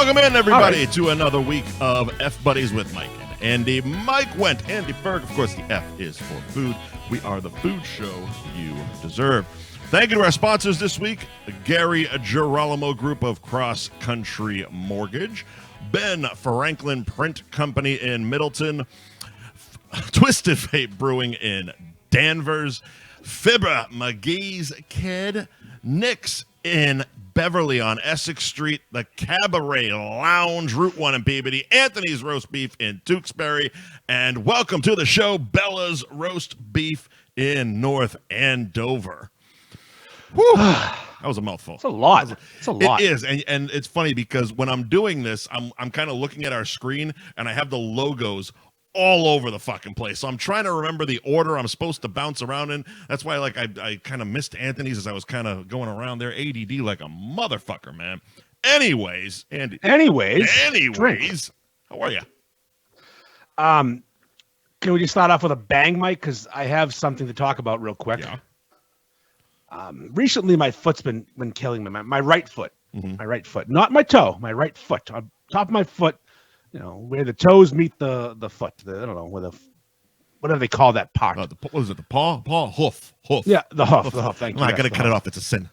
Welcome in, everybody, to another week of F Buddies with Mike and Andy. Mike Wendt, Andy Ferg. Of course, the F is for food. We are the food show you deserve. Thank you to our sponsors this week, the Gary Girolamo Group of Cross Country Mortgage, Ben Franklin Print Company in Middleton, Twisted Fate Brewing in Danvers, Fibra McGee's Kid, Nick's in Beverly on Essex Street, the Cabaret Lounge, Route 1 in Peabody, Anthony's Roast Beef in Tewksbury, and welcome to the show, Bella's Roast Beef in North Andover. Whew. That was a mouthful. It's a lot. It's a lot. It is, and it's funny because when I'm doing this, I'm kind of looking at our screen, and I have the logos all over the fucking place. So I'm trying to remember the order I'm supposed to bounce around in. That's why I kind of missed Anthony's as I was kind of going around there. ADD like a motherfucker, man. Anyways, Andy. Anyways. How are you? Can we just start off with a bang, Mike? Because I have something to talk about real quick. Yeah. Recently, my foot's been killing me. My right foot. Mm-hmm. My right foot. Not my toe. My right foot. On top of my foot. You know, where the toes meet the foot. I don't know, whatever they call that part. What is it, the paw? Hoof. Yeah, the hoof. Thank you. I got to cut it off. It's a sin.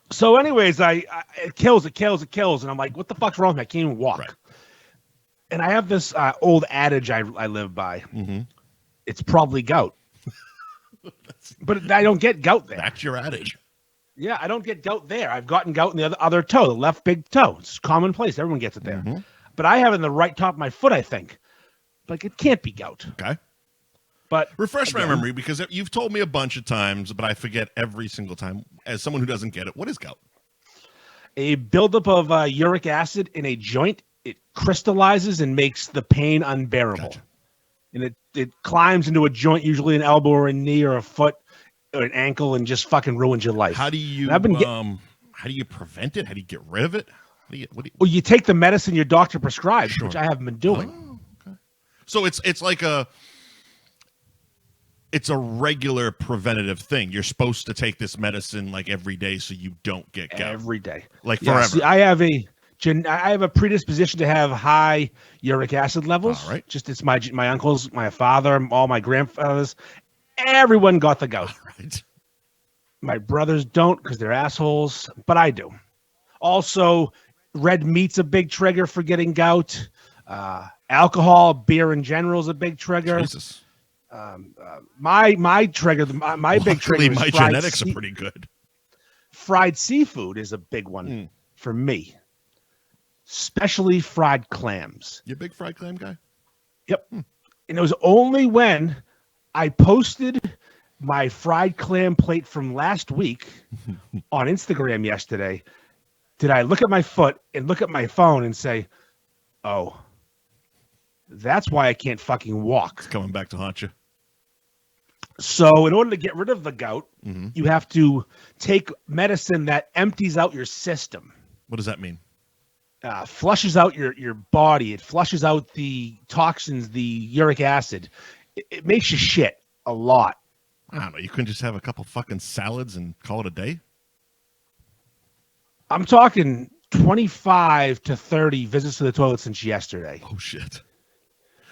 So anyways, it kills. And I'm like, what the fuck's wrong with me? I can't even walk. Right. And I have this old adage I live by. Mm-hmm. It's probably gout. But I don't get gout there. That's your adage. Yeah, I don't get gout there. I've gotten gout in the other toe, the left big toe. It's commonplace. Everyone gets it there. Mm-hmm. But I have it in the right top of my foot, I think. Like, it can't be gout. Okay. But refresh my memory, because you've told me a bunch of times, but I forget every single time. As someone who doesn't get it, what is gout? A buildup of uric acid in a joint. It crystallizes and makes the pain unbearable. Gotcha. And it climbs into a joint, usually an elbow or a knee or a foot or an ankle, and just fucking ruins your life. How do you how do you prevent it? How do you get rid of it? Well, you take the medicine your doctor prescribes, which I haven't been doing. Oh, okay. So it's like it's a regular preventative thing. You're supposed to take this medicine like every day so you don't get gout. Every day. Like forever. See, I have a predisposition to have high uric acid levels. All right. Just it's my uncles, my father, all my grandfathers. Everyone got the gout. All right. My brothers don't because they're assholes, but I do. Also, red meat's a big trigger for getting gout. Alcohol, beer in general is a big trigger. Jesus. My trigger, my big trigger. My genetics are pretty good. Fried seafood is a big one for me, especially fried clams. You a big fried clam guy? Yep. And it was only when I posted my fried clam plate from last week on Instagram yesterday did I look at my foot and look at my phone and say, oh, that's why I can't fucking walk. It's coming back to haunt you. So in order to get rid of the gout, you have to take medicine that empties out your system. What does that mean? Flushes out your body. It flushes out the toxins, the uric acid. It makes you shit a lot. I don't know. You couldn't just have a couple fucking salads and call it a day? I'm talking 25 to 30 visits to the toilet since yesterday. Oh, shit.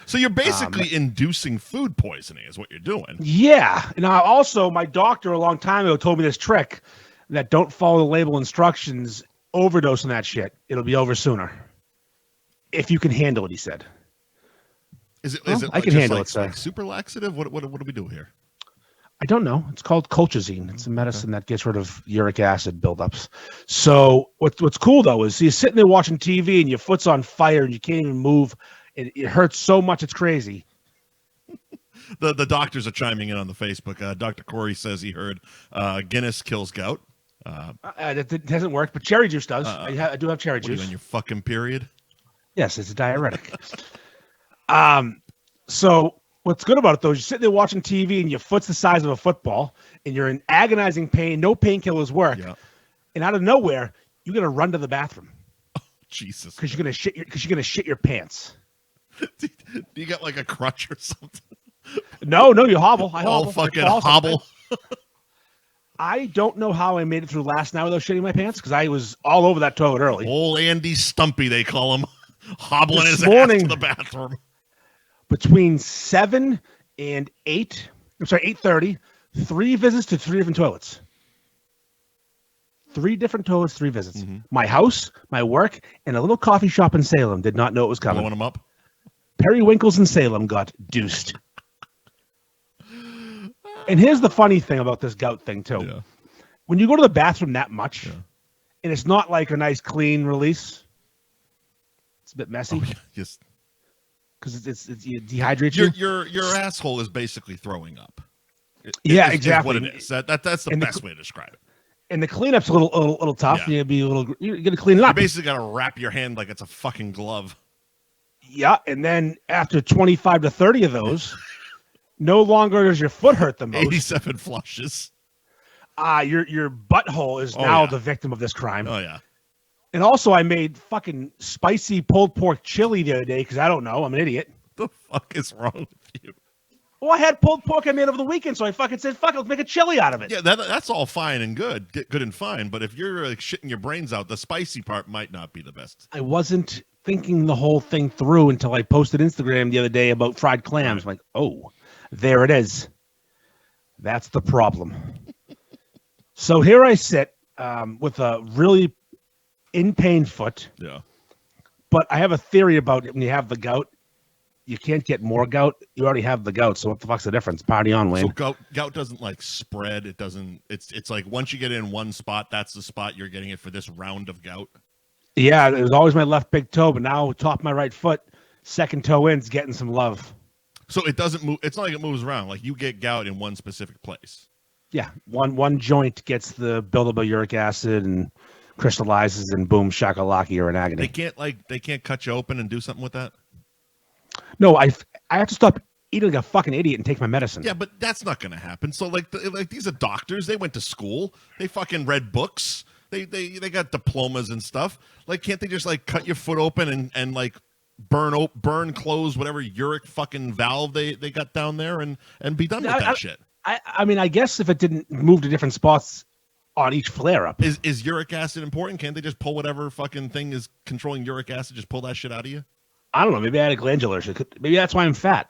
So you're basically inducing food poisoning is what you're doing. Yeah. And also, my doctor a long time ago told me this trick that don't follow the label instructions, overdose on that shit. It'll be over sooner. If you can handle it, he said. Is it I can handle it, like super laxative? What do we do here? I don't know. It's called colchicine. It's a medicine that gets rid of uric acid buildups. So what's cool, though, is you're sitting there watching TV and your foot's on fire and you can't even move. It hurts so much, it's crazy. The doctors are chiming in on the Facebook. Dr. Corey says he heard Guinness kills gout. It hasn't worked, but cherry juice does. I do have cherry juice. Are you on your fucking period? Yes, it's a diuretic. So what's good about it, though, is you're sitting there watching TV and your foot's the size of a football and you're in agonizing pain. No painkillers work. Yeah. And out of nowhere, you got to run to the bathroom. Oh, Jesus. Because you're gonna shit your pants. Do you got like a crutch or something? No, you hobble. I hobble. Fucking hobble. I don't know how I made it through last night without shitting my pants because I was all over that toilet early. Old Andy Stumpy, they call him, hobbling This his morning, ass to the bathroom. Between 7 and 8, I'm sorry, 8:30, 3 visits to 3 different toilets. 3 different toilets, 3 visits. Mm-hmm. My house, my work, and a little coffee shop in Salem did not know it was coming. Blowing them up? Periwinkles in Salem got deuced. And here's the funny thing about this gout thing, too. Yeah. When you go to the bathroom that much, and it's not like a nice, clean release, it's a bit messy. Oh, yeah. Just because it's it dehydrates you. Your asshole is basically throwing up. Exactly. Is what it is. That's the best way to describe it. And the cleanup's a little tough. Yeah. You got to clean it up. You basically got to wrap your hand like it's a fucking glove. Yeah, and then after 25 to 30 of those, no longer does your foot hurt the most. 87 flushes. Your butthole is now the victim of this crime. Oh yeah. And also, I made fucking spicy pulled pork chili the other day because I don't know. I'm an idiot. What the fuck is wrong with you? Well, I had pulled pork I made over the weekend, so I fucking said, fuck, let's make a chili out of it. Yeah, that's all fine and good and fine. But if you're like shitting your brains out, the spicy part might not be the best. I wasn't thinking the whole thing through until I posted Instagram the other day about fried clams. I'm like, oh, there it is. That's the problem. So here I sit with a really in pain foot. Yeah. But I have a theory about it. When you have the gout, you can't get more gout. You already have the gout. So what the fuck's the difference? Party on, Wayne. So gout doesn't like spread. It doesn't. It's like once you get it in one spot, that's the spot you're getting it for this round of gout. Yeah, it was always my left big toe, but now top of my right foot, second toe in's getting some love. So it doesn't move. It's not like it moves around. Like you get gout in one specific place. Yeah, one joint gets the buildup of uric acid and crystallizes, and boom, shakalaki, or an agony. They can't cut you open and do something with that. No, I have to stop eating like a fucking idiot and take my medicine. Yeah, but that's not going to happen. So like these are doctors. They went to school. They fucking read books. They got diplomas and stuff. Like, can't they just like cut your foot open and like burn close whatever uric fucking valve they got down there and be done with that shit? I mean, I guess if it didn't move to different spots on each flare up. Is uric acid important? Can't they just pull whatever fucking thing is controlling uric acid, just pull that shit out of you? I don't know. Maybe I had a glandular issue. Maybe that's why I'm fat.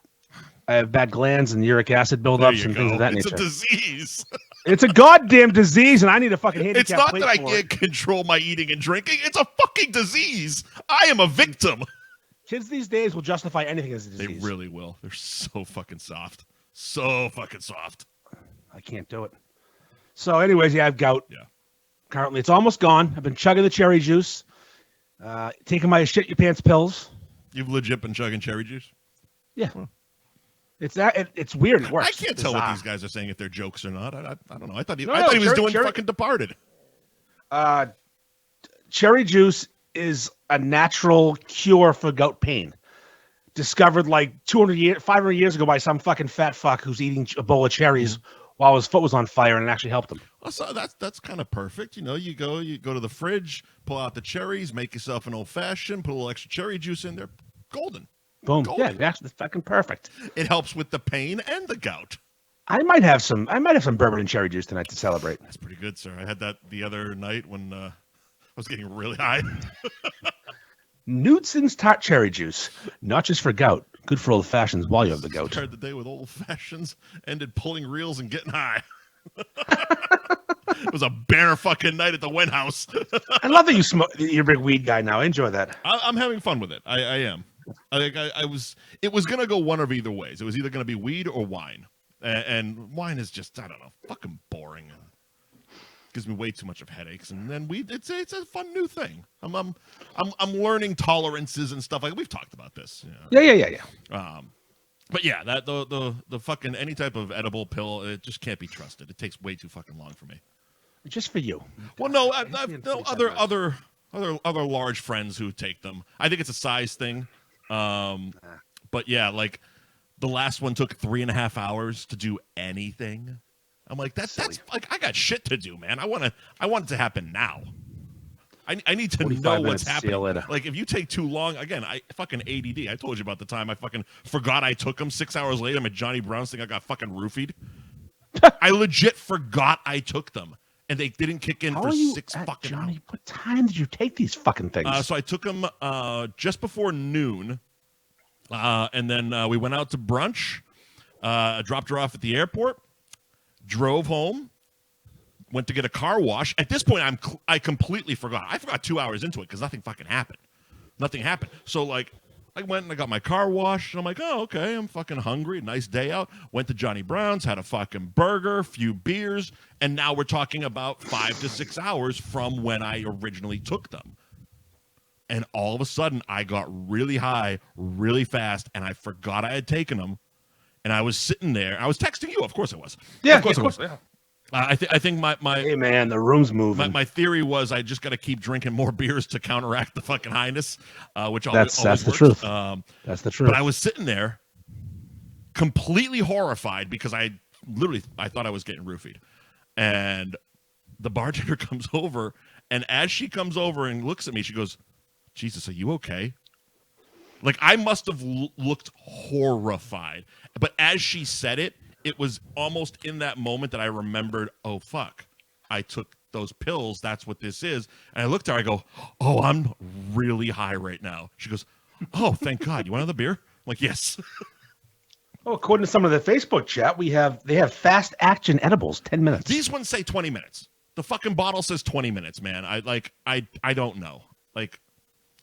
I have bad glands and uric acid buildups and things of that nature. It's a disease. It's a goddamn disease, and I need a fucking handicap. It's not that I can't control my eating and drinking. It's a fucking disease. I am a victim. Kids these days will justify anything as a disease. They really will. They're so fucking soft. So fucking soft. I can't do it. So anyways, yeah, I have gout. Yeah. Currently, it's almost gone. I've been chugging the cherry juice, taking my shit your pants pills. You've legit been chugging cherry juice? Yeah. Huh. It's weird. It works. I can't tell what these guys are saying, if they're jokes or not. I don't know. I thought he was doing fucking Departed. Cherry juice is a natural cure for gout pain. Discovered like 500 years ago by some fucking fat fuck who's eating a bowl of cherries while his foot was on fire, and it actually helped him. Well, so that's kind of perfect. You know, you go to the fridge, pull out the cherries, make yourself an old fashioned, put a little extra cherry juice in there. Golden. Boom. Golden. Yeah, that's fucking perfect. It helps with the pain and the gout. I might have some bourbon and cherry juice tonight to celebrate. That's pretty good, sir. I had that the other night when I was getting really high. Knudsen's tart cherry juice, not just for gout, good for old fashions while you have the gout. Started the day with old fashions, ended pulling reels and getting high. It was a bare fucking night at the Wendt house. I love that you smoke. You're a big weed guy now. I enjoy that. I'm having fun with it. I am. I was. It was gonna go one of either ways. It was either gonna be weed or wine, and wine is just, I don't know, fucking boring. Gives me way too much of headaches, and then weed. It's a fun new thing. I'm learning tolerances and stuff like we've talked about this. You know? Yeah. But yeah, that the fucking any type of edible pill, it just can't be trusted. It takes way too fucking long for me. Just for you. Well, no, I've no other large friends who take them. I think it's a size thing. But yeah, like the last one took 3.5 hours to do anything. I'm like, that's like, I got shit to do, man. I want it to happen now. I need to know what's happening. Like, if you take too long, again, I fucking ADD. I told you about the time I fucking forgot I took them. 6 hours later, I'm at Johnny Brown's thing. I got fucking roofied. I legit forgot I took them, and they didn't kick in for 6 fucking hours. What time did you take these fucking things? So I took them just before noon, and then we went out to brunch, dropped her off at the airport, drove home, went to get a car wash. At this point, I completely forgot. I forgot 2 hours into it because nothing fucking happened. Nothing happened. So, like, I went and I got my car washed, and I'm like, oh, okay, I'm fucking hungry. Nice day out. Went to Johnny Brown's, had a fucking burger, few beers, and now we're talking about 5 to 6 hours from when I originally took them. And all of a sudden, I got really high, really fast, and I forgot I had taken them. And I was sitting there. I was texting you. Of course I was. Yeah, of course I was. Yeah. I think my hey man, the room's moving. My theory was I just got to keep drinking more beers to counteract the fucking highness, which that's the works. truth. That's the truth. But I was sitting there, completely horrified because I thought I was getting roofied, and the bartender comes over, and as she comes over and looks at me, she goes, "Jesus, are you okay?" Like I must have looked horrified, but as she said it. It was almost in that moment that I remembered, oh, fuck, I took those pills. That's what this is. And I looked at her. I go, oh, I'm really high right now. She goes, oh, thank God. You want another beer? I'm like, yes. Oh, according to some of the Facebook chat, they have fast action edibles, 10 minutes. These ones say 20 minutes. The fucking bottle says 20 minutes, man. I don't know. Like,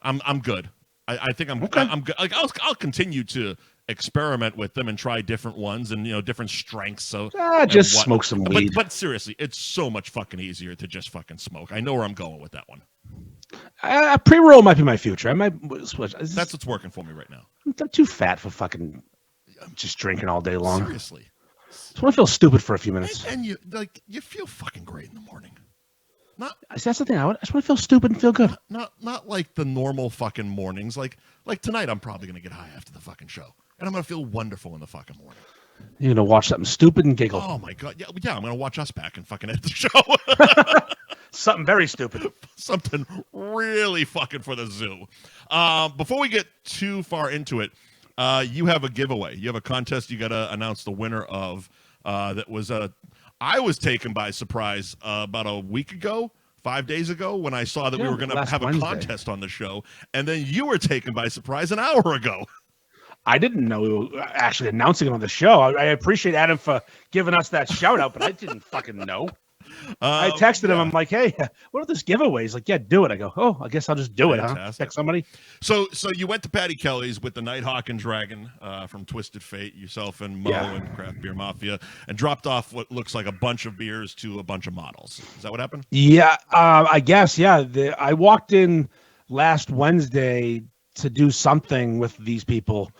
I'm good. I think I'm okay. I'm good. Like, I'll continue to experiment with them and try different ones and different strengths. So just smoke some weed. But seriously, it's so much fucking easier to just fucking smoke. I know where I'm going with that one. Pre-roll might be my future. I might switch. That's what's working for me right now. I'm too fat for fucking just drinking all day long. Seriously, just want to feel stupid for a few minutes. And you feel fucking great in the morning. That's the thing. I just want to feel stupid and feel good. Not like the normal fucking mornings. Like tonight, I'm probably gonna get high after the fucking show. And I'm going to feel wonderful in the fucking morning. You're going to watch something stupid and giggle. Oh, my God. Yeah, I'm going to watch us back and fucking end the show. Something very stupid. Something really fucking for the zoo. Before we get too far into it, you have a giveaway. You have a contest you got to announce the winner of. That was I was taken by surprise about a week ago. 5 days ago when I saw that we were going to have a contest on the show. And then you were taken by surprise an hour ago. I didn't know we were actually announcing it on the show. I appreciate Adam for giving us that shout out, but I didn't fucking know. I texted him. I'm like, hey, what are this giveaway? He's like, yeah, do it. I go, oh, I guess I'll just do it, huh? Text somebody. So you went to Patty Kelly's with the Nighthawk and Dragon from Twisted Fate, yourself and Mo and Craft Beer Mafia, and dropped off what looks like a bunch of beers to a bunch of models. Is that what happened? Yeah, I guess, yeah. I walked in last Wednesday to do something with these people,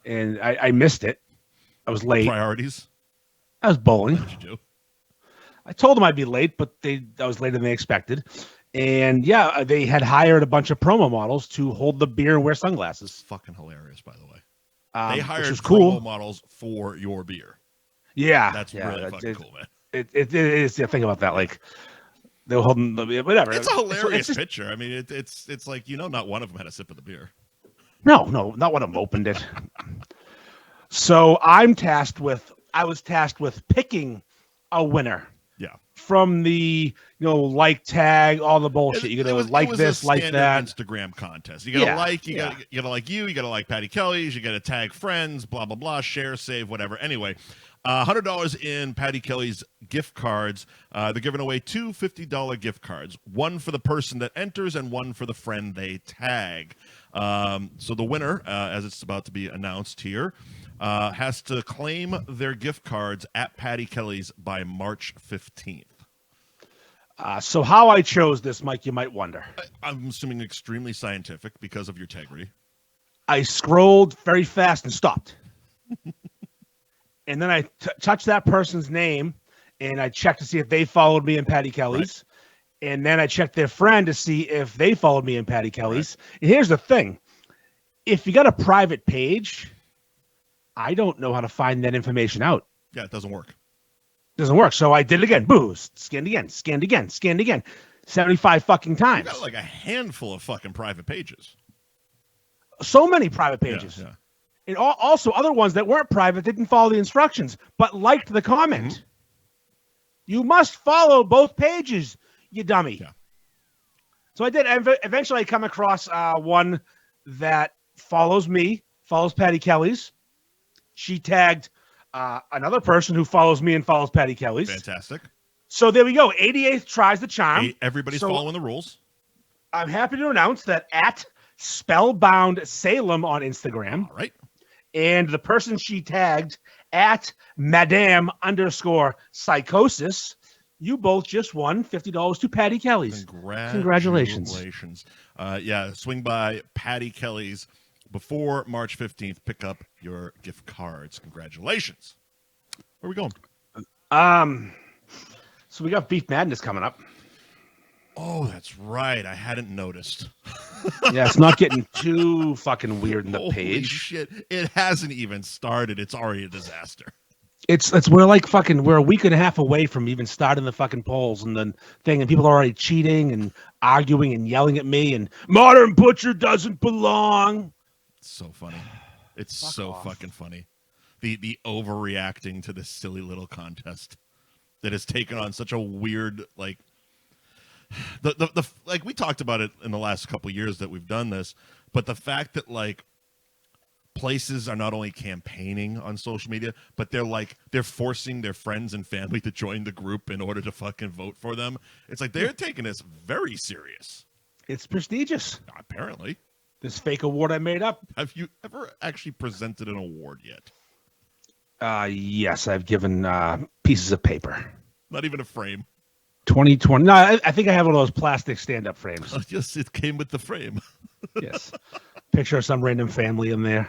and I missed it. I was late. Priorities? I was bowling. What did you do? I told them I'd be late, but I was later than they expected. And yeah, they had hired a bunch of promo models to hold the beer and wear sunglasses. It's fucking hilarious, by the way. They hired promo models for your beer. Yeah. That's really fucking cool, man. It is. Yeah, think about that. Like, they were holding the whatever. It's a hilarious picture. I mean, it's like, not one of them had a sip of the beer. No, not one of them opened it. So I was tasked with picking a winner. Yeah. From the like tag, all the bullshit. You gotta like this, like that. Instagram contest. You gotta you gotta like you gotta like Patty Kelly's, you gotta tag friends, blah blah blah, share, save, whatever. Anyway, $100 in Patty Kelly's gift cards. They're giving away two $50 gift cards, one for the person that enters and one for the friend they tag. So the winner, as it's about to be announced here, has to claim their gift cards at Patty Kelly's by March 15th. So how I chose this, Mike, you might wonder. I'm assuming extremely scientific because of your integrity. I scrolled very fast and stopped. And then I touched that person's name, and I checked to see if they followed me in Patty Kelly's. Right. And then I checked their friend to see if they followed me in Patty Kelly's. Right. And here's the thing. If you got a private page, I don't know how to find that information out. Yeah, it doesn't work. So I did it again. Boost. Scanned again. 75 fucking times. You got like a handful of fucking private pages. So many private pages. Yeah. And also other ones that weren't private didn't follow the instructions, but liked the comment. You must follow both pages, you dummy. Yeah. So I did. Eventually, I come across one that follows me, follows Patty Kelly's. She tagged another person who follows me and follows Patty Kelly's. Fantastic. So there we go. 88th tries the charm. Everybody's following the rules. I'm happy to announce that at Spellbound Salem on Instagram. All right. And the person she tagged at Madame_Psychosis, you both just won $50 to Patty Kelly's. Congratulations. Swing by Patty Kelly's before March 15th. Pick up your gift cards. Congratulations. Where are we going? So we got Beef Madness coming up. Oh, that's right. I hadn't noticed. Yeah, it's not getting too fucking weird in the Holy page. Shit. It hasn't even started. It's already a disaster. We're a week and a half away from even starting the fucking polls and the thing, and people are already cheating and arguing and yelling at me and Modern Butcher doesn't belong. It's so funny. It's so fucking funny. The overreacting to this silly little contest that has taken on such a weird, like, like we talked about it in the last couple of years that we've done this, but the fact that like places are not only campaigning on social media, but they're forcing their friends and family to join the group in order to fucking vote for them. It's like they're taking this very serious. It's prestigious. Apparently. This fake award I made up. Have you ever actually presented an award yet? Yes, I've given pieces of paper. Not even a frame. 2020. No, I think I have one of those plastic stand-up frames. Yes, it came with the frame. Yes. Picture of some random family in there.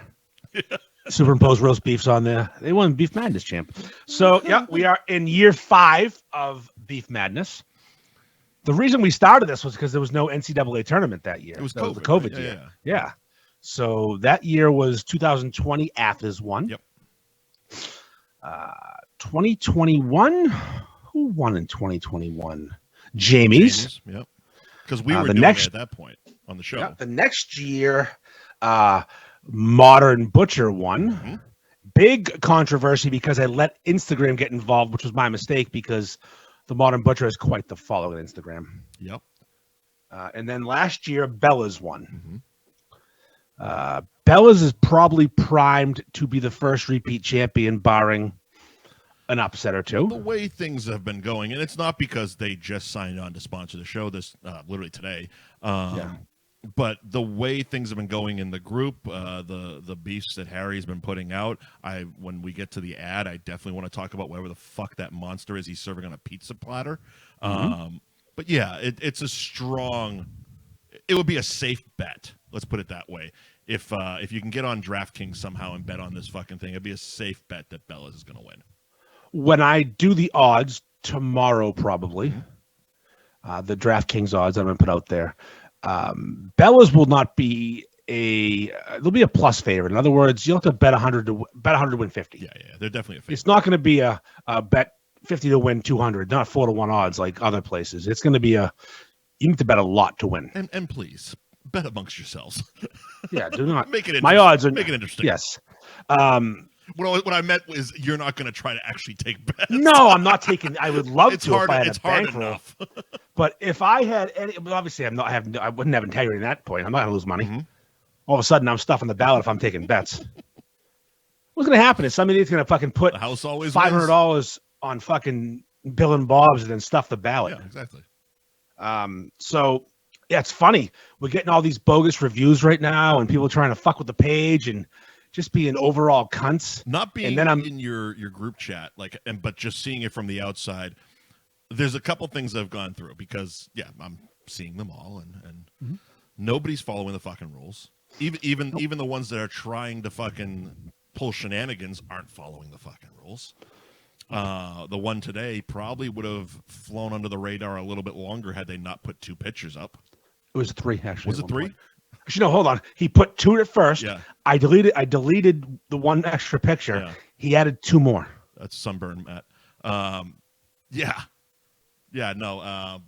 Yeah. Superimpose roast beefs on there. They won Beef Madness, champ. So, yeah, we are in year 5 of Beef Madness. The reason we started this was because there was no NCAA tournament that year. It was the COVID, COVID right? year. Yeah. So that year was 2020. Athens won. Yep. 2021. Who won in 2021? Jamie's. Yep. Because we were doing it at that point on the show. Yeah, the next year, Modern Butcher won. Mm-hmm. Big controversy because I let Instagram get involved, which was my mistake because the Modern Butcher has quite the following on Instagram. Yep. And then last year, Bella's won. Mm-hmm. Bella's is probably primed to be the first repeat champion, barring an upset or two. The way things have been going, and it's not because they just signed on to sponsor the show this literally today, but the way things have been going in the group, the beefs that Harry's been putting out, when we get to the ad, I definitely want to talk about whatever the fuck that monster is he's serving on a pizza platter. Mm-hmm. But yeah, it's a strong, it would be a safe bet. Let's put it that way. If you can get on DraftKings somehow and bet on this fucking thing, it'd be a safe bet that Bella's is going to win. When I do the odds tomorrow, probably, the DraftKings odds I'm going to put out there, Bella's will not be there'll be a plus favorite. In other words, you'll have to bet 100 to win 50. Yeah, they're definitely a favorite. It's not going to be a bet 50 to win 200, not 4-1 odds like other places. It's going to be you need to bet a lot to win. And please bet amongst yourselves. Yeah, do not make it. My odds are make it interesting. Yes. What I meant was you're not going to try to actually take bets. No, I'm not taking. I would love to if I had a bankroll. But if I had any, obviously I wouldn't have integrity at that point. I'm not going to lose money. Mm-hmm. All of a sudden, I'm stuffing the ballot if I'm taking bets. What's going to happen is somebody's going to fucking put the house always $500 on fucking Bill and Bob's and then stuff the ballot. Yeah, exactly. So yeah, it's funny. We're getting all these bogus reviews right now, and people trying to fuck with the page and just being overall cunts. Not being and then in your group chat, but just seeing it from the outside. There's a couple things I've gone through because I'm seeing them all, and mm-hmm. Nobody's following the fucking rules. Even the ones that are trying to fucking pull shenanigans aren't following the fucking rules. The one today probably would have flown under the radar a little bit longer had they not put 2 pictures up. It was 3 actually. Was it 3? Actually, no, hold on. He put 2 at first. Yeah. I deleted the 1 extra picture. Yeah. He added 2 more. That's sunburn, Matt. No.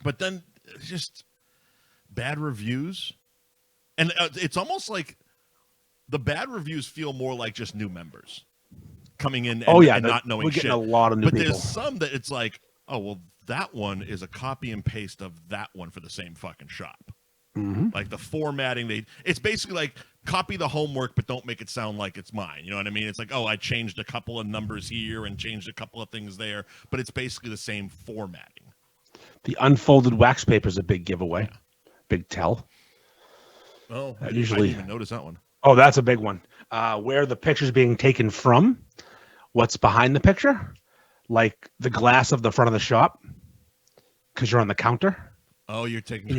But then just bad reviews. And it's almost like the bad reviews feel more like just new members. coming in and not knowing we're getting shit. a lot of new people. There's some that it's like, oh, well, that one is a copy and paste of that one for the same fucking shop. Mm-hmm. Like the formatting, it's basically like copy the homework, but don't make it sound like it's mine. You know what I mean? It's like, oh, I changed a couple of numbers here and changed a couple of things there, but it's basically the same formatting. The unfolded wax paper is a big giveaway. Yeah. Big tell. Oh, I didn't even notice that one. Oh, that's a big one. Where the picture's being taken from, what's behind the picture, like the glass of the front of the shop, because you're on the counter. Oh, you're taking and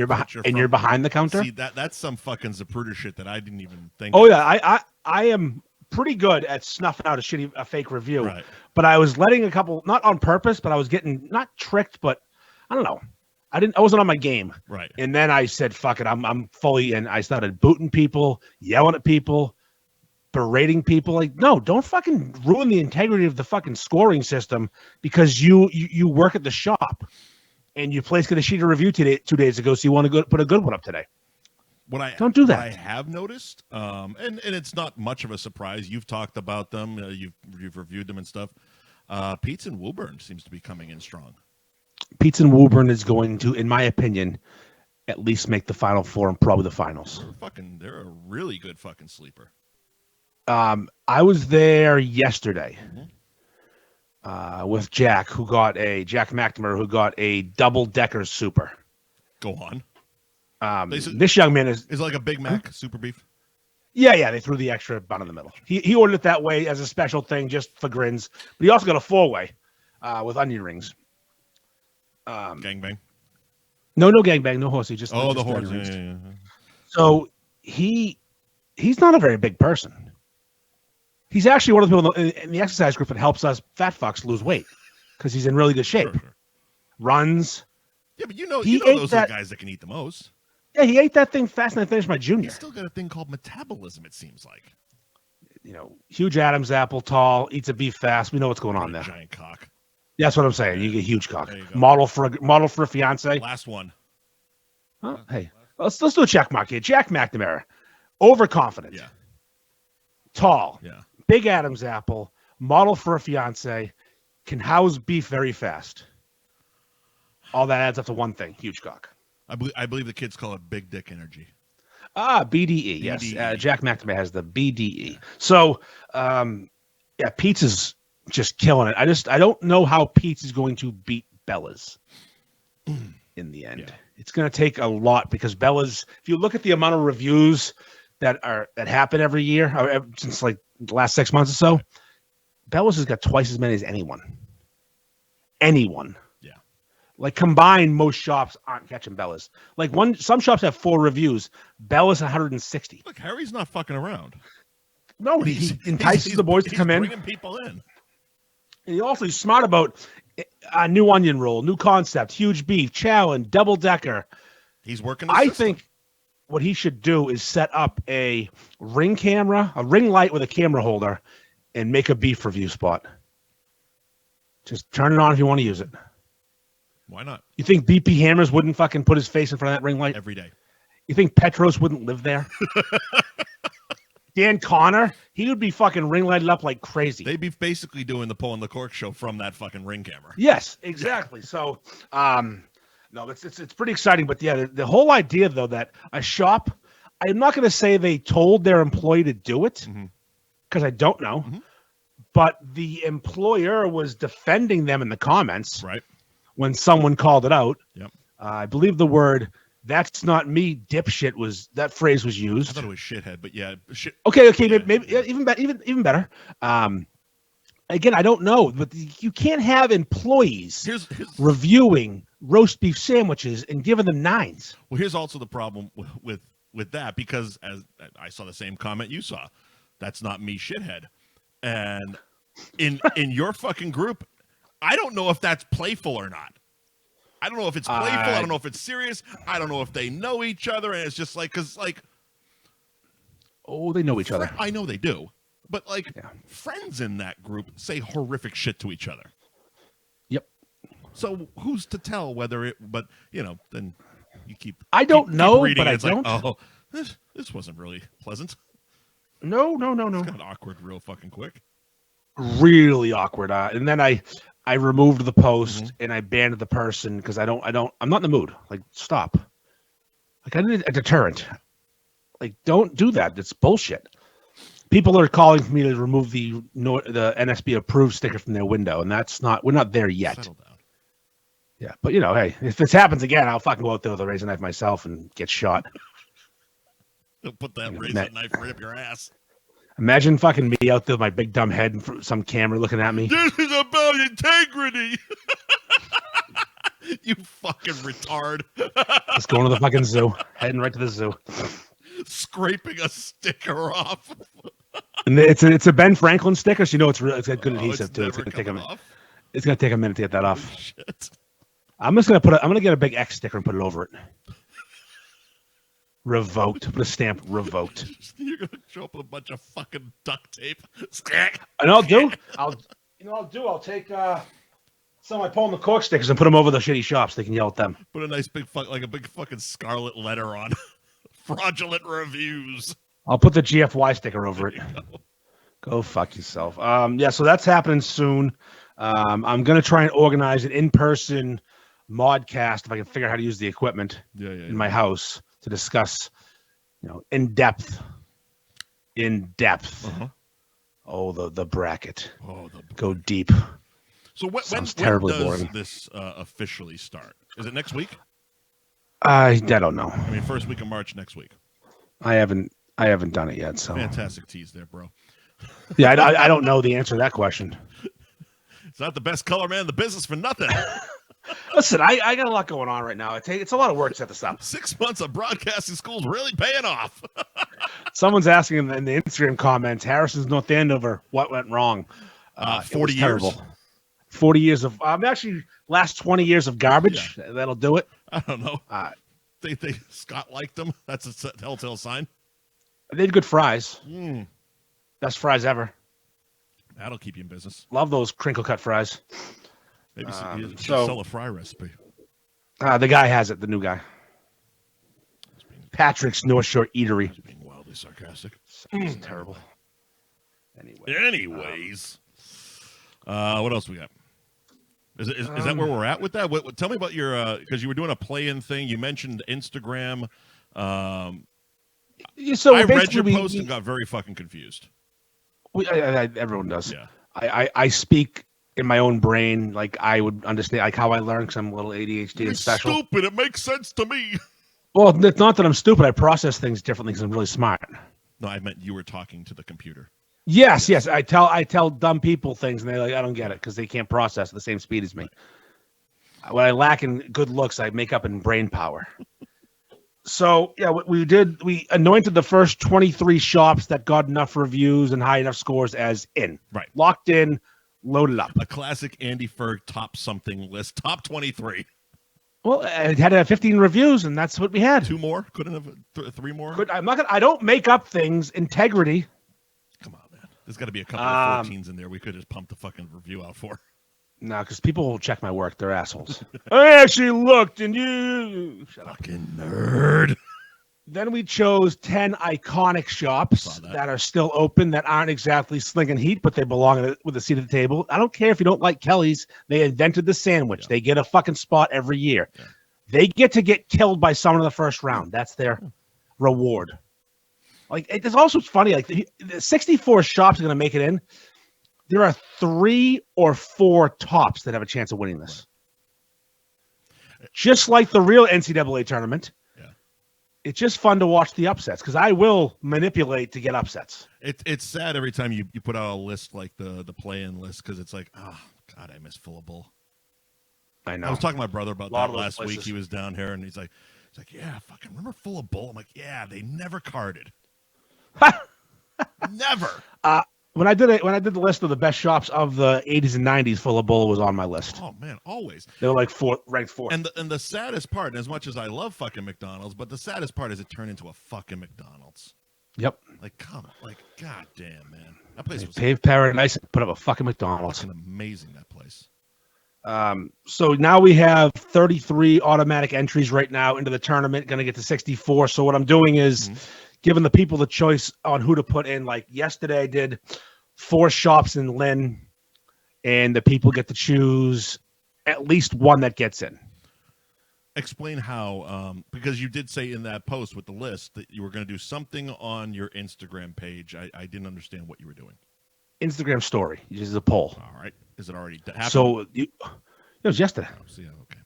you're behind the counter. See, that's some fucking Zapruder shit that I didn't even think. Oh yeah, I am pretty good at snuffing out a fake review. Right. But I was letting a couple, not on purpose, but I was getting not tricked, but I don't know. I wasn't on my game. Right. And then I said, fuck it, I'm fully in. I started booting people, yelling at people, berating people. Like, no, don't fucking ruin the integrity of the fucking scoring system because you work at the shop. And your place got a sheet of review 2 days ago, so you want to go put a good one up today. Don't do that. What I have noticed, and it's not much of a surprise. You've talked about them. You've reviewed them and stuff. Pete's and Woburn seems to be coming in strong. Pete's and Woburn is going to, in my opinion, at least make the Final Four and probably the finals. They're a really good fucking sleeper. I was there yesterday. Mm-hmm. With Jack McNamara, who got a double-decker super. Go on. This young man is like a Big Mac super beef. Yeah, they threw the extra bun in the middle. He ordered it that way as a special thing, just for grins. But he also got a 4-way with onion rings. Gangbang? No gangbang, no horsey. Just the horse. Yeah. So he's not a very big person. He's actually one of the people in the exercise group that helps us fat fucks lose weight because he's in really good shape. Sure. Runs. Yeah, but those are the guys that can eat the most. Yeah, he ate that thing fast and I finished my junior. He's still got a thing called metabolism, it seems like. Huge Adam's apple, tall, eats a beef fast. We know what's going on there. Giant cock. Yeah, that's what I'm saying. You get a huge cock. Model for a fiance. Last one. Oh, hey, let's do a check mark here. Jack McNamara, overconfident. Yeah. Tall. Yeah. Big Adam's apple, model for a fiance, can house beef very fast. All that adds up to one thing: huge cock. I believe the kids call it big dick energy. BDE. Yes, Jack McNamara has the BDE. So, Pete's is just killing it. I don't know how Pete's is going to beat Bella's in the end. Yeah. It's going to take a lot because Bella's. If you look at the amount of reviews that happen every year, or since like the last 6 months or so, Bella's has got twice as many as anyone. Yeah. Like combined, most shops aren't catching Bella's. Like some shops have 4 reviews. Bella's 160. Look, Harry's not fucking around. No, he entices the boys to come in. Bringing people in. And he's smart about a new onion roll, new concept, huge beef, challenge, double decker. He's working. I think what he should do is set up a ring light with a camera holder, and make a beef review spot. Just turn it on if you want to use it. Why not? You think BP Hammers wouldn't fucking put his face in front of that ring light? Every day. You think Petros wouldn't live there? Dan Connor, he would be fucking ring lighted up like crazy. They'd be basically doing the Pulling the Cork show from that fucking ring camera. Yes, exactly. So, no, it's pretty exciting. But yeah, the whole idea though that a shop, I'm not going to say they told their employee to do it because I don't know, but the employer was defending them in the comments, right? When someone called it out. Yep. I believe the word "that's not me, dipshit" that phrase was used. I thought it was shithead, but yeah, shit. Okay, yeah. Maybe even better. Again, I don't know, but you can't have employees reviewing roast beef sandwiches and giving them 9s. Well, here's also the problem with that, because as I saw the same comment you saw, that's not me, shithead. And in your fucking group, I don't know if that's playful or not. I don't know if it's playful. I don't know if it's serious. I don't know if they know each other, and it's just like, because like, oh, they know each other. I know they do. But, friends in that group say horrific shit to each other. Yep. So who's to tell whether it, but, then you keep. I don't know, reading, but it's I don't. Like, oh, this wasn't really pleasant. No. It's got awkward real fucking quick. really awkward. And then I removed the post and I banned the person because I'm not in the mood. Like, stop. Like, I need a deterrent. Like, don't do that. It's bullshit. People are calling for me to remove the NSB approved sticker from their window, and we're not there yet. Settle down. Yeah, but hey, if this happens again, I'll fucking go out there with a razor knife myself and get shot. They'll put that razor knife right up your ass. Imagine fucking me out there with my big dumb head and some camera looking at me. This is about integrity. You fucking retard. Just going to the fucking zoo. Heading right to the zoo. Scraping a sticker off. And it's a Ben Franklin sticker, so it's got good adhesive too. It's gonna take a minute to get that off. Shit. I'm gonna get a big X sticker and put it over it. Revoked. Put a stamp. Revoked. You're gonna show up with a bunch of fucking duct tape. And I'll take some of my Paul McCork stickers and put them over the shitty shops. They can yell at them. Put a nice big fucking scarlet letter on. Fraudulent reviews. I'll put the GFY sticker over it. Go fuck yourself. So that's happening soon. I'm gonna try and organize an in-person modcast if I can figure out how to use the equipment in my house to discuss, in depth. Uh-huh. Oh, the bracket. Oh, go deep. So when does boring. this officially start? Is it next week? I don't know. I mean, first week of March next week. I haven't done it yet. So fantastic tease there, bro. Yeah, I don't know the answer to that question. It's not the best color man in the business for nothing. Listen, I got a lot going on right now. It's a lot of work to set this up. 6 months of broadcasting school is really paying off. Someone's asking in the Instagram comments, Harrison's North Andover, what went wrong? 40 years. Terrible. 40 years of actually last 20 years of garbage. Yeah. That'll do it. I don't know. They Scott liked them. That's a telltale sign. They had good fries. Best fries ever. That'll keep you in business. Love those crinkle cut fries. Maybe sell a fry recipe. The guy has it. The new guy. Patrick's North Shore Eatery. He's being wildly sarcastic. It's terrible. Anyways, what else we got? Is that where we're at with that? Tell me about your because you were doing a play-in thing. You mentioned Instagram. I read your post and got very fucking confused. Everyone does. Yeah. I speak in my own brain, like I would understand, like how I learn because I'm a little ADHD and special. Stupid. It makes sense to me. Well, it's not that I'm stupid. I process things differently because I'm really smart. No, I meant you were talking to the computer. Yes. I tell dumb people things, and they're like, I don't get it because they can't process at the same speed as me. Right. What I lack in good looks, I make up in brain power. So, yeah, what we did, we anointed the first 23 shops that got enough reviews and high enough scores as in. Right. Locked in, loaded up. A classic Andy Ferg top something list. Top 23. Well, it had to have 15 reviews, and that's what we had. 2 more? Couldn't have 3 more? I don't make up things. Integrity. Come on, man. There's got to be a couple of 14s in there we could just pump the fucking review out for. No, because people will check my work. They're assholes. I actually looked, and you... Shut up. Fucking nerd. Then we chose 10 iconic shops that are still open that aren't exactly slinging heat, but they belong with a seat at the table. I don't care if you don't like Kelly's. They invented the sandwich. Yeah. They get a fucking spot every year. Yeah. They get to get killed by someone in the first round. That's their reward. Like, it's also funny. Like, the 64 shops are going to make it in. There are 3 or 4 tops that have a chance of winning this. Just like the real NCAA tournament. Yeah. It's just fun to watch the upsets because I will manipulate to get upsets. It's sad every time you put out a list like the play-in list because it's like, oh, God, I miss Full of Bull. I know. I was talking to my brother about that last week. He was down here, and he's like, yeah, fucking remember Full of Bull? I'm like, yeah, they never carded. Never. When I did the list of the best shops of the 80s and 90s, Full of Bull was on my list. Oh man, always. They were like ranked 4th. And the saddest part, and as much as I love fucking McDonald's, but the saddest part is it turned into a fucking McDonald's. Yep. Like, goddamn, man, that place was paved paradise. Put up a fucking McDonald's. Fucking amazing, that place. So now we have 33 automatic entries right now into the tournament. Going to get to 64. So what I'm doing is giving the people the choice on who to put in. Like yesterday, I did 4 shops in Lynn, and the people get to choose at least one that gets in. Explain how, because you did say in that post with the list that you were going to do something on your Instagram page. I didn't understand what you were doing. Instagram story. This is a poll. All right. Is it already happened? So it was yesterday. Oh, so yeah, okay.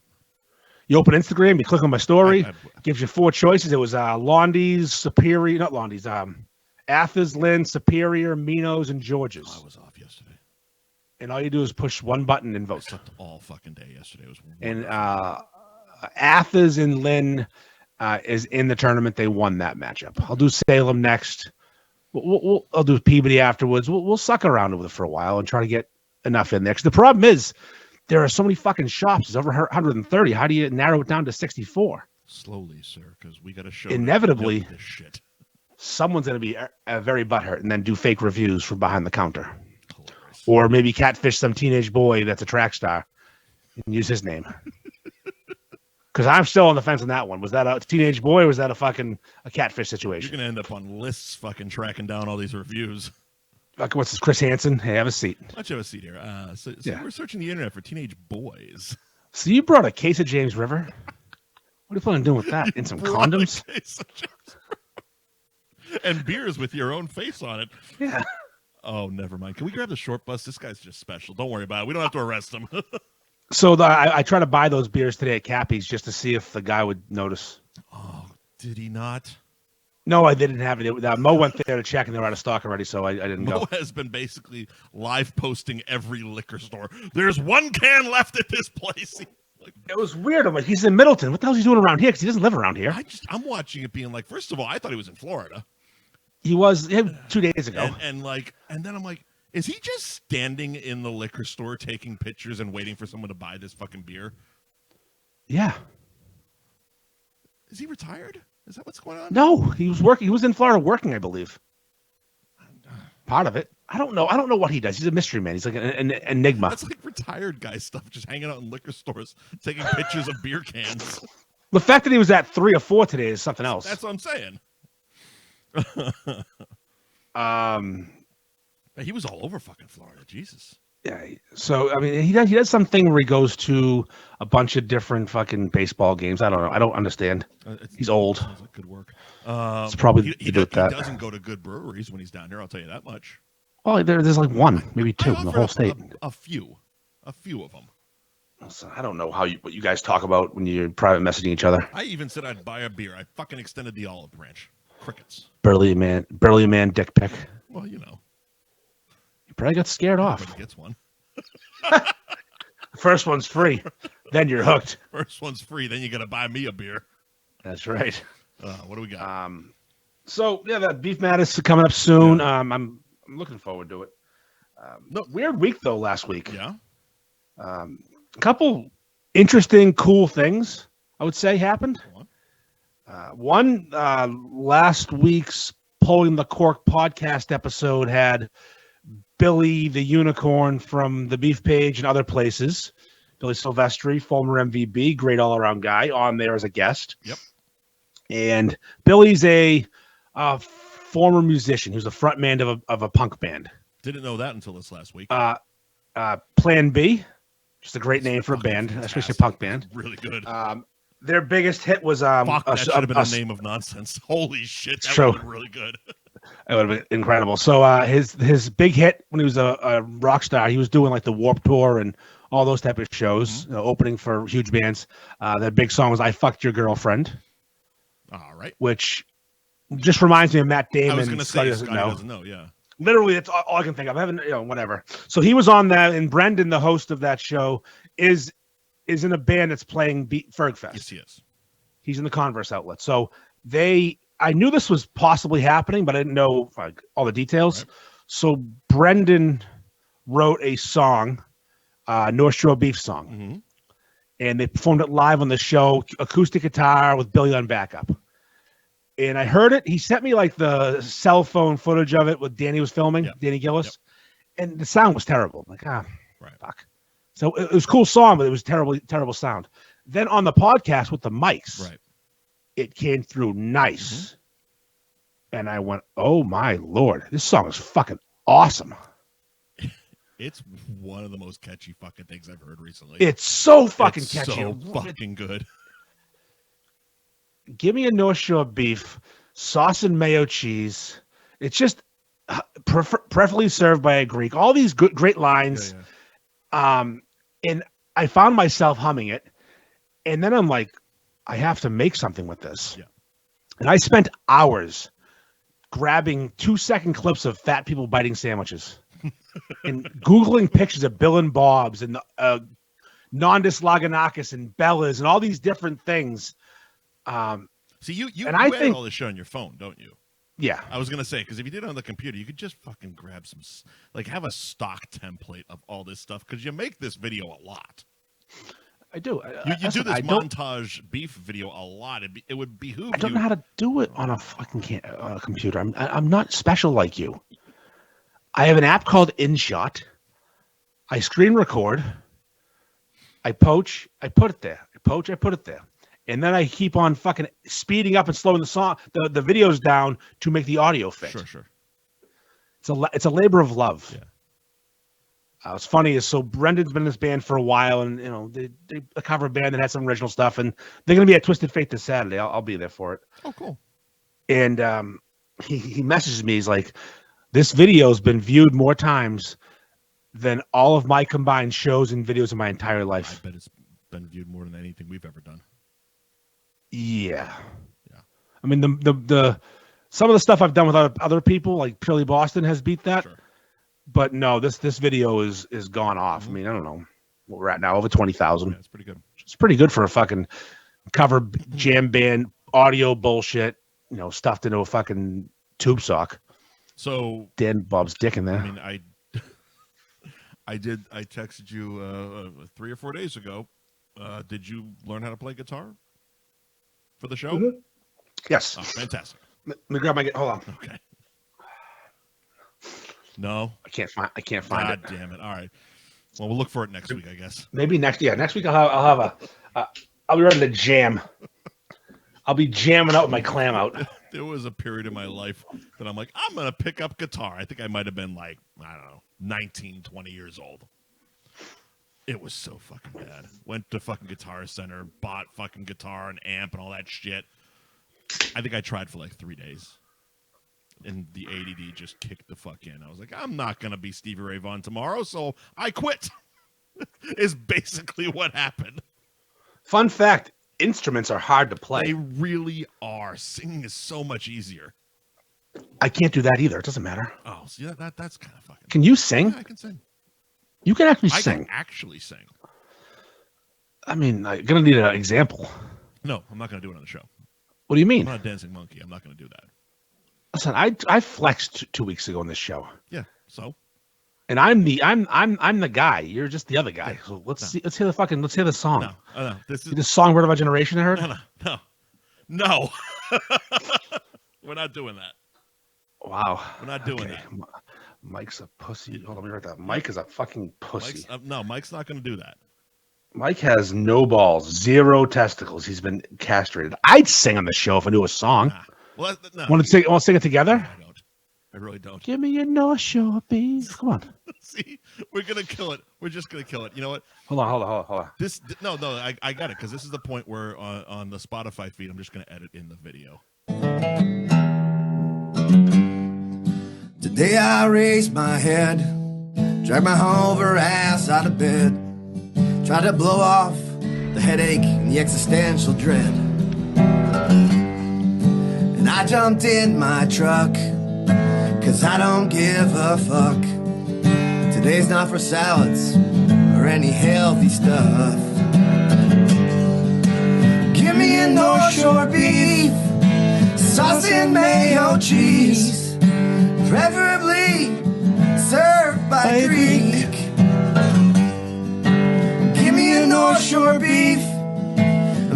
You open Instagram, you click on my story, gives you 4 choices. It was Londy's, Superior, not Londy's, Athens, Lynn, Superior, Minos, and George's. Oh, I was off yesterday. And all you do is push one button and vote. I slept all fucking day yesterday. It was wonderful. And Athens and Lynn is in the tournament. They won that matchup. I'll do Salem next. I'll do Peabody afterwards. We'll suck around with it for a while and try to get enough in there. Because the problem is there are so many fucking shops. It's over 130. How do you narrow it down to 64? Slowly, sir, because we got to show inevitably this shit. Someone's going to be very butthurt and then do fake reviews from behind the counter. Hilarious. Or maybe catfish some teenage boy that's a track star and use his name. Because I'm still on the fence on that one. Was that a teenage boy or was that a catfish situation? You're going to end up on lists fucking tracking down all these reviews. What's this, Chris Hansen? Hey, have a seat. Why don't you have a seat here? So yeah. We're searching the internet for teenage boys. So you brought a case of James River? What are you planning on doing with that? In some condoms? And beers with your own face on it. Yeah. Oh, never mind. Can we grab the short bus? This guy's just special. Don't worry about it. We don't have to arrest him. So I tried to buy those beers today at Cappy's just to see if the guy would notice. Oh, did he not? No, I didn't have it. Mo went there to check, and they were out of stock already, so I didn't go. Mo has been basically live posting every liquor store. There's 1 can left at this place. It was weird. I'm like, he's in Middleton. What the hell is he doing around here? Because he doesn't live around here. I'm watching it being like, first of all, I thought he was in Florida. He was 2 days ago. And then I'm like, is he just standing in the liquor store taking pictures and waiting for someone to buy this fucking beer? Yeah. Is he retired? Is that what's going on? No, he was working. He was in Florida working, I believe. Part of it. I don't know. I don't know what he does. He's a mystery man. He's like an enigma. That's like retired guy stuff, just hanging out in liquor stores, taking pictures of beer cans. The fact that he was at 3 or 4 today is something else. That's what I'm saying. He was all over fucking Florida. Jesus. Yeah. So I mean, he does something where he goes to a bunch of different fucking baseball games. I don't know. I don't understand. He's old. Sounds like good work. It's probably he doesn't go to good breweries when he's down here. I'll tell you that much. Well, there's like 1, maybe 2 in the whole state. A few of them. So I don't know what you guys talk about when you're private messaging each other. I even said I'd buy a beer. I fucking extended the olive branch. Crickets. Barely a man dick pic. Well, you know. You probably got scared off. Everybody gets one. First one's free. Then you're hooked. First one's free. Then you got to buy me a beer. That's right. What do we got? So yeah, that Beef Madness is coming up soon. Yeah. I'm looking forward to it. Weird week though last week. Yeah. A couple interesting, cool things I would say happened. One last week's Pulling the Cork podcast episode had Billy the Unicorn from the Beef Page and other places. Billy Silvestri, former MVB, great all-around guy, on there as a guest. Yep. And Billy's a former musician. He was a frontman of a punk band. Didn't know that until this last week. Plan B, just a great name for a band, especially a punk band. Really good. Their biggest hit was Fuck, that should have been a name of nonsense. Holy shit, that would have been really good. It would have been incredible. So his big hit when he was a rock star, he was doing like the Warped Tour and all those type of shows, opening for huge bands. Their big song was "I Fucked Your Girlfriend." All right. Which just reminds me of Matt Damon. I was going to say Scotty doesn't know. Yeah. Literally, that's all I can think of. I haven't, whatever. So he was on that, and Brendan, the host of that show, is in a band that's playing Ferg Fest. Yes, he is. He's in the Converse outlet. So I knew this was possibly happening, but I didn't know all the details. Right. So Brendan wrote a song, North Shore Beef song, and they performed it live on the show, acoustic guitar with Billy on backup. And I heard it. He sent me like the cell phone footage of it with Danny was filming, Danny Gillis, and the sound was terrible. I'm like, fuck. So it was a cool song, but it was terrible sound. Then on the podcast with the mics, it came through nice. And I went, oh my Lord, this song is fucking awesome. It's one of the most catchy fucking things I've heard recently. It's so fucking catchy. So fucking good. Give me a North Shore beef, sauce and mayo cheese. It's just preferably served by a Greek. All these great lines. Yeah. And I found myself humming it. And then I'm like, I have to make something with this. Yeah. And I spent hours grabbing 2-second clips of fat people biting sandwiches and Googling pictures of Bill and Bob's and Nondus Laganakis and Bella's and all these different things. See, you I edit all this shit on your phone, don't you? Yeah. I was going to say, because if you did it on the computer, you could just fucking grab some, like have a stock template of all this stuff, because you make this video a lot. I do. You do this montage beef video a lot. It would behoove you. I don't know how to do it on a fucking computer. I'm not special like you. I have an app called InShot. I screen record. I poach. I put it there. I poach. I put it there. And then I keep on fucking speeding up and slowing the videos down to make the audio fit. Sure. It's a labor of love. Yeah. What's funny is, so Brendan's been in this band for a while, and they a cover band that had some original stuff, and they're gonna be at Twisted Fate this Saturday. I'll be there for it. Oh, cool. And he messages me. He's like, "This video's been viewed more times than all of my combined shows and videos in my entire life." I bet it's been viewed more than anything we've ever done. Yeah. I mean, the some of the stuff I've done with other people, like Purely Boston, has beat that. Sure. But no, this video is gone off. I mean, I don't know what we're at now, over 20,000. Yeah, it's pretty good. It's pretty good for a fucking cover jam band audio bullshit, stuffed into a fucking tube sock. So Dan Bob's dick in there. I mean, I texted you 3 or 4 days ago. Did you learn how to play guitar for the show? Mm-hmm. Yes. Oh, fantastic. Let me grab my. Hold on. Okay. No, I can't find it. God damn it! All right. Well, we'll look for it next week, I guess. Maybe next week I'll have I'll be ready to jam. I'll be jamming out with my clam out. There was a period in my life that I'm like, I'm gonna pick up guitar. I think I might have been like, I don't know, 19, 20 years old. It was so fucking bad. Went to fucking Guitar Center, bought fucking guitar and amp and all that shit. I think I tried for like 3 days. And the ADD just kicked the fuck in. I was like, I'm not going to be Stevie Ray Vaughan tomorrow, so I quit. Is basically what happened. Fun fact, instruments are hard to play. They really are. Singing is so much easier. I can't do that either. It doesn't matter. Oh, see, that's kind of fucking... Can you sing? Yeah, I can sing. You can actually sing. I can actually sing. I mean, I'm going to need an example. No, I'm not going to do it on the show. What do you mean? I'm not a dancing monkey. I'm not going to do that. Listen, I flexed 2 weeks ago on this show. Yeah, so? And I'm the guy. You're just the other guy. So let's hear the song. No. This is the songbird of our generation. I heard. No. We're not doing that. Wow. We're not doing that. Mike's a pussy. Hold on, let me write that. Mike is a fucking pussy. Mike's not going to do that. Mike has no balls, 0 testicles. He's been castrated. I'd sing on the show if I knew a song. Nah. Well, no. Want to sing it together? I don't. I really don't. Give me a North Shore beef. Come on. See, we're gonna kill it. We're just gonna kill it. You know what? Hold on. I got it, because this is the point where on the Spotify feed, I'm just gonna edit in the video. Today I raised my head, dragged my hungover ass out of bed, tried to blow off the headache and the existential dread. And I jumped in my truck, 'cause I don't give a fuck. Today's not for salads or any healthy stuff. Give me a North Shore beef, sauce and mayo cheese, preferably served by Greek. Give me a North Shore beef,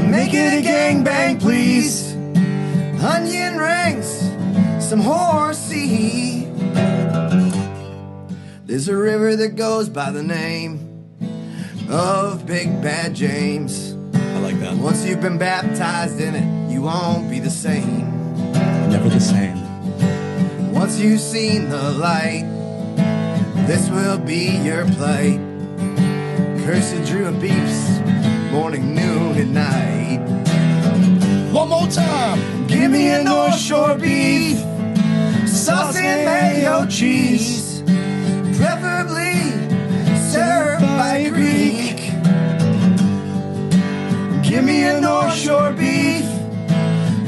make it a gangbang please. Onion rings, some horsey. There's a river that goes by the name of Big Bad James. I like that. Once you've been baptized in it, you won't be the same. Never the same. Once you've seen the light, this will be your plight. Cursed Drew and beefs, morning, noon, and night. One more time. Give me a North Shore beef, sauce and mayo cheese, preferably served by a Greek. Give me a North Shore beef,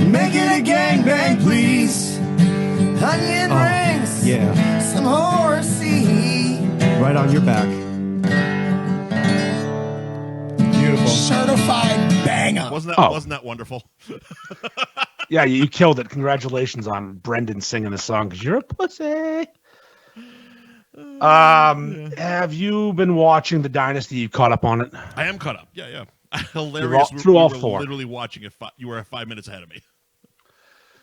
make it a gangbang, please. Onion rings, yeah, some horsey. right on your back. Beautiful. Certified banger. Wasn't that wonderful? Yeah, you killed it. Congratulations on Brendan singing the song because you're a pussy. Have you been watching the Dynasty? You caught up on it? I am caught up. Yeah. Hilarious. Through all we were four. literally watching it. You were 5 minutes ahead of me.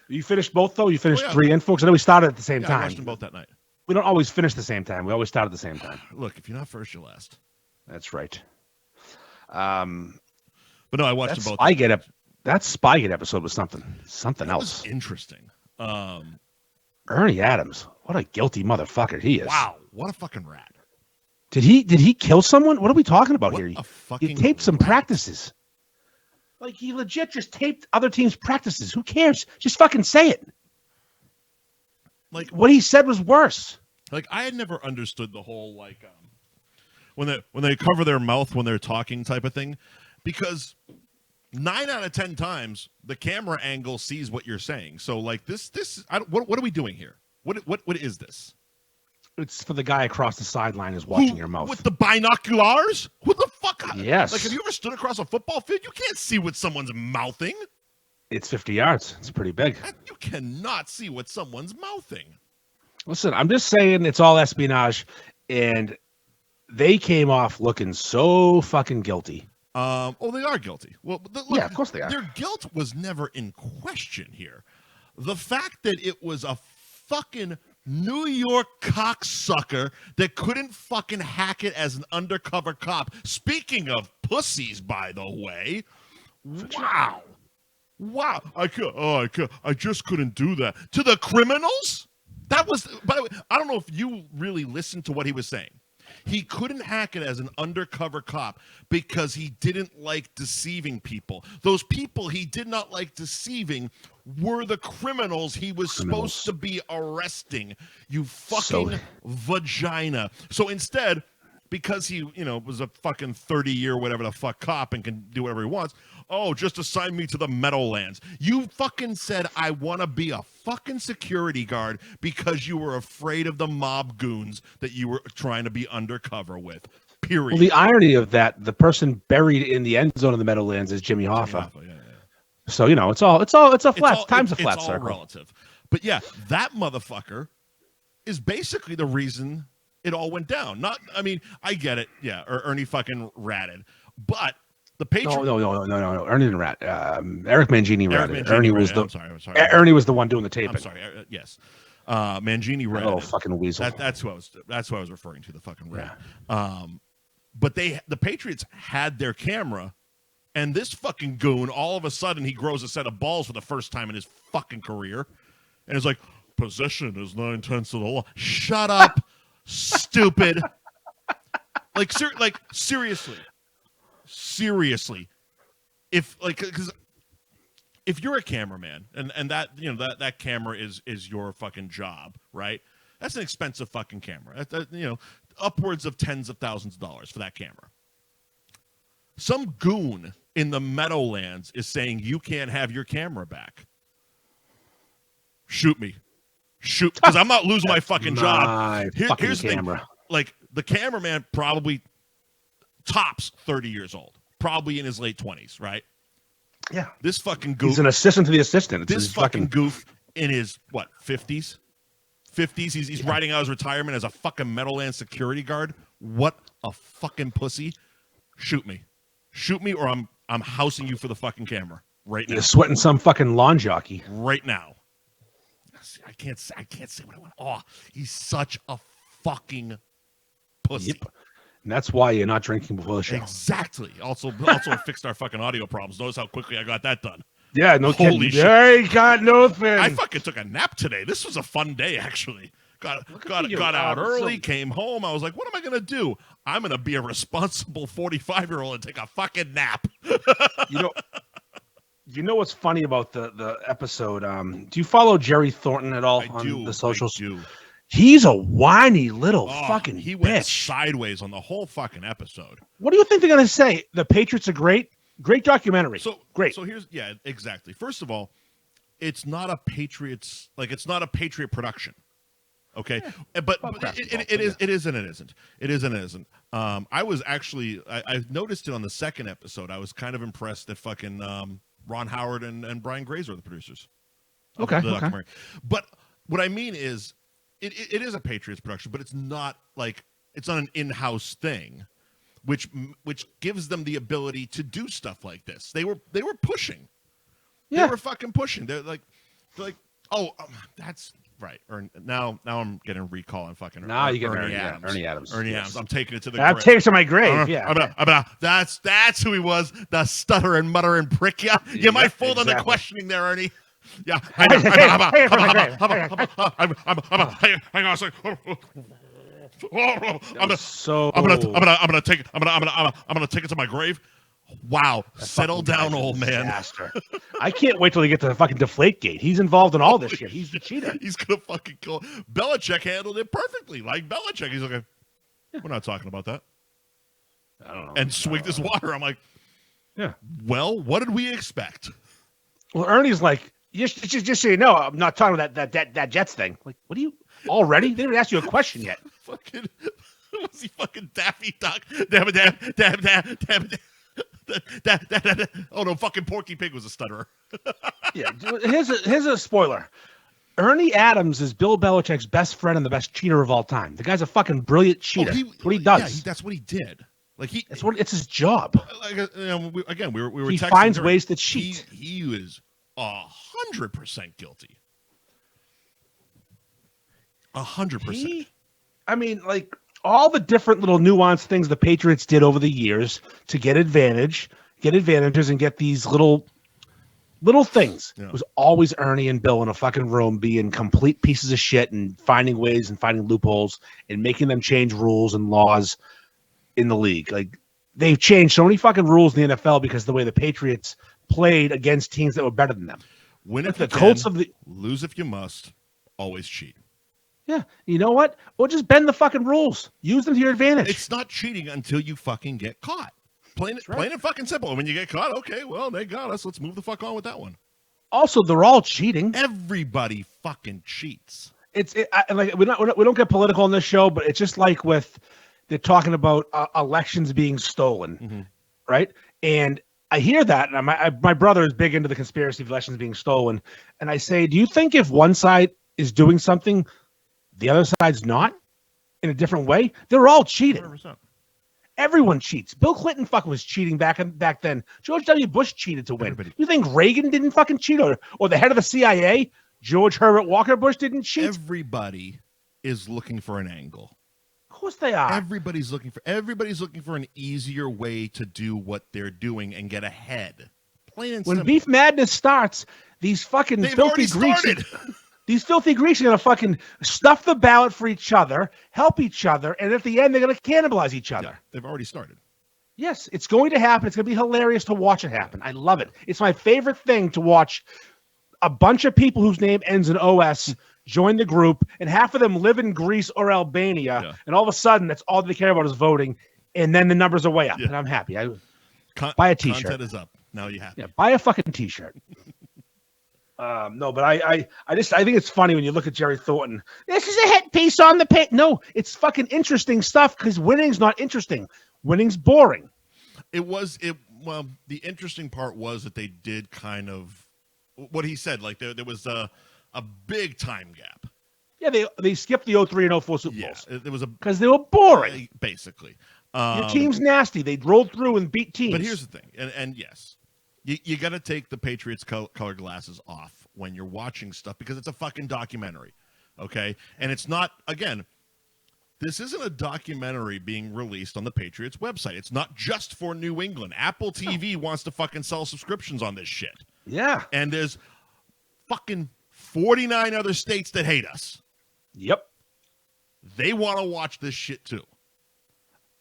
You finished both, though? You finished yeah. 3 and 4? Because I know we started at the same I time. watched them both that night. We don't always finish the same time. We always start at the same time. Look, if you're not first, you're last. That's right. But no, I watched them both. That Spygate episode was something That else. was interesting. Ernie Adams, what a guilty motherfucker he is. Wow, what a fucking rat. Did he kill someone? What are we talking about What here? a fucking He taped some rat. practices. Like, he legit just taped other teams' practices. Who cares? Just fucking say it. Like, What he said was worse. Like, I had never understood the whole when they cover their mouth when they're talking type of thing, because 9 out of 10 times the camera angle sees what you're saying. So like what are we doing here? What is this? It's for the guy across the sideline is watching your mouth. With the binoculars? Who the fuck? Yes. Like, have you ever stood across a football field? You can't see what someone's mouthing. It's 50 yards. It's pretty big. You cannot see what someone's mouthing. Listen, I'm just saying it's all espionage, and they came off looking so fucking guilty. They are guilty. Well, look, Yeah, of course they are. Their guilt was never in question here. The fact that it was a fucking New York cocksucker that couldn't fucking hack it as an undercover cop. Speaking of pussies, by the way, wow. I just couldn't do that to the criminals. That was, by the way, I don't know if you really listened to what he was saying. He couldn't hack it as an undercover cop because he didn't like deceiving people. Those people he did not like deceiving were the criminals he was supposed to be arresting. You fucking vagina. So instead, because he, was a fucking 30-year whatever the fuck cop and can do whatever he wants, just assign me to the Meadowlands. You fucking said I want to be a fucking security guard because you were afraid of the mob goons that you were trying to be undercover with. Period. Well, the irony of that, the person buried in the end zone of the Meadowlands is Jimmy Hoffa. Yeah. So it's a flat It's circle. all relative. But yeah, that motherfucker is basically the reason it all went down. I get it. Yeah, or Ernie fucking ratted. But the Patriots. No. Ernie didn't rat. Eric Mangini ratted. Ernie was I'm sorry. Ernie was the one doing the taping. I'm sorry. Yes. Mangini ratted. Oh, fucking weasel. That's who I was referring to, the fucking rat. Yeah. But the Patriots had their camera, and this fucking goon, all of a sudden, he grows a set of balls for the first time in his fucking career, and is like, possession is 9/10 of the law. Shut up, stupid. Seriously. Because if you're a cameraman and that that camera is your fucking job, right? That's an expensive fucking camera. Upwards of tens of thousands of dollars for that camera. Some goon in the Meadowlands is saying you can't have your camera back. Shoot me, because I'm not losing my fucking job. Here's the thing. Like, the cameraman probably tops 30 years old, probably in his late 20s, right? Yeah. This fucking goof. He's an assistant to the assistant. This fucking goof in his, 50s? 50s? He's riding out his retirement as a fucking Meadowlands security guard. What a fucking pussy. Shoot me, or I'm housing you for the fucking camera right now. You're sweating some fucking lawn jockey. Right now. I can't say what I want. Oh, he's such a fucking pussy. Yep. And that's why you're not drinking before the show. Exactly. Also fixed our fucking audio problems. Notice how quickly I got that done. Yeah, no Holy kidding. shit. I got nothing. I fucking took a nap today. This was a fun day, actually. got out early, came home. I was like, what am I going to do? I'm going to be a responsible 45-year-old and take a fucking nap. You know what's funny about the episode? Do you follow Jerry Thornton at all on the socials? I do. He's a whiny little fucking He went bitch. sideways on the whole fucking episode. What do you think they're going to say? The Patriots are great documentary. Great. So here's exactly. First of all, it's not a Patriots it's not a Patriot production. Okay, but it is and it isn't. It is and it isn't. I was actually I noticed it on the second episode. I was kind of impressed that fucking Ron Howard and Brian Grazer are the producers. Okay. But what I mean is, it is a Patriots production, but it's not an in-house thing, which gives them the ability to do stuff like this. They were pushing. Yeah. They were fucking pushing. They're like, that's right. Now I'm getting recall on fucking. Now you get Ernie Adams. Ernie Adams. Ernie Adams. I'm taking it to the. I'm taking it to my grave. That's who he was. The stuttering, muttering prick. Yeah, you might fold on the questioning there, Ernie. Yeah, hang on a second. I'm gonna take it to my grave. Wow, settle down, old man. I can't wait till they get to the fucking Deflategate. He's involved in all this shit. He's the cheater. He's gonna fucking kill. Belichick handled it perfectly, like Belichick. He's like, we're not talking about that. I don't know. And swigged his water. I'm like, yeah. Well, what did we expect? Well, Ernie's like, just so you know, I'm not talking about that Jets thing. Like, what are you already? They didn't ask you a question yet. Fucking was he fucking Daffy Duck? Damn. Oh no, fucking Porky Pig was a stutterer. Yeah, here's a spoiler. Ernie Adams is Bill Belichick's best friend and the best cheater of all time. The guy's a fucking brilliant cheater. That's what he does. Yeah, that's what he did. It's his job. We were. He finds ways to cheat. He is 100% guilty. 100%. I mean, all the different little nuanced things the Patriots did over the years to get advantages and get these little things. Yeah. It was always Ernie and Bill in a fucking room being complete pieces of shit and finding ways and finding loopholes and making them change rules and laws in the league. They've changed so many fucking rules in the NFL because of the way the Patriots played against teams that were better than them. Win if you can, lose if you must, always cheat. Yeah, you know what? Or just bend the fucking rules. Use them to your advantage. It's not cheating until you fucking get caught. Plain and fucking simple. And when you get caught, okay, well, they got us. Let's move the fuck on with that one. Also, they're all cheating. Everybody fucking cheats. We don't get political on this show, but it's just like they're talking about elections being stolen, right? And I hear that, and my brother is big into the conspiracy of elections being stolen. And I say, do you think if one side is doing something, the other side's not in a different way? They're all cheating. 100%. Everyone cheats. Bill Clinton fucking was cheating back then. George W. Bush cheated to win. Everybody. You think Reagan didn't fucking cheat, or the head of the CIA, George Herbert Walker Bush, didn't cheat? Everybody is looking for an angle. Of course they are. Everybody's looking for an easier way to do what they're doing and get ahead. Plain and simple. When Beef Madness starts, these fucking filthy Greeks. These filthy Greeks are going to fucking stuff the ballot for each other, help each other, and at the end, they're going to cannibalize each other. Yeah, they've already started. Yes, it's going to happen. It's going to be hilarious to watch it happen. I love it. It's my favorite thing to watch a bunch of people whose name ends in OS join the group, and half of them live in Greece or Albania, and all of a sudden, that's all they care about is voting, and then the numbers are way up, and I'm happy. Buy a T-shirt. Content is up. Now you have. Yeah, buy a fucking T-shirt. No, but I think it's funny when you look at Jerry Thornton. This is a hit piece on the pit. No, it's fucking interesting stuff because winning's not interesting. Winning's boring. Well, the interesting part was that they did kind of what he said. There was a big time gap. Yeah, they skipped the 03 and 04 Super Bowls. Yeah, it was because they were boring. Basically, your team's nasty. They rolled through and beat teams. But here's the thing, and yes. You got to take the Patriots color glasses off when you're watching stuff because it's a fucking documentary, okay? And it's not, again, this isn't a documentary being released on the Patriots website. It's not just for New England. Apple TV wants to fucking sell subscriptions on this shit. Yeah. And there's fucking 49 other states that hate us. Yep. They want to watch this shit too.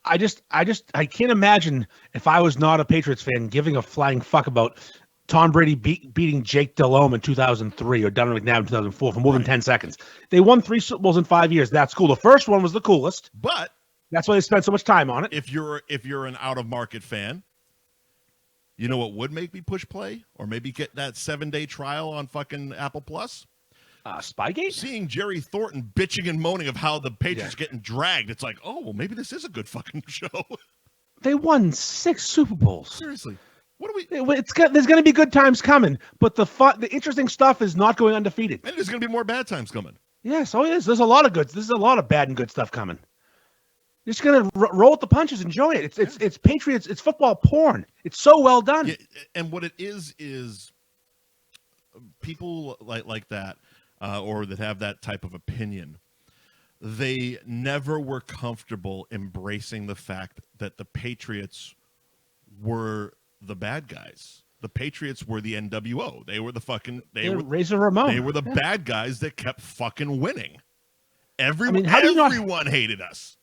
I can't imagine if I was not a Patriots fan giving a flying fuck about Tom Brady beating Jake Delhomme in 2003 or Donovan McNabb in 2004 for more than 10 seconds. They won 3 Super Bowls in 5 years. That's cool. The first one was the coolest, but that's why they spent so much time on it. If you're an out-of-market fan, you know what would make me push play or maybe get that 7-day trial on fucking Apple Plus? Spygate? Seeing Jerry Thornton bitching and moaning of how the Patriots getting dragged. It's like, oh, well, maybe this is a good fucking show. They won 6 Super Bowls. Seriously. What do we? There's going to be good times coming, but the interesting stuff is not going undefeated. And there's going to be more bad times coming. Yes, oh yes. There's a lot of good. There's a lot of bad and good stuff coming. You're just going to roll with the punches, enjoy it. It's Patriots. It's football porn. It's so well done. Yeah, and what it is people like that, or that have that type of opinion. They never were comfortable embracing the fact that the Patriots were the bad guys. The Patriots were the NWO. They were the fucking Razor Ramon. They were the bad guys that kept fucking winning. Everyone hated us.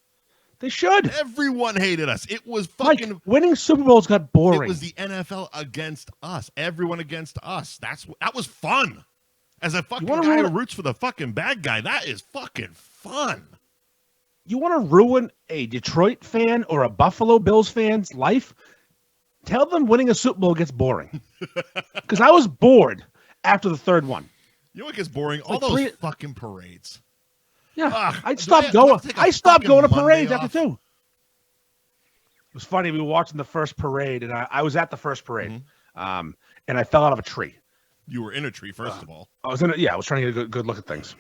They should. Everyone hated us. It was fucking like, winning Super Bowls got boring. It was the NFL against us. Everyone against us. That was fun. As a fucking guy who roots for the fucking bad guy, that is fucking fun. You want to ruin a Detroit fan or a Buffalo Bills fan's life? Tell them winning a Super Bowl gets boring. Because I was bored after the third one. You know what gets boring? All those fucking parades. Yeah, I stopped going. I stopped going to parades after 2. It was funny. We were watching the first parade, and I was at the first parade, and I fell out of a tree. You were in a tree, first of all. I was in it. Yeah, I was trying to get a good look at things.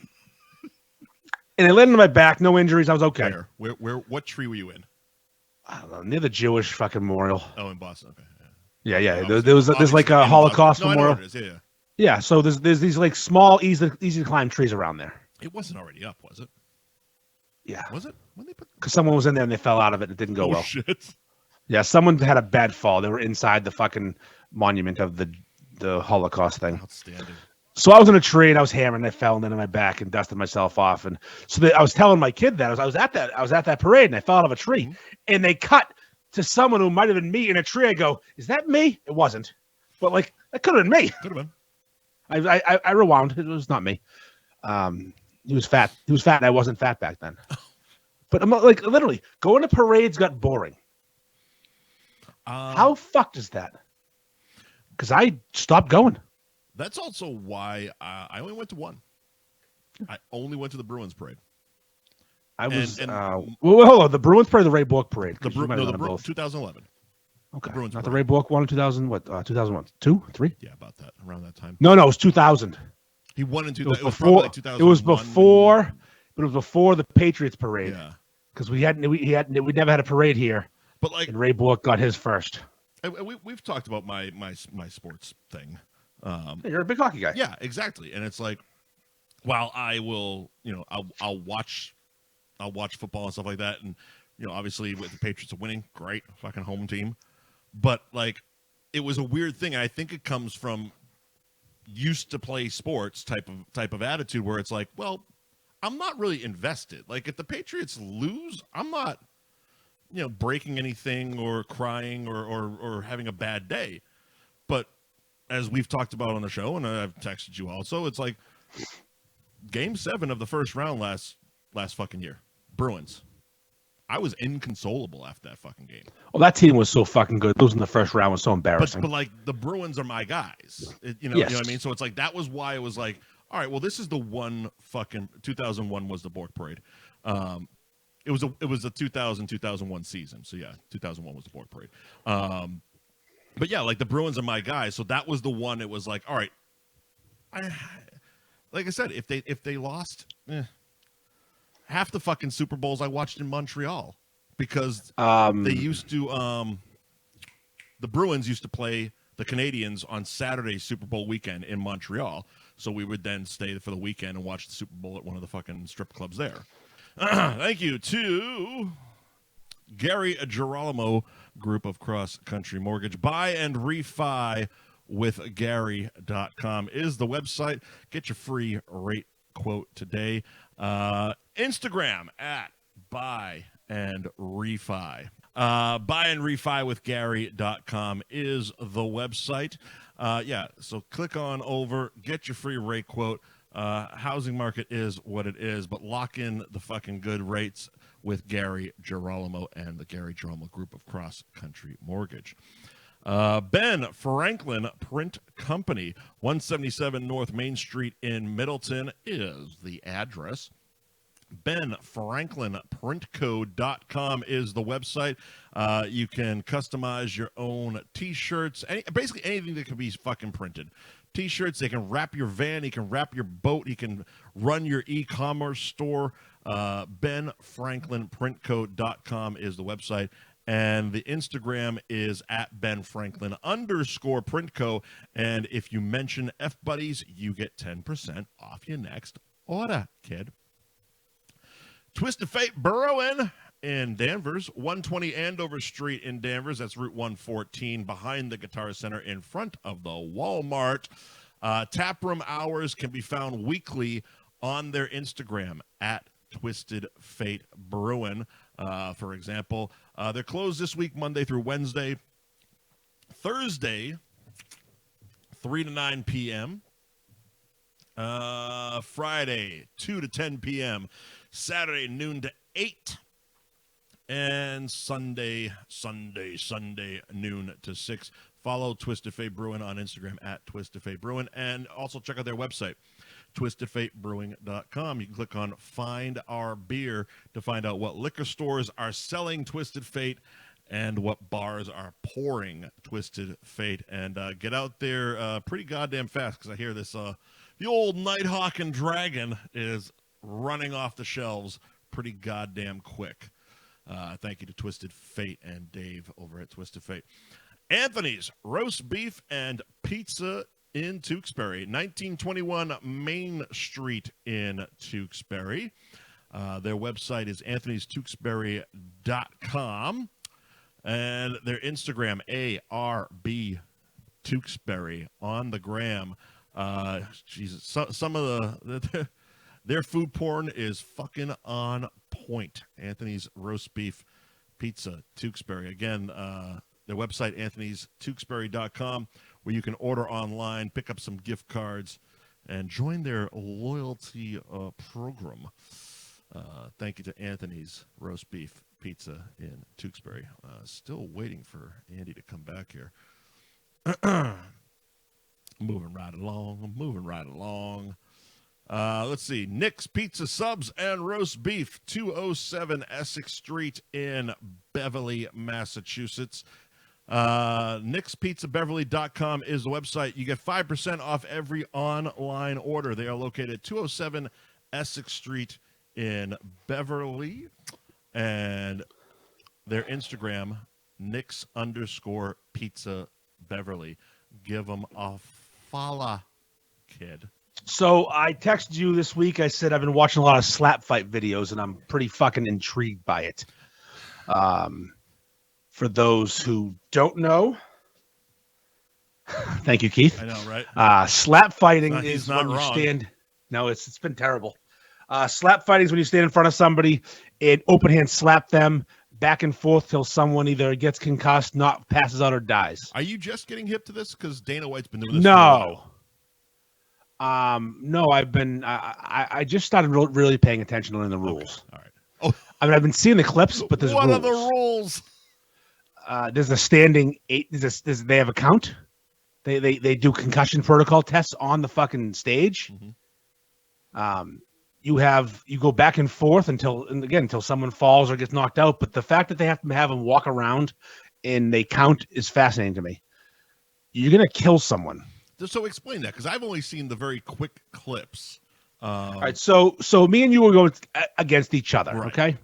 And it landed on my back. No injuries. I was okay. Where? What tree were you in? I don't know. Near the Jewish fucking memorial. Oh, in Boston. Okay. Yeah. There's like a Holocaust memorial. I know it is. Yeah. Yeah. So there's these like small, easy to climb trees around there. It wasn't already up, was it? Yeah. Was it? When they put? Because someone was in there and they fell out of it. It didn't go well. Shit. Yeah. Someone had a bad fall. They were inside the fucking monument of the Holocaust thing. Outstanding. So I was in a tree and I was hammering. I fell into my back and dusted myself off. And so I was telling my kid that I was at that parade and I fell out of a tree. And they cut to someone who might have been me in a tree. I go, "Is that me?" It wasn't, but like that could have been me. Could have been. I rewound. It was not me. He was fat. He was fat. And I wasn't fat back then. But I'm like literally going to parades got boring. How fucked is that? Because I stopped going. That's also why I only went to one. I only went to the Bruins parade. Hold on. The Bruins parade, or the Ray Bork parade? The Bruins 2011. Okay, Bruins not parade. the Ray Bork one in 2000. What? 2001, 2, 3? Yeah, about that. Around that time. No, it was 2000. He won in 2000. It was before. It was before. But it was before the Patriots parade. Yeah. Because we never had a parade here. But like, and Ray Bork got his first. We've talked about my sports thing. You're a big hockey guy. Yeah, exactly. And it's like, while I will, I'll watch football and stuff like that, and obviously with the Patriots winning, great, fucking home team. But like, it was a weird thing. I think it comes from used to play sports type of attitude where it's like, well, I'm not really invested. Like if the Patriots lose, I'm not, breaking anything or crying or having a bad day. But as we've talked about on the show, and I've texted you also, it's like Game 7 of the first round last fucking year, Bruins. I was inconsolable after that fucking game. Well, that team was so fucking good. Losing the first round was so embarrassing. But like the Bruins are my guys. You know what I mean? So it's like that was why it was like, all right, well, this is the one fucking 2001 was the Bork parade. It was the 2001 season. So yeah, 2001 was the Bork parade. But yeah, like the Bruins are my guys. So that was the one. It was like, all right, like I said, if they lost, half the fucking Super Bowls I watched in Montreal because they used to the Bruins used to play the Canadians on Saturday Super Bowl weekend in Montreal. So we would then stay for the weekend and watch the Super Bowl at one of the fucking strip clubs there. Thank you to Gary Girolamo Group of Cross Country Mortgage. Buy and refi with Gary.com is the website. Get your free rate quote today. And Instagram at Buy and Refi. Buyandrefywithgary.com is the website. So click on over, get your free rate quote. Housing market is what it is, but lock in the fucking good rates with Gary Girolamo and the Gary Girolamo Group of Cross Country Mortgage. Ben Franklin Print Company, 177 North Main Street in Middleton is the address. BenFranklinPrintCo.com is the website. You can customize your own T-shirts, basically anything that can be fucking printed. T-shirts, they can wrap your van, you can wrap your boat, you can run your e-commerce store. BenFranklinPrintCo.com is the website. And the Instagram is at BenFranklin_PrintCo. And if you mention F-Buddies, you get 10% off your next order, kid. Twisted Fate Brewing in Danvers, 120 Andover Street in Danvers. That's Route 114, behind the Guitar Center, in front of the Walmart. Taproom hours can be found weekly on their Instagram at Twisted Fate Brewing. For example, they're closed this week, Monday through Wednesday. Thursday, 3 to 9 p.m. Friday, 2 to 10 p.m. Saturday, noon to 8. And Sunday, noon to 6. Follow Twisted Fate Brewing on Instagram at Twisted Fate Brewing. And also check out their website, twistedfatebrewing.com. You can click on Find Our Beer to find out what liquor stores are selling Twisted Fate and what bars are pouring Twisted Fate. And get out there pretty goddamn fast, because I hear this, the old Nighthawk and Dragon is running off the shelves pretty goddamn quick. Thank you to Twisted Fate and Dave over at Twisted Fate. Anthony's Roast Beef and Pizza in Tewksbury, 1921 Main Street in Tewksbury. Their website is anthonystewksbury.com. And their Instagram, ARB Tewksbury, on the gram. Jesus, some of their food porn is fucking on point. Anthony's Roast Beef Pizza, Tewksbury. Again, their website, anthonystewksbury.com, where you can order online, pick up some gift cards, and join their loyalty program. Thank you to Anthony's Roast Beef Pizza in Tewksbury. Still waiting for Andy to come back here. Moving right along. Let's see. Nick's Pizza Subs and Roast Beef, 207 Essex Street in Beverly, Massachusetts. NicksPizzaBeverly.com is the website. You get 5% off every online order. They are located at 207 Essex Street in Beverly. And their Instagram, Nicks_Pizza Beverly. Give them a follow, kid. So I texted you this week. I said I've been watching a lot of slap fight videos, and I'm pretty fucking intrigued by it. For those who don't know, thank you, Keith. I know, right? Slap fighting He's is not when you wrong. stand. No, it's been terrible. Slap fighting is when you stand in front of somebody and open hand slap them back and forth till someone either gets concussed, passes out, or dies. Are you just getting hip to this? Because Dana White's been doing this for a while. No, I've been. I just started really paying attention to the rules. Okay. All right. Oh, I mean, I've been seeing the clips, but there's what rules. are the rules? There's a standing 8. They have a count. They do concussion protocol tests on the fucking stage. Mm-hmm. You go back and forth until someone falls or gets knocked out. But the fact that they have to have them walk around and they count is fascinating to me. You're gonna kill someone. So explain that, because I've only seen the very quick clips. All right, so me and you will go against each other, right. Okay?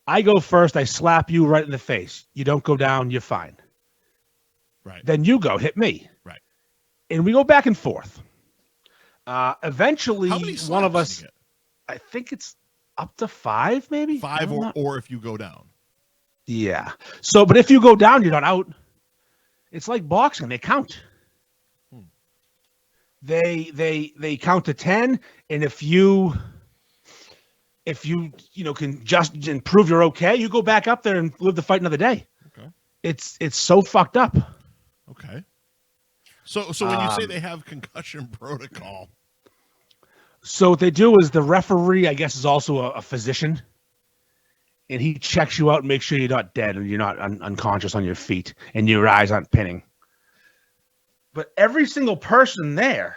I go first. I slap you right in the face. You don't go down. You're fine. Right. Then you go hit me. Right. And we go back and forth. Eventually, How many slaps one of do us. you get? I think it's up to 5, maybe 5 or if you go down. Yeah. So, but if you go down, you're not out. It's like boxing. They count. They count to 10, and if you if you can just and prove you're okay, you go back up there and live the fight another day. Okay. It's so fucked up. Okay. So when you say they have concussion protocol, so what they do is the referee, I guess, is also a physician, and he checks you out and makes sure you're not dead and you're not unconscious on your feet and your eyes aren't pinning. But every single person there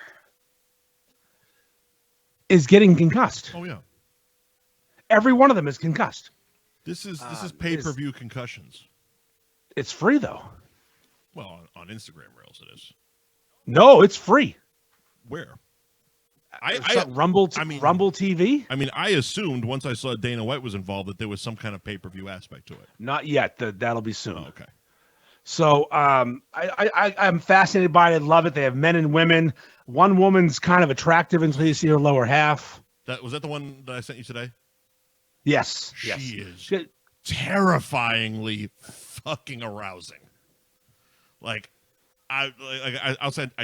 is getting concussed. oh yeah, Every one of them is concussed. this is pay-per-view concussions. It's free though. Well, on Instagram Reels it is. No, it's free. Where? Rumble TV? I mean, I assumed once I saw Dana White was involved that there was some kind of pay-per-view aspect to it. Not yet. That'll be soon. Oh, okay. So I'm fascinated by it. I love it. They have men and women. One woman's kind of attractive until you see her lower half. Was that the one that I sent you today? Yes. She is terrifyingly fucking arousing. Like, I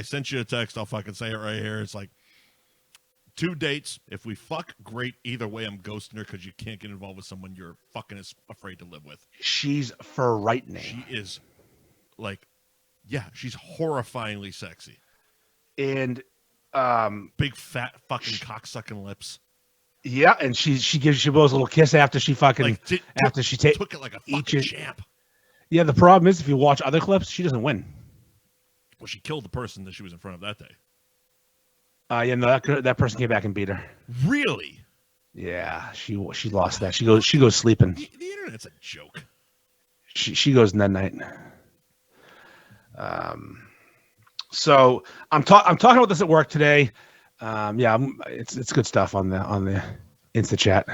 sent you a text. I'll fucking say it right here. It's like, 2 dates. If we fuck, great. Either way, I'm ghosting her because you can't get involved with someone you're fucking afraid to live with. She's frightening. She is, like, yeah, she's horrifyingly sexy. And big fat fucking cocksucking lips. Yeah, and she gives you both a little kiss after she fucking took it like a fucking champ. Yeah, the problem is if you watch other clips, she doesn't win. Well, she killed the person that she was in front of that day. Yeah, no, that person came back and beat her. Really? Yeah, she lost that. She goes sleeping. The internet's a joke. She goes night night. So I'm talking about this at work today. Yeah, it's good stuff on the Insta chat.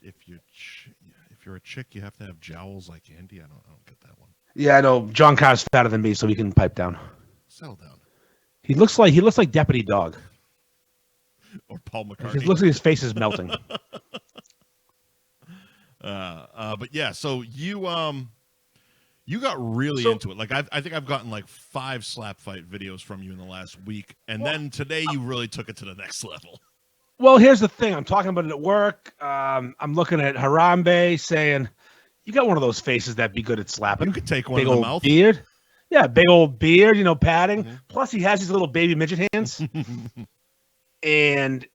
If you're a chick, you have to have jowls like Andy. I don't get that one. Yeah, I know. John Carr's fatter than me, so he can pipe down. Settle down. He looks like Deputy Dog. Or Paul McCartney. It looks like his face is melting. But yeah, so you got really into it. Like I think I've gotten like 5 slap fight videos from you in the last week, and then today you really took it to the next level. Well, here's the thing. I'm talking about it at work. I'm looking at Harambe saying, "You got one of those faces that'd be good at slapping." You could take one big in the old mouth. Beard. Yeah, big old beard, padding. Mm-hmm. Plus, he has these little baby midget hands. And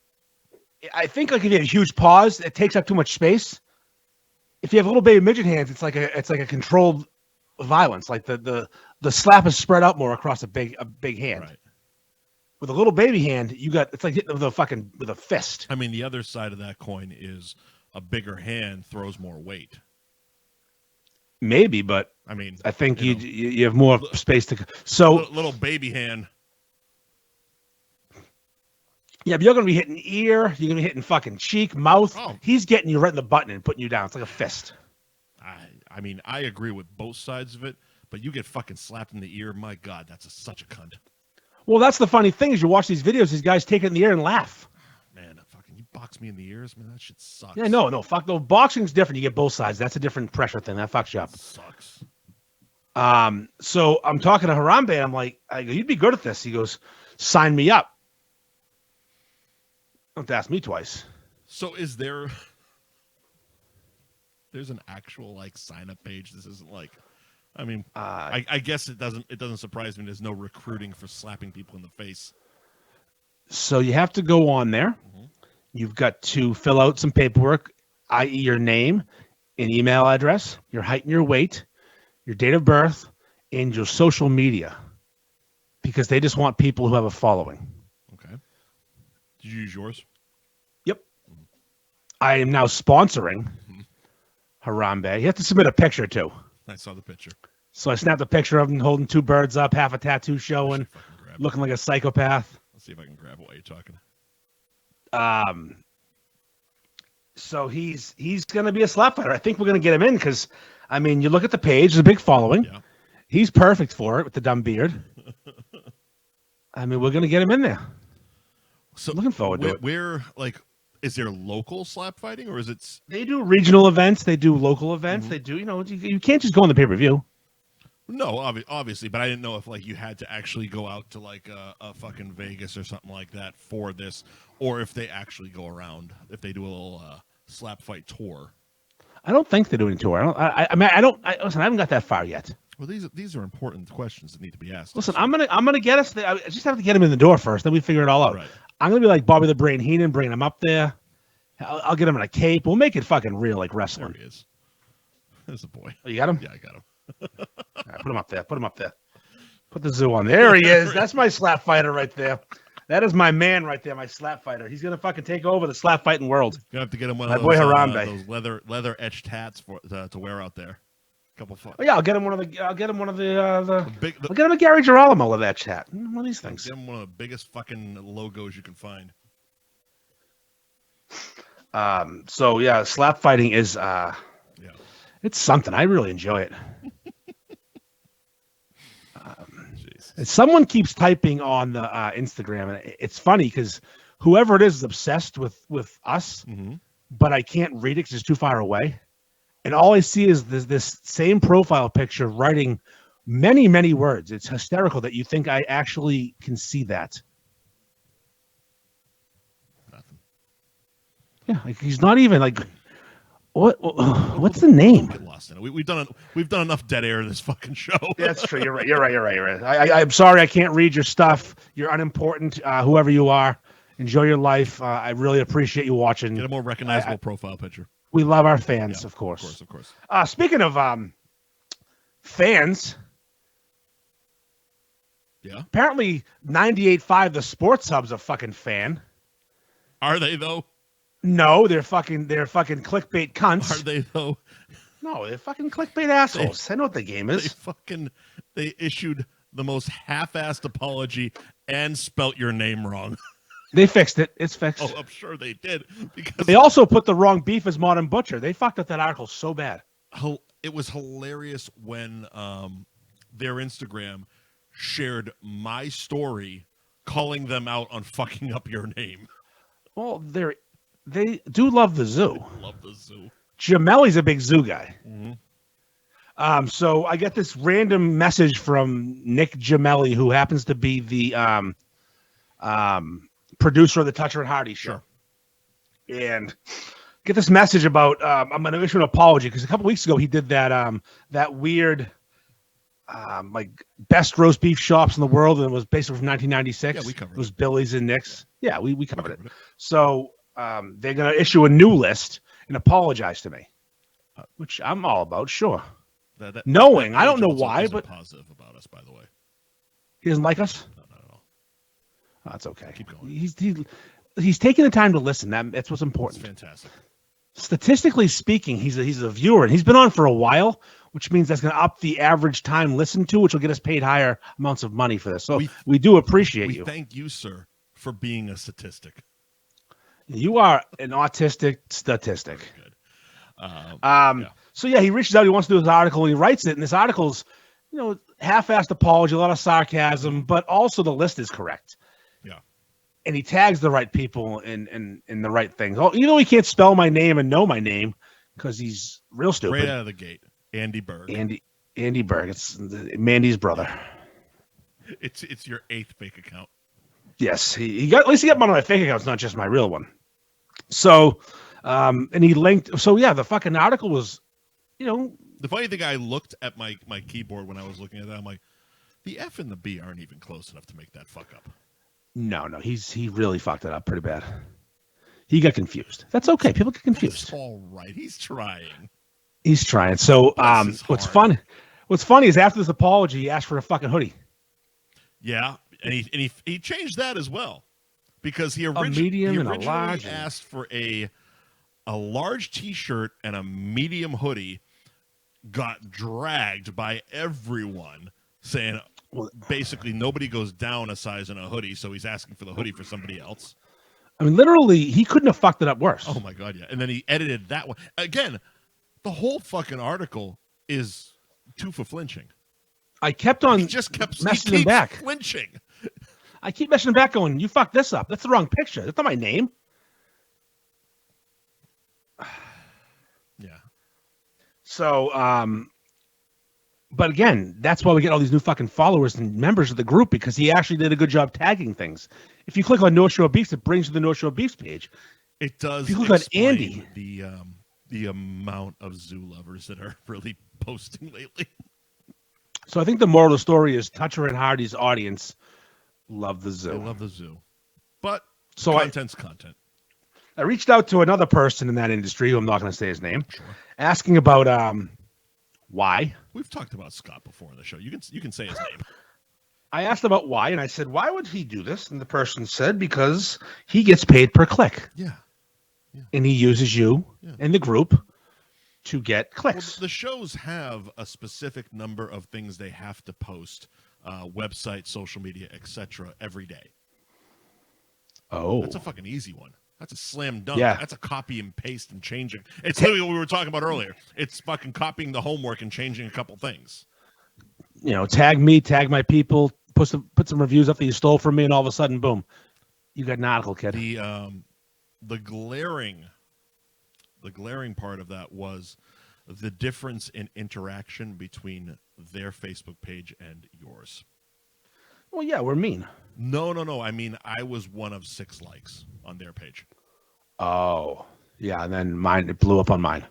I think like if you have huge paws, it takes up too much space. If you have little baby midget hands, it's like a controlled violence. Like the slap is spread out more across a big hand. Right. With a little baby hand, it's like hitting with a fist. I mean, the other side of that coin is a bigger hand throws more weight. Maybe, but I mean, I think you have more space to. So little baby hand. Yeah, but you're gonna be hitting ear. You're gonna be hitting fucking cheek, mouth. Oh. He's getting you right in the button and putting you down. It's like a fist. I mean, I agree with both sides of it, but you get fucking slapped in the ear. My God, that's such a cunt. Well, that's the funny thing is you watch these videos. These guys take it in the ear and laugh. Man, fucking you box me in the ears, man. That shit sucks. Yeah, no, fuck. No, boxing's different. You get both sides. That's a different pressure thing. That fucks you up. Sucks. So I'm talking to Harambe. I'm like, I go, you'd be good at this. He goes, sign me up. Don't ask me twice. So is there's an actual like sign up page? This isn't like, I mean, I guess it doesn't surprise me. There's no recruiting for slapping people in the face. So you have to go on there. Mm-hmm. You've got to fill out some paperwork, i.e. your name and email address, your height and your weight, your date of birth, and your social media, because they just want people who have a following. Okay. Did you use yours? Yep. Mm-hmm. I am now sponsoring Harambe. You have to submit a picture too. I saw the picture. So I snapped a picture of him holding 2 birds up, half a tattoo showing, looking like a psychopath. Let's see if I can grab it while you're talking. So he's going to be a slap fighter. I think we're going to get him in because, I mean, you look at the page, there's a big following. Yeah. He's perfect for it with the dumb beard. I mean, we're going to get him in there. So I'm looking forward to it. Where, like, is there local slap fighting or is it? They do regional events. They do local events. Mm-hmm. They do, you can't just go on the pay-per-view. No, obviously, but I didn't know if like you had to actually go out to like a fucking Vegas or something like that for this, or if they actually go around, if they do a little slap fight tour. I don't think they're doing a tour. Listen, I haven't got that far yet. Well, these are important questions that need to be asked. Listen, I'm gonna get us there. I just have to get him in the door first, then we figure it all out. Right. I'm gonna be like Bobby the Brain Heenan, bringing him up there. I'll get him in a cape. We'll make it fucking real, like wrestling. There he is. There's a boy. Oh, you got him? Yeah, I got him. All right, put him up there. Put him up there. Put the zoo on. There he is. That's my slap fighter right there. That is my man right there, my slap fighter. He's gonna fucking take over the slap fighting world. You have to get him one My of boy those, Harambe. those leather etched hats to wear out there. Couple fun. Oh, yeah, I'll get him one of the. I'll get him The I'll get him a Gary Girolamo with that chat. One of these things. Get him one of the biggest fucking logos you can find. So yeah, slap fighting is it's something. I really enjoy it. Someone keeps typing on the Instagram, and it's funny because whoever it is obsessed with us, but I can't read it because it's too far away. And all I see is this same profile picture writing many, many words. It's hysterical that you think I actually can see that. Nothing. Yeah, like he's not even like. What's the name? Get lost in it. We've done enough dead air in this fucking show. Yeah, that's true. You're right. I'm sorry I can't read your stuff. You're unimportant. Whoever you are, enjoy your life. I really appreciate you watching. Get a more recognizable profile picture. We love our fans, of course. Of course. Speaking of fans, apparently 98.5 the Sports Hub's a fucking fan. Are they though? No, they're fucking clickbait cunts. Are they though? No, they're fucking clickbait assholes. I know what the game is. They issued the most half-assed apology and spelt your name wrong. They fixed it. It's fixed. Oh, I'm sure they did. Because they also put the wrong beef as Modern Butcher. They fucked up that article so bad. It was hilarious when their Instagram shared my story calling them out on fucking up your name. Well, they do love the zoo. Love the zoo. Jamelli's a big zoo guy. Mm-hmm. So I get this random message from Nick Jamelli, who happens to be the producer of the Toucher and Hardy show. Sure. And get this message about I'm going to issue an apology because a couple weeks ago he did that weird like best roast beef shops in the world, and it was basically from 1996. Yeah, we covered it. It was Billy's and Nick's. Yeah, we covered it. So they're going to issue a new list and apologize to me, which I'm all about. Sure. Knowing, I don't know why, but positive about us, by the way. He doesn't like us? No, not at all. Oh, that's okay. Keep going. He's taking the time to listen. That's what's important. It's fantastic. Statistically speaking, he's a viewer, and he's been on for a while, which means that's going to up the average time listened to, which will get us paid higher amounts of money for this. So we do appreciate you. We thank you, sir, for being a statistic. You are an autistic statistic. Good. So yeah, he reaches out. He wants to do his article, and he writes it. And this article's, half-assed apology, a lot of sarcasm, but also the list is correct. Yeah. And he tags the right people in the right things. Oh, he can't spell my name and know my name because he's real stupid. Right out of the gate, Andy Berg. Andy Berg. It's Mandy's brother. It's your 8th fake account. Yes, at least he got one of my fake accounts, not just my real one. So, and he linked. So yeah, the fucking article was, The funny thing, I looked at my keyboard when I was looking at that. I'm like, the F and the B aren't even close enough to make that fuck up. No, he really fucked it up pretty bad. He got confused. That's okay. People get confused. That's all right. He's trying. So, what's funny is after this apology, he asked for a fucking hoodie. Yeah, and he changed that as well because he a medium and a originally large asked for a large T-shirt and a medium hoodie. Got dragged by everyone saying basically nobody goes down a size in a hoodie, so he's asking for the hoodie for somebody else. I mean, literally, he couldn't have fucked it up worse. Oh my god, yeah. And then he edited that one. Again, the whole fucking article is too for flinching. I kept on he keeps him back. Flinching. I keep messaging him back going, you fucked this up. That's the wrong picture. That's not my name. Yeah. So, But again, that's why we get all these new fucking followers and members of the group, because he actually did a good job tagging things. If you click on North Shore Beefs, it brings you to the North Shore Beefs page. It does. If you click on Andy, the amount of zoo lovers that are really posting lately. So I think the moral of the story is Toucher and Hardy's audience love the zoo. They love the zoo, but so content's content. I reached out to another person in that industry, who I'm not going to say his name, Sure. asking about why. We've talked about Scott before on the show. You can say his name. I asked about why, and I said, why would he do this? And the person said, because he gets paid per click. Yeah. And he uses you and the group to get clicks. Well, the shows have a specific number of things they have to post, website, social media, etc. every day. Oh. That's a fucking easy one. That's a slam dunk. Yeah. That's a copy and paste and changing. It's literally what we were talking about earlier. It's fucking copying the homework and changing a couple things. You know, tag me, tag my people, put some reviews up that you stole from me, and all of a sudden, boom, you got an article, kid. The glaring part of that was the difference in interaction between their Facebook page and yours. Well, yeah, we're mean. No. I mean, I was one of 6 likes on their page. Oh, yeah, and then it blew up on mine.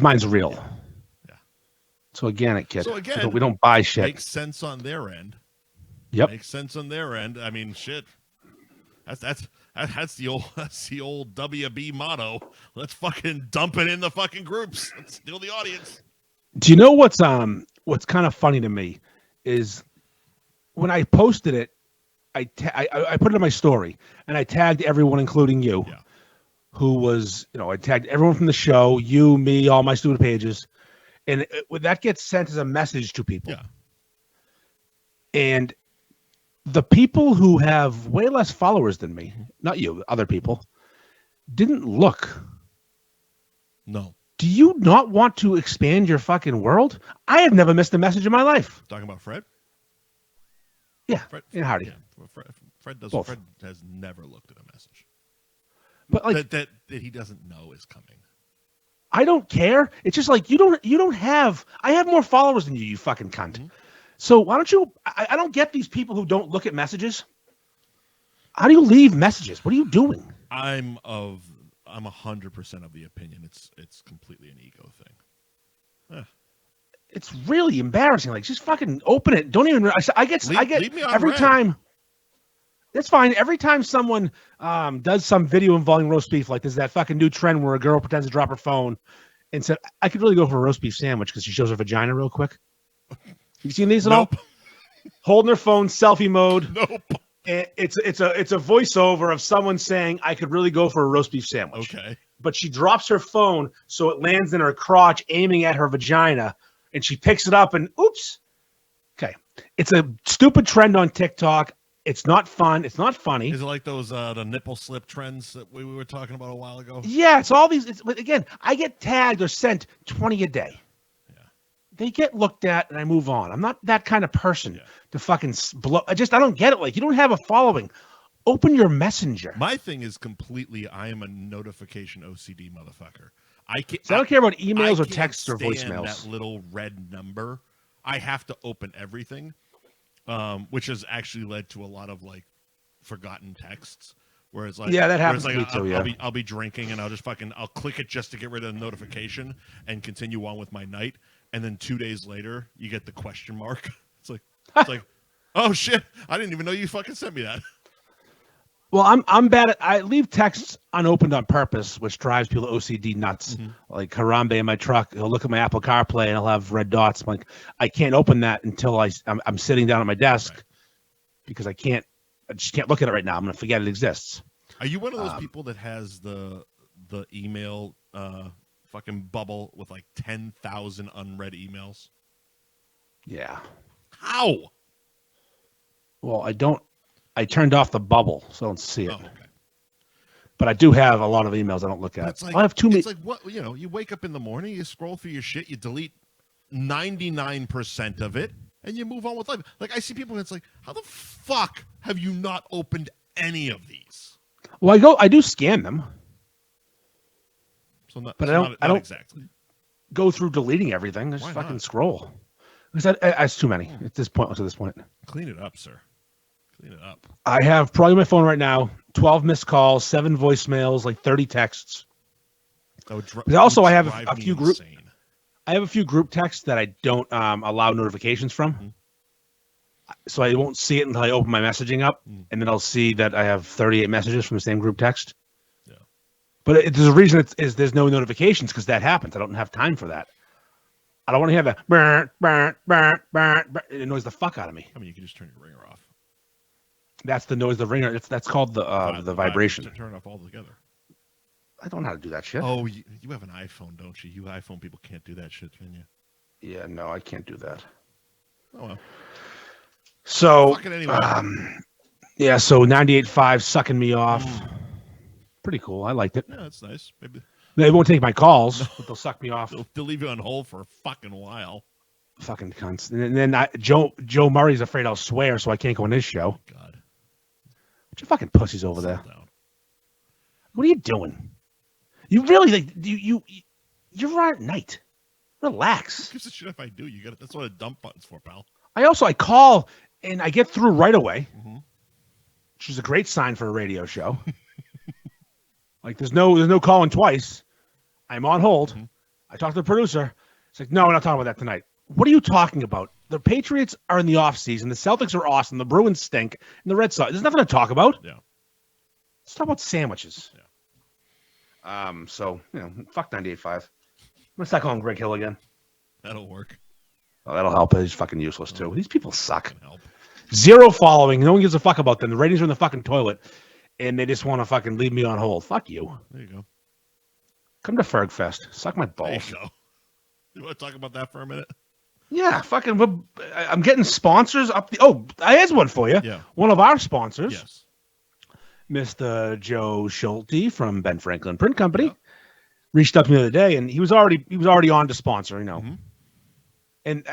Mine's real. Yeah. So organic, kid. So again, we don't buy shit. Makes sense on their end. Yep. Makes sense on their end. I mean, shit. That's the old WB motto. Let's fucking dump it in the fucking groups. Let's steal the audience. Do you know what's kind of funny to me is when I posted it, I put it in my story and I tagged everyone, including you, who was, I tagged everyone from the show, you, me, all my student pages, and that gets sent as a message to people. Yeah. And the people who have way less followers than me, not you, other people, didn't look. No. Do you not want to expand your fucking world? I have never missed a message in my life. Talking about Fred? Yeah, Fred and Hardy. Yeah, Fred does. Both. Fred has never looked at a message, but like that he doesn't know is coming. I don't care. It's just like you don't have. I have more followers than you. You fucking cunt. Mm-hmm. So why don't you? I don't get these people who don't look at messages. How do you leave messages? What are you doing? I'm 100% of the opinion it's completely an ego thing. It's really embarrassing. Like, just fucking open it. Don't even. I get every red. time. That's fine. Every time someone does some video involving roast beef, like there's that fucking new trend where a girl pretends to drop her phone and said, "I could really go for a roast beef sandwich," because she shows her vagina real quick. You seen these at all? Holding her phone, selfie mode. Nope. And it's a voiceover of someone saying, "I could really go for a roast beef sandwich." Okay. But she drops her phone so it lands in her crotch, aiming at her vagina. And she picks it up and oops. Okay. It's a stupid trend on TikTok. It's not fun. It's not funny. Is it like those the nipple slip trends that we were talking about a while ago? Yeah, it's all these. But again, I get tagged or sent 20 a day. Yeah. They get looked at and I move on. I'm not that kind of person to fucking blow. I don't get it. Like, you don't have a following. Open your messenger. My thing is completely, I am a notification OCD motherfucker. I don't care about emails or texts or voicemails. That little red number. I have to open everything, which has actually led to a lot of like forgotten texts. Whereas like, that happens like, to me too. Yeah, I'll be drinking and I'll click it just to get rid of the notification and continue on with my night. And then 2 days later, you get the question mark. It's like, oh shit! I didn't even know you fucking sent me that. Well, I'm bad at. I leave texts unopened on purpose, which drives people OCD nuts. Mm-hmm. Like Harambe in my truck, he'll look at my Apple CarPlay and he'll have red dots. I'm like, I can't open that until I'm sitting down at my desk because I just can't look at it right now. I'm gonna forget it exists. Are you one of those people that has the email fucking bubble with like 10,000 unread emails? Yeah. How? Well, I don't. I turned off the bubble, so I don't see it. Oh, okay. But I do have a lot of emails I don't look at. Like, I have too many. It's like what you wake up in the morning, you scroll through your shit, you delete 99% of it, and you move on with life. Like, I see people and it's like, how the fuck have you not opened any of these? Well, I do scan them. So not, but so I don't exactly. go through deleting everything. Just Why fucking not? scroll. Because that's too many. At this point. Clean it up, sir. Clean it up. I have probably on my phone right now 12 missed calls, 7 voicemails, like 30 texts. Also, I have a few group. I have a few group texts that I don't allow notifications from. Mm-hmm. So I won't see it until I open my messaging up, and then I'll see that I have 38 messages from the same group text. Yeah. But there's a reason there's no notifications because that happens. I don't have time for that. I don't want to hear that burn, burn, burn, burn, burn. It annoys the fuck out of me. I mean, you can just turn your ringer off. That's the noise, the ringer. That's called the vibration. Turn it off altogether. I don't know how to do that shit. Oh, you have an iPhone, don't you? You iPhone people can't do that shit, can you? Yeah, no, I can't do that. Oh, well. So, Fuck it anyway. yeah, so 98.5 sucking me off. Pretty cool. I liked it. Yeah, that's nice. Maybe They won't take my calls, but they'll suck me off. they'll leave you on hold for a fucking while. Fucking cunts. And then Joe Murray's afraid I'll swear, so I can't go on his show. God. What you fucking pussies over there? Down. What are you doing? You really you're right at night. Relax. Who gives a shit if I do? You got it. That's what a dump button's for, pal. I call and I get through right away. Mm-hmm. Which is a great sign for a radio show. Like there's no calling twice. I'm on hold. Mm-hmm. I talk to the producer. It's like, no, we're not talking about that tonight. What are you talking about? The Patriots are in the offseason. The Celtics are awesome. The Bruins stink. And the Red Sox. There's nothing to talk about. Yeah. Let's talk about sandwiches. Yeah. So, fuck 98.5. I'm gonna start calling Greg Hill again. That'll work. Oh, that'll help. He's fucking useless too. These people suck. Help. 0 following. No one gives a fuck about them. The ratings are in the fucking toilet, and they just want to fucking leave me on hold. Fuck you. There you go. Come to Ferg Fest. Suck my There balls. you go. You want to talk about that for a minute? Yeah, fucking. I'm getting sponsors up the. Oh, I have one for you. Yeah. One of our sponsors, Yes. Mr. Joe Schulte from Ben Franklin Print Company, reached out to me the other day, and he was already on to sponsor. Mm-hmm. And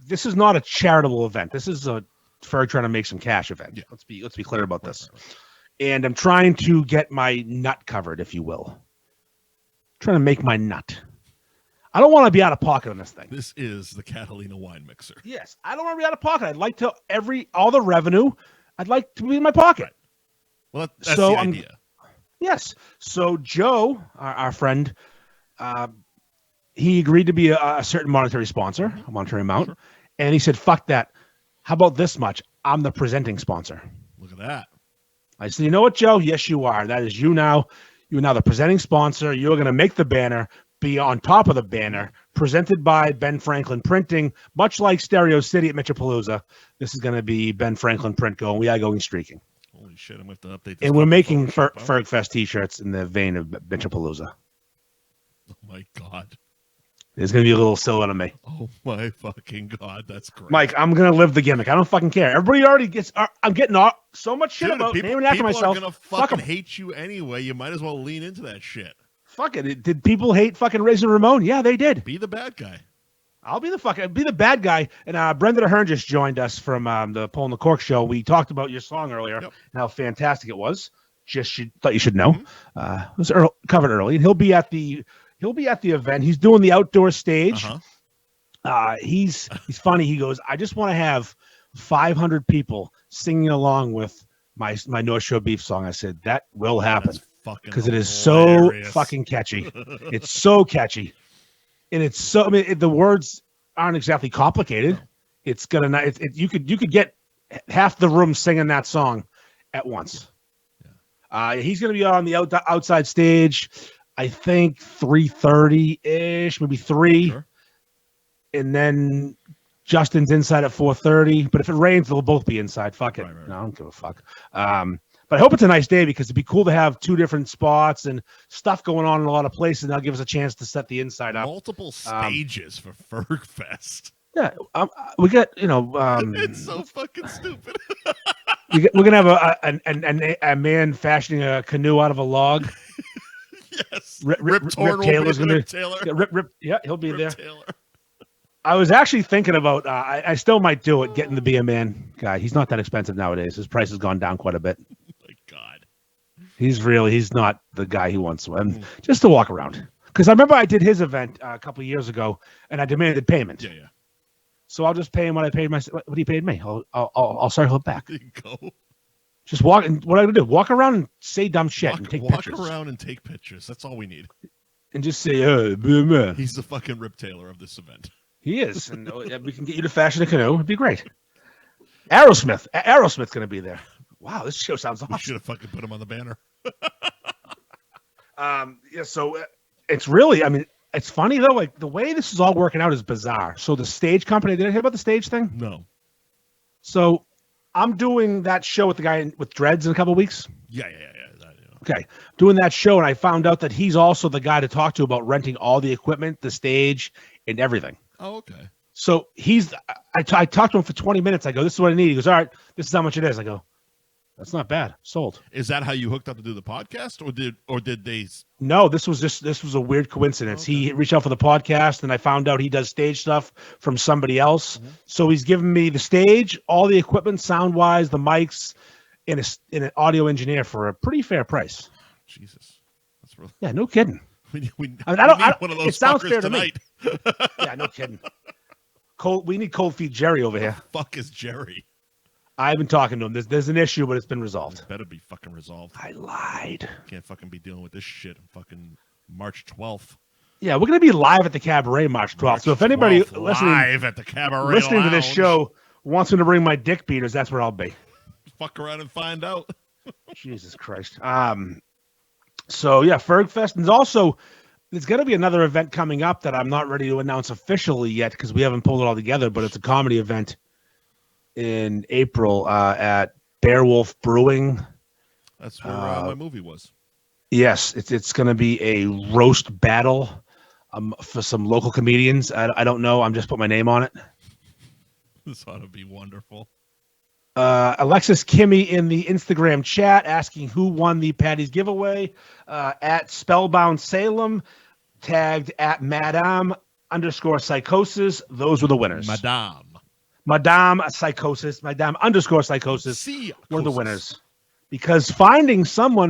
this is not a charitable event. This is a Ferg trying to make some cash event. Yeah. Let's be clear about this. Right. And I'm trying to get my nut covered, if you will. Trying to make my nut. I don't want to be out of pocket on this thing. This is the Catalina wine mixer. Yes, I don't want to be out of pocket. I'd like to all the revenue. I'd like to be in my pocket. Right. Well, that's the idea. Yes. So Joe, our friend, he agreed to be a certain monetary sponsor, a monetary amount, and he said, "Fuck that. How about this much? I'm the presenting sponsor." Look at that. I said, "You know what, Joe? Yes, you are. That is you now. You're now the presenting sponsor. You're going to make the banner, be on top of the banner, presented by Ben Franklin Printing, much like Stereo City at Mitchapalooza. This is going to be Ben Franklin Print going. We are going streaking. Holy shit, I'm going to have to update this. And we're making Ferg Fest t-shirts in the vein of Mitchapalooza. Oh, my God. There's going to be a little silhouette of me. Oh, my fucking God. That's great. Mike, I'm going to live the gimmick. I don't fucking care. Everybody already gets... I'm getting so much shit about naming after myself. People are going to fucking hate you anyway. You might as well lean into that shit. Fuck it. Did people hate fucking Razor Ramon? Yeah, they did. Be the bad guy. I'll be the bad guy. And Brenda DeHern just joined us from the Pull and the Cork show. We talked about your song earlier and how fantastic it was. Thought you should know. Mm-hmm. It was covered early. And he'll be at the event. He's doing the outdoor stage. He's funny. He goes, I just want to have 500 people singing along with my North Shore Beef song. I said, that will happen because it is so fucking catchy. It's so catchy. And it's so, the words aren't exactly complicated. It's gonna, you could get half the room singing that song at once. He's going to be on the outside stage. I think 3:30-ish, maybe 3. Sure. And then Justin's inside at 4:30. But if it rains, they'll both be inside. Fuck it. Right. No, I don't give a fuck. But I hope it's a nice day because it'd be cool to have 2 different spots and stuff going on in a lot of places. And that'll give us a chance to set the inside up. Multiple stages for Ferg Fest. Yeah, we got, it's so fucking stupid. We're gonna have a man fashioning a canoe out of a log. Yes. Rip Taylor's gonna be. Rip. Yeah, he'll be there. Taylor. I was actually thinking about. I still might do it. Getting the Be a Man guy. He's not that expensive nowadays. His price has gone down quite a bit. Oh my God. He's not the guy he wants. Just to walk around. Because I remember I did his event a couple of years ago, and I demanded payment. Yeah. So I'll just pay him what I paid what he paid me. I'll circle it back. There you go. Just walk, and what I would do, walk around and say dumb shit and take pictures. Walk around and take pictures. That's all we need. And just say, blah, blah. He's the fucking Rip Taylor of this event. He is. And we can get you to fashion a canoe. It'd be great. Aerosmith's going to be there. Wow, this show sounds awesome. We should have fucking put him on the banner. So it's really, I mean, it's funny though, like the way this is all working out is bizarre. So the stage company, did I hear about the stage thing? No. So I'm doing that show with the guy with dreads in a couple of weeks. Yeah. Okay. Doing that show, and I found out that he's also the guy to talk to about renting all the equipment, the stage, and everything. Oh, okay. So I talked to him for 20 minutes. I go, this is what I need. He goes, all right, this is how much it is. I go, that's not bad. Sold. Is that how you hooked up to do the podcast, or did they? No, this was a weird coincidence. Okay. He reached out for the podcast, and I found out he does stage stuff from somebody else. Mm-hmm. So he's giving me the stage, all the equipment, sound wise, the mics, and an audio engineer for a pretty fair price. Jesus, that's really. Yeah, no kidding. We need one of those it sounds fair tonight. To me. Yeah, no kidding. We need Cold Feet Jerry over here. The fuck is Jerry? I've been talking to him. There's an issue, but it's been resolved. It better be fucking resolved. I lied. Can't fucking be dealing with this shit on fucking March 12th. Yeah, we're going to be live at the Cabaret March 12th. So if anybody live at the Cabaret listening Lounge to this show wants me to bring my dick beaters, that's where I'll be. Fuck around and find out. Jesus Christ. So yeah, Ferg Fest. And also, there's going to be another event coming up that I'm not ready to announce officially yet because we haven't pulled it all together, but it's a comedy event in April at Beowulf Brewing. That's where my movie was. Yes, it's going to be a roast battle for some local comedians. I don't know. I'm just putting my name on it. This ought to be wonderful. Alexis Kimmy in the Instagram chat asking who won the Patty's giveaway. At Spellbound Salem, tagged at Madame_Psychosis. Those were the winners. Madame Psychosis, Madame _Psychosis were the winners. Because finding someone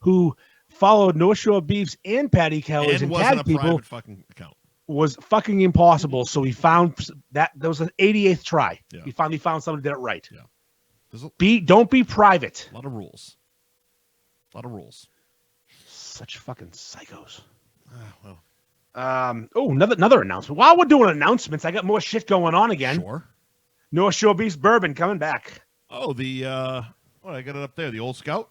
who followed North Shore Beefs and Patty Kelly's and tagged people fucking account was fucking impossible. So we found that there was an 88th try. Yeah. We finally found someone who did it right. Yeah. Don't be private. A lot of rules. Such fucking psychos. Well. Another announcement. While we're doing announcements, I got more shit going on again. Sure. North Shore Beefs Bourbon coming back. Oh, I got it up there. The Old Scout.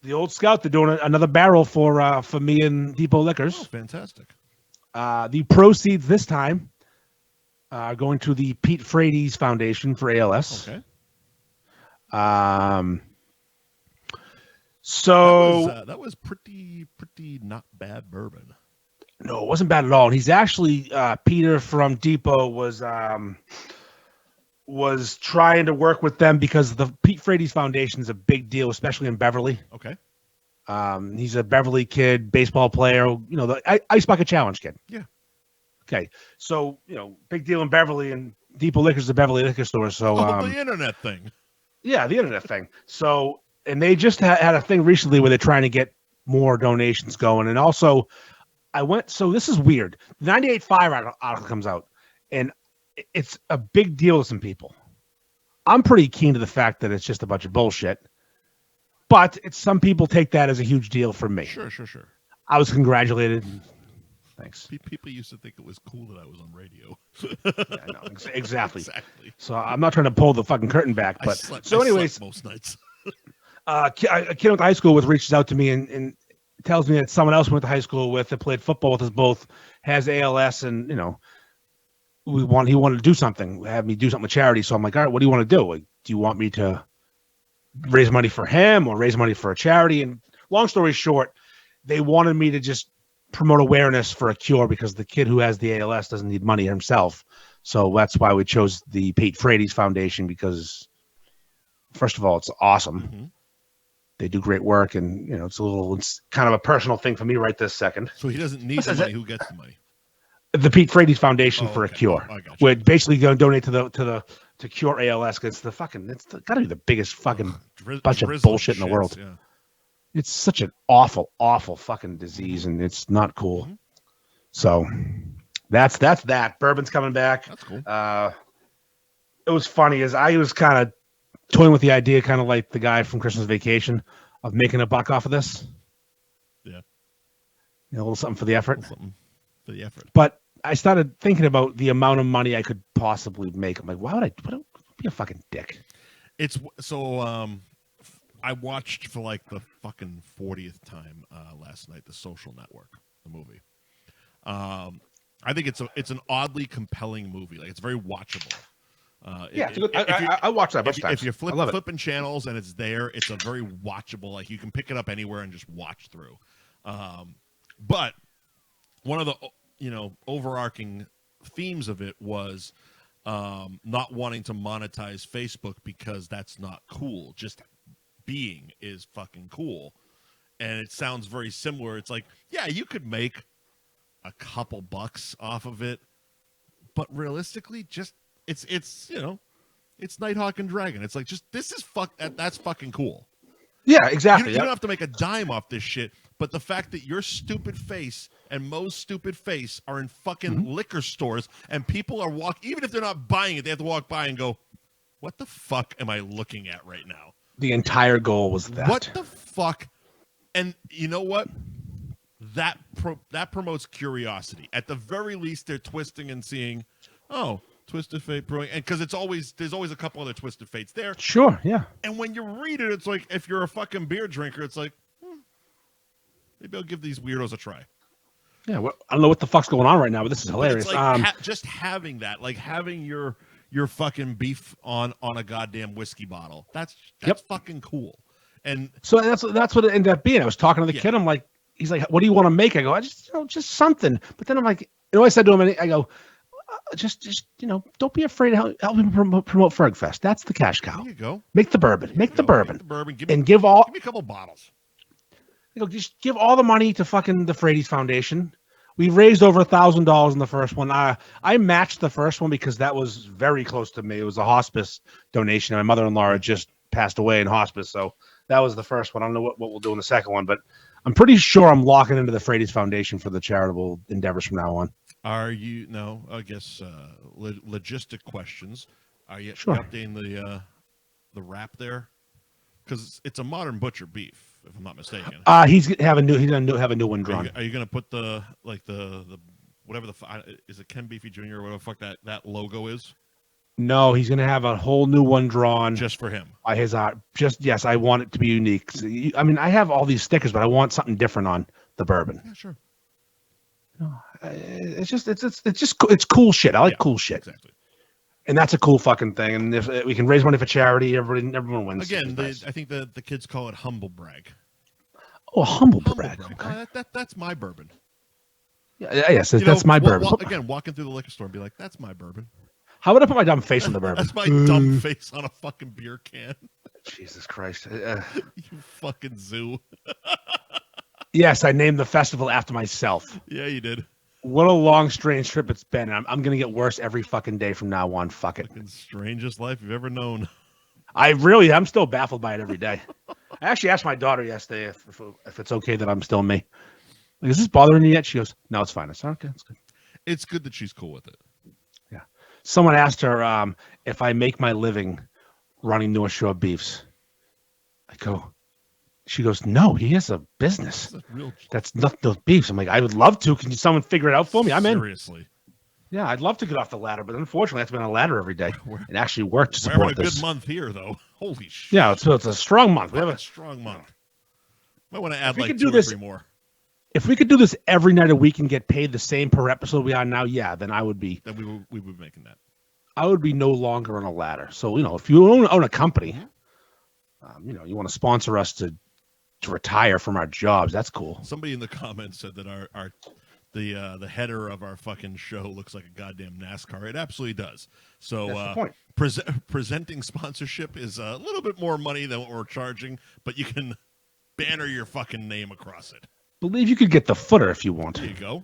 The Old Scout. They're doing another barrel for me and Depot Liquors. Oh, fantastic. The proceeds this time are going to the Pete Frates Foundation for ALS. Okay. So that was pretty not bad bourbon. No, it wasn't bad at all. And he's actually Peter from Depot was trying to work with them because the Pete Frates Foundation is a big deal, especially in Beverly. Okay. He's a Beverly kid, baseball player, the Ice Bucket Challenge kid. Yeah. Okay. So, big deal in Beverly, and Depot Liquors is a Beverly liquor store. So, the internet thing. Yeah, the internet thing. So, and they just had a thing recently where they're trying to get more donations going. And also, so this is weird. The 98.5 article comes out, and it's a big deal to some people. I'm pretty keen to the fact that it's just a bunch of bullshit, but some people take that as a huge deal from me. Sure. I was congratulated. Thanks. People used to think it was cool that I was on radio. Yeah, no, exactly. So I'm not trying to pull the fucking curtain back, but anyways, most nights. A kid I went to high school with reaches out to me and tells me that someone else went to high school with that played football with us both has ALS, and he wanted to do something, have me do something with charity. So I'm like, all right, what do you want to do? Like, do you want me to raise money for him or raise money for a charity? And long story short, they wanted me to just promote awareness for a cure because the kid who has the ALS doesn't need money himself. So that's why we chose the Pete Frates Foundation, because first of all, it's awesome. Mm-hmm. They do great work, and it's kind of a personal thing for me right this second. So he doesn't need the money. Who gets the money? The Pete Frates Foundation for a cure. I got you. We're basically going to donate to cure ALS because it's got to be the biggest fucking bunch of bullshit in the world. Yeah. It's such an awful, awful fucking disease, and it's not cool. So that's that. Bourbon's coming back. That's cool. It was funny as I was kind of toying with the idea, kind of like the guy from Christmas Vacation, of making a buck off of this. Yeah. A little something for the effort. Something for the effort. But I started thinking about the amount of money I could possibly make. I'm like, why would I be a fucking dick? It's so I watched for like the fucking 40th time last night The Social Network, the movie. I think it's an oddly compelling movie. Like, it's very watchable. It's good. I watched that a bunch of times. If you're flipping channels and it's there, it's a very watchable. Like, you can pick it up anywhere and just watch through. But one of the overarching themes of it was not wanting to monetize Facebook because that's not cool. Just being is fucking cool. And it sounds very similar. It's like, yeah, you could make a couple bucks off of it, but realistically, just it's Nighthawk and Dragon. It's like, just that's fucking cool. Yeah, exactly. You don't have to make a dime off this shit, but the fact that your stupid face and Mo's stupid face are in fucking liquor stores and people are even if they're not buying it, they have to walk by and go, what the fuck am I looking at right now? The entire goal was that. What the fuck? And you know what? That promotes curiosity. At the very least, they're twisting and seeing, oh, Twisted Fate Brewing, and because there's always a couple other Twisted Fates there. Sure, yeah. And when you read it, it's like, if you're a fucking beer drinker, it's like, maybe I'll give these weirdos a try. Yeah, well, I don't know what the fuck's going on right now, but this is hilarious. It's like just having that, like having your fucking beef on a goddamn whiskey bottle. That's fucking cool. And so that's what it ended up being. I was talking to the kid. I'm like, he's like, what do you want to make? I go, I just something. But then I'm like, I said to him, I go, just don't be afraid to help him promote Ferg Fest. That's the cash cow. There you go. Make the bourbon. Make the bourbon. Give me a couple bottles. Just give all the money to fucking the Frady's Foundation. We raised over $1,000 in the first one. I matched the first one because that was very close to me. It was a hospice donation. My mother-in-law had just passed away in hospice, so that was the first one. I don't know what we'll do in the second one, but I'm pretty sure I'm locking into the Frady's Foundation for the charitable endeavors from now on. Are you? No, I guess logistic questions. Are you sure updating the wrap there? Because it's a modern butcher beef, if I'm not mistaken. He's gonna have a new one drawn. Are you gonna put the whatever is it Ken Beefy Jr. or whatever the fuck that logo is? No, he's gonna have a whole new one drawn just for him. By his art. Yes, I want it to be unique. I mean, I have all these stickers, but I want something different on the bourbon. Yeah, sure. It's cool shit. I like cool shit. Exactly. And that's a cool fucking thing. And if we can raise money for charity, everyone wins. Again, I think the kids call it humble brag. Oh, humble brag. Okay. That's my bourbon. Yeah, yes, that's my bourbon. Again, walking through the liquor store and be like, that's my bourbon. How would I put my dumb face on the bourbon? That's my dumb face on a fucking beer can. Jesus Christ. You fucking zoo. Yes, I named the festival after myself. Yeah, you did. What a long, strange trip it's been. I'm going to get worse every fucking day from now on. Fuck it. Fucking strangest life you've ever known. I'm still baffled by it every day. I actually asked my daughter yesterday if it's okay that I'm still me. Like, is this bothering you yet? She goes, no, it's fine. I said, okay, it's good. It's good that she's cool with it. Yeah. Someone asked her if I make my living running North Shore Beefs. I go, she goes, no, he has a business. That's not those beefs. I'm like, I would love to. Can someone figure it out for me? I'm in. Seriously. Yeah, I'd love to get off the ladder, but unfortunately, I have to be on a ladder every day. It actually worked to support We're having a this. good month here, though. Holy shit. Yeah, it's a strong month. We have a strong month. Might want to add like 2 or 3 more. If we could do this every night a week and get paid the same per episode we are now, yeah, then I would be. Then we would be making that. I would be no longer on a ladder. So, if you own a company, you want to sponsor us to retire from our jobs, that's cool. Somebody in the comments said that the header of our fucking show looks like a goddamn NASCAR. It absolutely does. So that's the point. Presenting sponsorship is a little bit more money than what we're charging, but you can banner your fucking name across it. Believe you could get the footer if you want. There you go.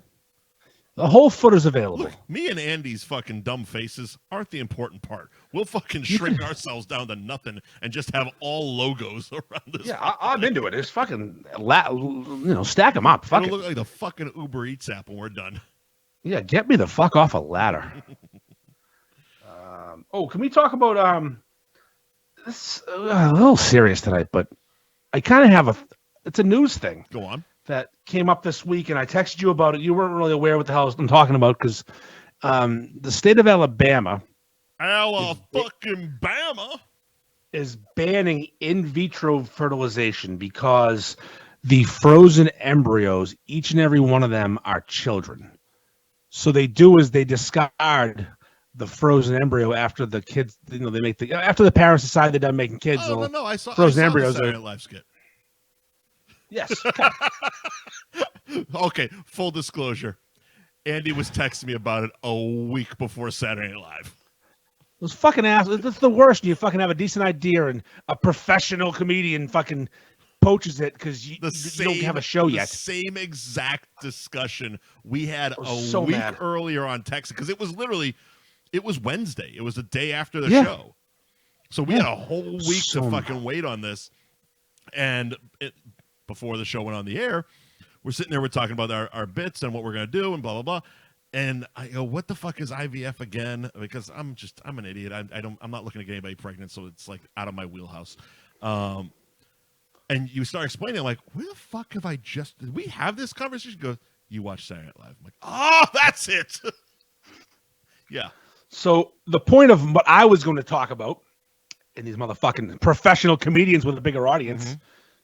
The whole footer's available. Look, me and Andy's fucking dumb faces aren't the important part. We'll fucking shrink ourselves down to nothing and just have all logos around this. Yeah, I'm into it. It's fucking, stack them up. Fuck It'll it. look like the fucking Uber Eats app when we're done. Yeah, get me the fuck off a ladder. Can we talk about this? A little serious tonight, but I kind of have it's a news thing. Go on. That came up this week, and I texted you about it. You weren't really aware what the hell I'm talking about because the state of Alabama is banning in vitro fertilization because the frozen embryos, each and every one of them, are children. So they discard the frozen embryo after the kids, after the parents decide they're done making kids. Oh, no, I saw embryos the Saturday Night Live skit. Yes. Okay. Okay, full disclosure. Andy was texting me about it a week before Saturday Night Live. Those fucking assholes. That's the worst. You fucking have a decent idea and a professional comedian fucking poaches it because you don't have a show yet. The same exact discussion we had a week mad. earlier on Texas because it was Wednesday. It was the day after the show. So we had a whole week to fucking wait on this. And before the show went on the air, we're sitting there, we're talking about our bits and what we're going to do and blah, blah, blah. And I go, what the fuck is IVF again? Because I'm an idiot. I'm not looking to get anybody pregnant, so it's like out of my wheelhouse. And you start explaining, I'm like, where the fuck did we have this conversation? He goes, you watch Saturday Night Live. I'm like, oh, that's it. Yeah. So the point of what I was going to talk about, and these motherfucking professional comedians with a bigger audience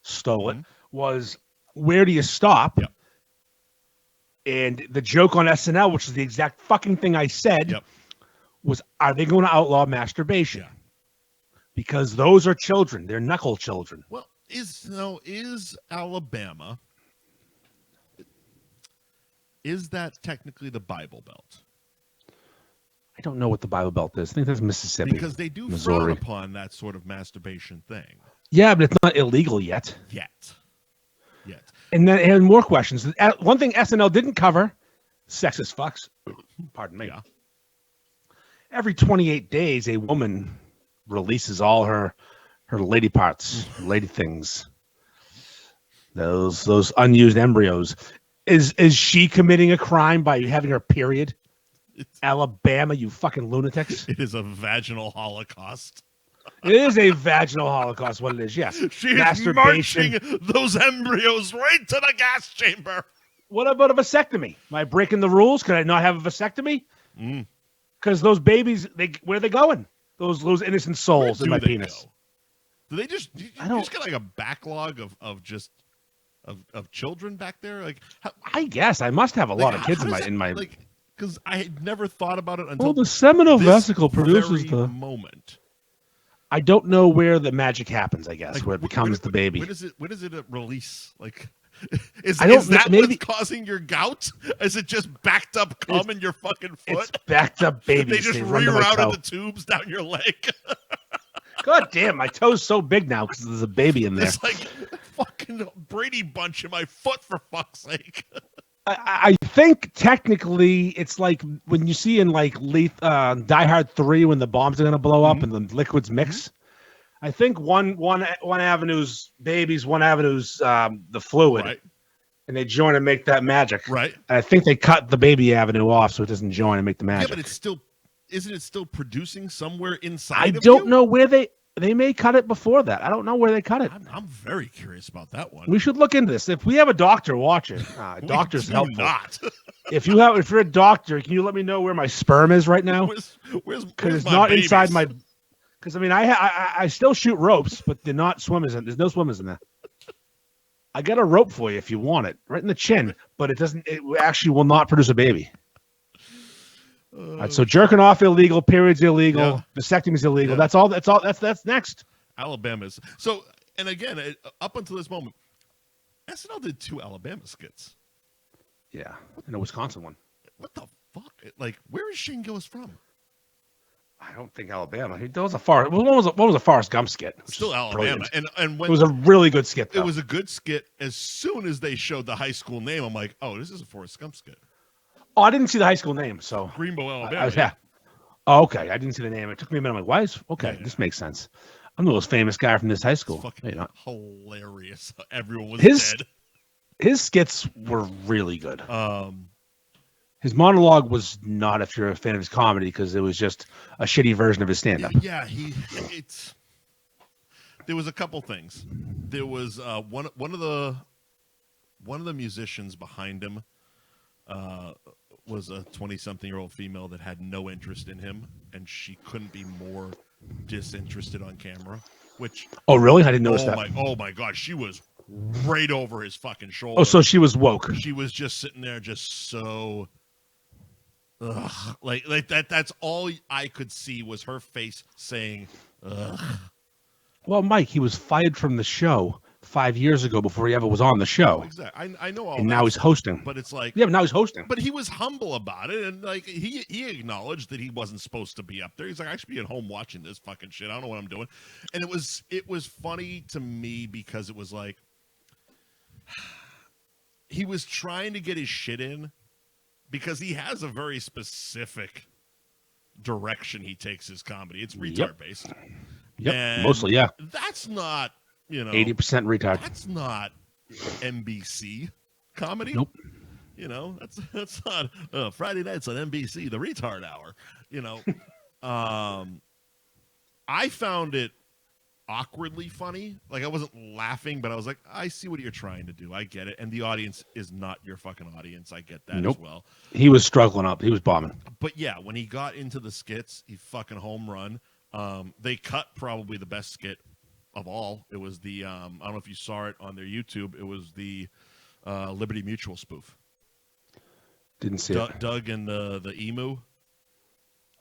stole it, was where do you stop? Yep. And the joke on SNL, which is the exact fucking thing I said, was, are they going to outlaw masturbation? Yeah. Because those are children. They're knuckle children. Well, is Alabama, is that technically the Bible Belt? I don't know what the Bible Belt is. I think that's Mississippi. Because they do Missouri. frown upon that sort of masturbation thing. Yeah, but it's not illegal yet. Yet. And then more questions. One thing SNL didn't cover, sexist fucks. Pardon me. Yeah. Every 28 days, a woman releases all her lady parts, lady things. Those unused embryos. Is she committing a crime by having her period? Alabama, you fucking lunatics. It is a vaginal holocaust. It is a vaginal holocaust, what it is, yes. She's marching those embryos right to the gas chamber. What about a vasectomy? Am I breaking the rules? Can I not have a vasectomy? Because those babies, where are they going? Those innocent souls in my penis. Go? Do they just just get like a backlog of children back there? Like, I guess I must have a lot of kids in my like, because I had never thought about it until the seminal vesicle produces the moment. I don't know where the magic happens. I guess where it becomes the baby. When does it release? Like, is that what's causing your gout? Is it just backed up cum in your fucking foot? It's backed up baby. They just rerouted the tubes down your leg. God damn, my toe's so big now because there's a baby in there. It's like fucking Brady Bunch in my foot, for fuck's sake. I think technically it's like when you see in like Die Hard 3 when the bombs are going to blow up and the liquids mix. I think one avenue's babies, one avenue's the fluid, right. And they join and make that magic. Right. And I think they cut the baby avenue off so it doesn't join and make the magic. Yeah, but isn't it still producing somewhere inside? I don't know where they may cut it before that. I don't know where they cut it. I'm very curious about that one. We should look into this. If we have a doctor watching, doctor's helpful. Not. If you're a doctor, can you let me know where my sperm is right now? Where's it's my not babies? Inside my. Because I mean, I still shoot ropes, but they're not swimmers. There's no swimmers in there. I got a rope for you if you want it, right in the chin, but it doesn't. It actually will not produce a baby. All right, so jerking off illegal, periods illegal, vasectomy is illegal. Yeah. That's next. Alabama's. So, and again, up until this moment, SNL did 2 Alabama skits. Yeah, and a Wisconsin one. What the fuck? Like, where is Shane Gillis from? I don't think Alabama. That was what was a Forrest Gump skit? Still Alabama, and when it was a really good skit. Though. It was a good skit. As soon as they showed the high school name, I'm like, oh, this is a Forrest Gump skit. Oh, I didn't see the high school name, so Greenbow, Alabama. Yeah. Oh, okay. I didn't see the name. It took me a minute. I'm like, why is this makes sense. I'm the most famous guy from this high school. It's fucking hilarious. Everyone was dead. His skits were really good. His monologue was not, if you're a fan of his comedy, because it was just a shitty version of his stand-up. Yeah, there was a couple things. There was one of the musicians behind him was a 20-something-year-old female that had no interest in him, and she couldn't be more disinterested on camera. Which oh really? I didn't notice that. Oh my god, she was right over his fucking shoulder. Oh, so she was woke. She was just sitting there, just so. Ugh. Like that. That's all I could see was her face saying, "Ugh." Well, Mike, he was fired from the show 5 years ago before he ever was on the show. Exactly. I know all. And that now he's stuff, hosting. but it's like yeah, but now he's hosting. But he was humble about it, and like he acknowledged that he wasn't supposed to be up there. He's like, I should be at home watching this fucking shit. I don't know what I'm doing. And it was funny to me because it was like he was trying to get his shit in because he has a very specific direction he takes his comedy. It's retard based. Yep, and mostly, yeah. That's not, 80% retard. That's not NBC comedy. Nope. That's not Friday nights on NBC, the retard hour. I found it awkwardly funny. Like, I wasn't laughing, but I was like, I see what you're trying to do. I get it. And the audience is not your fucking audience. I get that as well. He was struggling up. He was bombing. But yeah, when he got into the skits, he fucking home run. They cut probably the best skit of all. It was the I don't know if you saw it on their YouTube. It was the Liberty Mutual spoof. Didn't see it. Doug and the emu.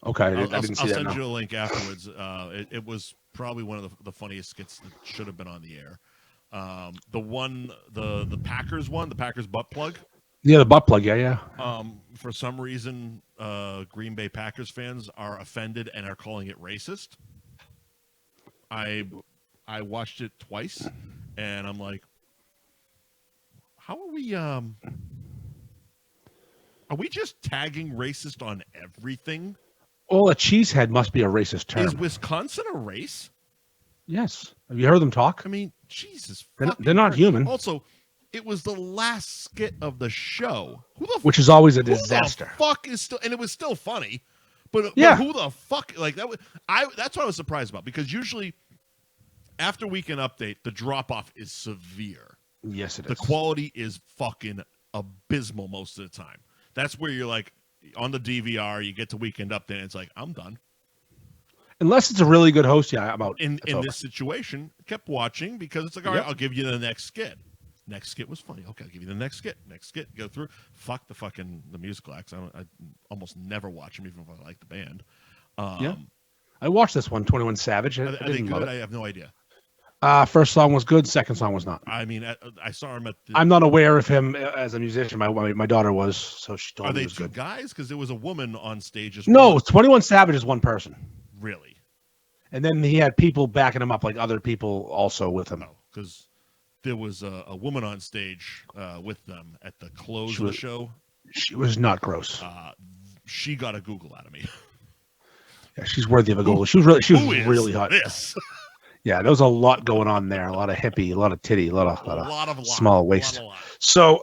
Okay, I didn't see that. I'll send you a link afterwards. It was probably one of the funniest skits that should have been on the air. The Packers one, the Packers butt plug. Yeah, the butt plug. Yeah. For some reason, Green Bay Packers fans are offended and are calling it racist. I watched it twice, and I'm like, how are we? Are we just tagging racist on everything? Well, a cheesehead must be a racist term. Is Wisconsin a race? Yes. Have you heard them talk? I mean, Jesus. They're not human. Also, it was the last skit of the show. Which is always a disaster. Who the fuck is still, and it was still funny, but who the fuck, like that? That's what I was surprised about, because usually after Weekend Update, the drop off is severe. Yes, it is. The quality is fucking abysmal most of the time. That's where you're like, on the DVR, you get to Weekend Update, and it's like, I'm done. Unless it's a really good host, yeah, I'm out. In this situation, kept watching because it's like, all right, I'll give you the next skit. Next skit was funny. Okay, I'll give you the next skit. Next skit, go through. Fuck the musical acts. I almost never watch them, even if I like the band. I watched this one, 21 Savage. Are they good? I have no idea. First song was good. Second song was not. I mean, I saw him at. I'm not aware of him as a musician. My daughter was, so she told me it was good. Are they two guys? Because there was a woman on stage as well. No, 21 Savage is one person. Really? And then he had people backing him up, like other people also with him. No, because there was a woman on stage with them at the close of the show. She was not gross. She got a Google out of me. Yeah, she's worthy of a Google. She was really hot. This? Yeah, there was a lot going on there. A lot of hippie, a lot of titty, a lot of small waist. So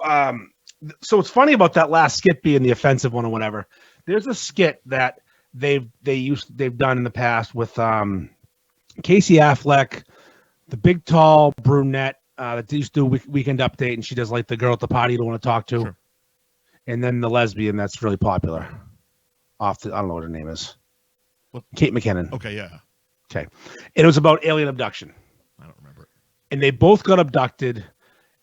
what's funny about that last skit being the offensive one or whatever? There's a skit that they've done in the past with Casey Affleck, the big tall brunette that used to do Weekend Update, and she does like the girl at the party you don't want to talk to, sure. And then the lesbian that's really popular. I don't know what her name is. What? Kate McKinnon. Okay, yeah. Okay. It was about alien abduction. I don't remember it. And they both got abducted.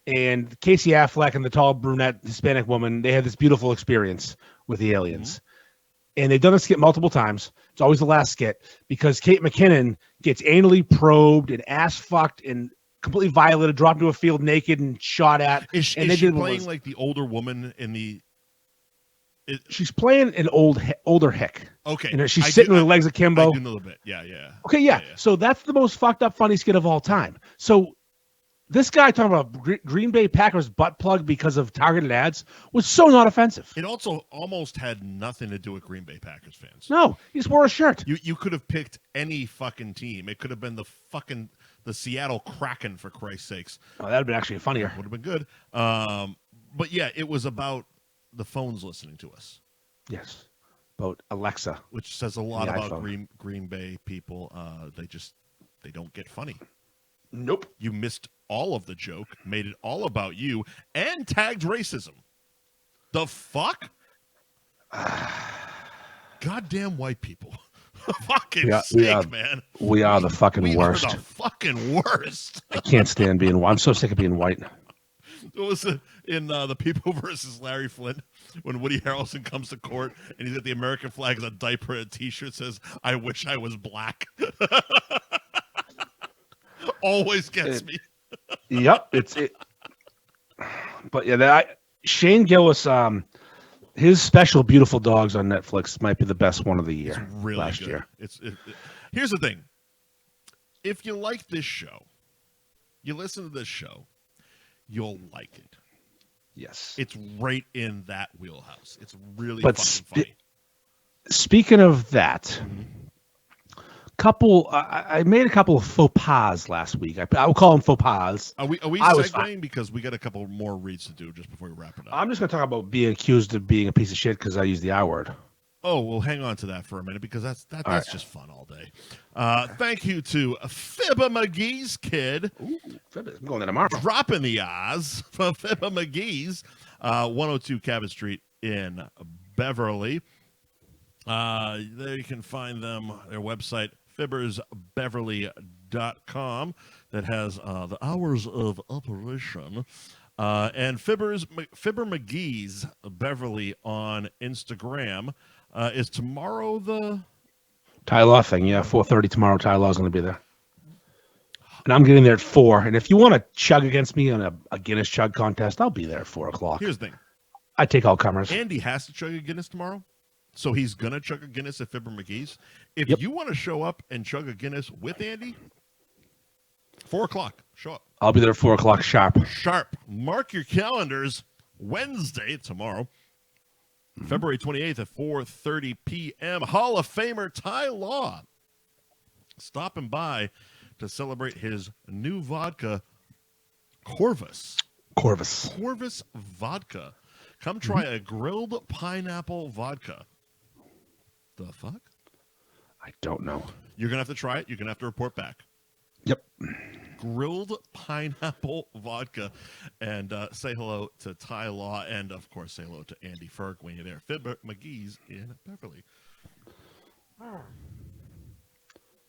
And Casey Affleck and the tall brunette Hispanic woman, they had this beautiful experience with the aliens. Mm-hmm. And they've done this skit multiple times. It's always the last skit because Kate McKinnon gets anally probed and ass fucked and completely violated, dropped into a field naked and shot at. Is she playing like the older woman in the... She's playing an older hick. Okay. And she's sitting with her legs akimbo. I do know a bit. Yeah. Okay, yeah. So that's the most fucked up funny skit of all time. So this guy talking about Green Bay Packers butt plug because of targeted ads was so not offensive. It also almost had nothing to do with Green Bay Packers fans. No, he just wore a shirt. You could have picked any fucking team. It could have been the Seattle Kraken, for Christ's sakes. Oh, that would have been actually funnier. Would have been good. But yeah, it was about the phones listening to us. Yes. About Alexa. Which says a lot The about iPhone. Green Bay people. They don't get funny. Nope. You missed all of the joke, made it all about you, and tagged racism. The fuck? Goddamn white people. Fucking sake, man. We are the fucking worst. We are the fucking worst. I can't stand being white. I'm so sick of being white. It was in The People versus Larry Flint when Woody Harrelson comes to court and he's got the American flag as a diaper and a T-shirt says, "I wish I was black." Always gets me. Yep, it. But yeah, Shane Gillis, his special "Beautiful Dogs" on Netflix might be the best one of the year. It's really last good. year. Here's the thing: if you like this show, you listen to this show, you'll like it. Yes, it's right in that wheelhouse. It's really fucking funny. Speaking of that. I made a couple of faux pas last week. I will call them faux pas. Are we segueing because we got a couple more reads to do just before we wrap it up? I'm just going to talk about being accused of being a piece of shit because I use the I word. Oh, well, hang on to that for a minute because that's right. just fun all day. Thank you to Fibba McGee's kid. Ooh, I'm going there tomorrow. Dropping the Oz from Fibba McGee's, 102 Cabot Street in Beverly. There you can find them, their website, fibbersbeverly.com, that has the hours of operation. And Fibber McGee's Beverly on Instagram. Is tomorrow the Ty Law thing? Yeah, 4:30 tomorrow. Ty Law's going to be there. And I'm getting there at 4. And if you want to chug against me on a Guinness chug contest, I'll be there at 4 o'clock. Here's the thing. I take all comers. Andy has to chug a Guinness tomorrow. So he's going to chug a Guinness at Fibber McGee's. If you want to show up and chug a Guinness with Andy, 4 o'clock, show up. I'll be there at 4 o'clock sharp. Sharp. Mark your calendars. Wednesday, tomorrow, February 28th at 4:30 p.m. Hall of Famer Ty Law stopping by to celebrate his new vodka, Corvus. Corvus vodka. Come try a grilled pineapple vodka. The fuck? I don't know. You're going to have to try it. You're going to have to report back. Yep. Grilled pineapple vodka. And say hello to Ty Law. And, of course, say hello to Andy Ferg when you're there. Fibber McGee's in Beverly. Is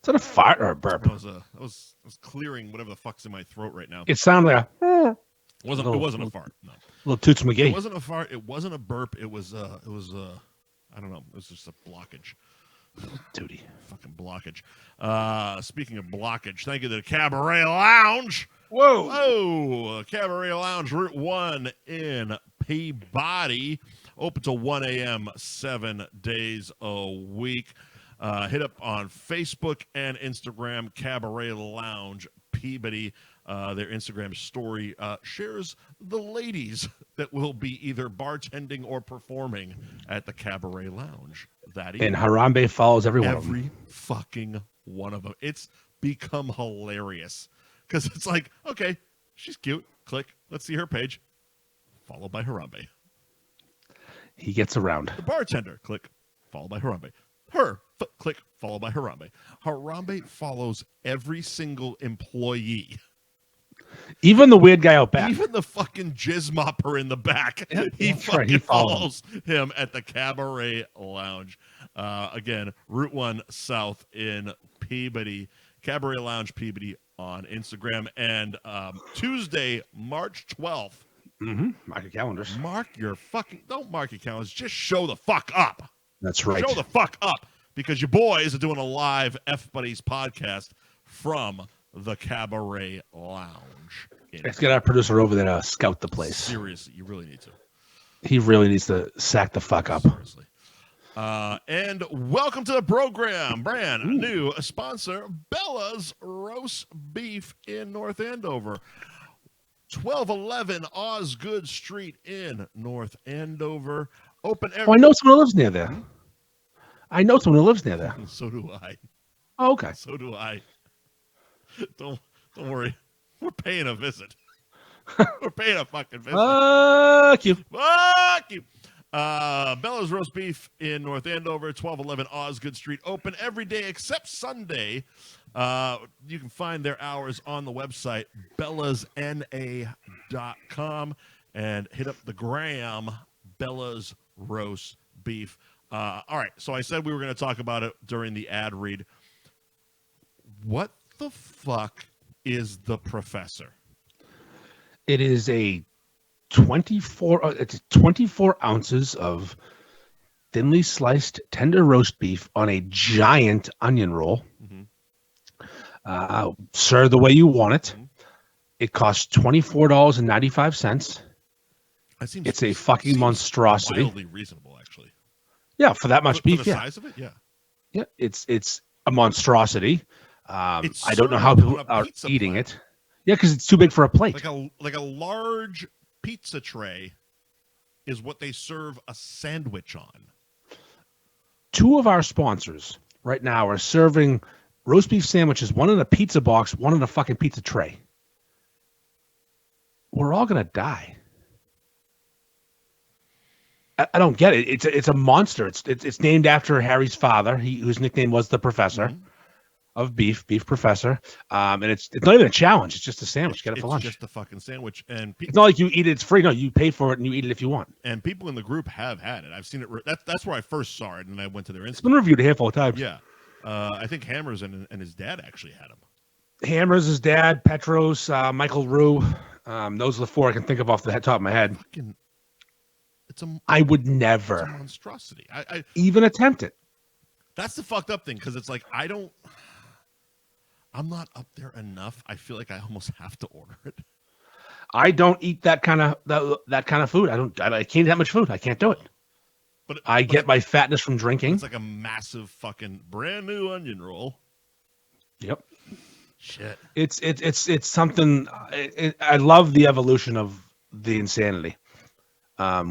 that a fart or a burp? I was clearing whatever the fuck's in my throat right now. It sounded like a... It wasn't a fart. No. Little Toots McGee. It wasn't a fart. It wasn't a burp. It was I don't know. It was just a blockage. Tootie. Fucking blockage. Speaking of blockage, thank you to the Cabaret Lounge. Whoa, Cabaret Lounge, Route 1 in Peabody. Open till 1 a.m., 7 days a week. Hit up on Facebook and Instagram, Cabaret Lounge Peabody. Their Instagram story shares the ladies that will be either bartending or performing at the Cabaret Lounge that evening. And Harambe follows every one of them. Every fucking one of them. It's become hilarious because it's like, okay, she's cute. Click. Let's see her page. Followed by Harambe. He gets around. The bartender. Click. Followed by Harambe. Her. Click. Followed by Harambe. Harambe follows every single employee. Even the weird guy out back. Even the fucking jizz mopper in the back. Yeah, he fucking right. He follows him at the Cabaret Lounge. Again, Route 1 South in Peabody. Cabaret Lounge Peabody on Instagram. And Tuesday, March 12th. Mark your calendars. Don't mark your calendars. Just show the fuck up. That's right. Show the fuck up. Because your boys are doing a live F Buddies podcast from the Cabaret Lounge. Let's get our producer over there to scout the place. Seriously, you really need to. He really needs to sack the fuck up. Seriously. And welcome to the program. Brand new sponsor, Bella's Roast Beef in North Andover. 1211 Osgood Street in North Andover. Open every... Oh, I know someone who lives near there. So do I. Oh, okay. So do I. Don't worry. We're paying a visit. We're paying a fucking visit. Fuck you. Fuck you. Bella's Roast Beef in North Andover, 1211 Osgood Street, open every day except Sunday. You can find their hours on the website, bellasna.com, and hit up the gram, Bella's Roast Beef. All right, so I said we were going to talk about it during the ad read. What the fuck is the Professor? It is a 24 ounces of thinly sliced tender roast beef on a giant onion roll. Serve the way you want it. It costs $24.95. It's a fucking monstrosity. Wildly reasonable, actually. Yeah, for that much beef. For the size of it, yeah. Yeah, it's a monstrosity. I don't know how people are eating it. Yeah, because it's too big for a plate. Like a large pizza tray is what they serve a sandwich on. Two of our sponsors right now are serving roast beef sandwiches, one in a pizza box, one in a fucking pizza tray. We're all gonna die. I don't get it. It's a monster. It's named after Harry's father, whose nickname was the Professor of Beef Professor. And it's not even a challenge. It's just a sandwich. Get it for lunch. It's just a fucking sandwich, and it's not like you eat it. It's free. No, you pay for it and you eat it if you want. And people in the group have had it. I've seen it. That's where I first saw it, and I went to their Instagram. It's been reviewed a handful of times. Yeah, I think Hammers and his dad actually had him. Hammers, his dad, Petros, Michael Rue. Those are the four I can think of off the top of my head. I would never. It's a monstrosity. I even attempt it. That's the fucked up thing, because it's like I'm not up there enough. I feel like I almost have to order it. I don't eat that kind of food. I can't eat that much food. I can't do it. But I get my fatness from drinking. It's like a massive fucking brand new onion roll. Yep. Shit. It's something. I love the evolution of the insanity.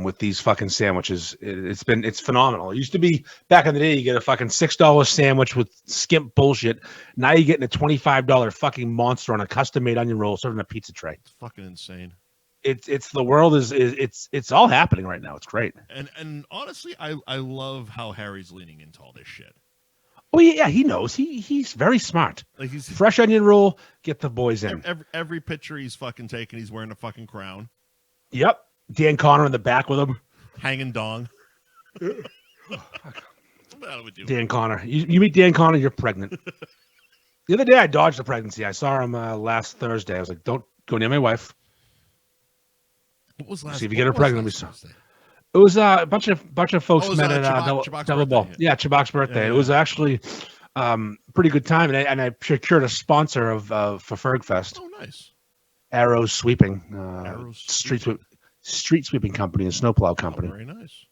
With these fucking sandwiches, it's phenomenal. It used to be back in the day, you get a fucking $6 sandwich with skimp bullshit. Now you're getting a $25 fucking monster on a custom made onion roll served in a pizza tray. It's fucking insane. It's the world it's all happening right now. It's great. And honestly, I love how Harry's leaning into all this shit. Oh yeah, he knows. He's very smart. Like he's fresh onion roll. Get the boys in. Every picture he's fucking taking, he's wearing a fucking crown. Yep. Dan Connor in the back with him. Hanging dong. Dan Connor. You meet Dan Connor, you're pregnant. The other day I dodged a pregnancy. I saw him last Thursday. I was like, don't go near my wife. What was last? See if you get her pregnant. It was a bunch of folks met at Double Ball. Yeah, Chibok's birthday. Yeah. It was actually pretty good time, and I secured a sponsor for Ferg Fest. Oh, nice. Arrows Sweeping. Street sweeping company and snowplow company. Oh, very nice.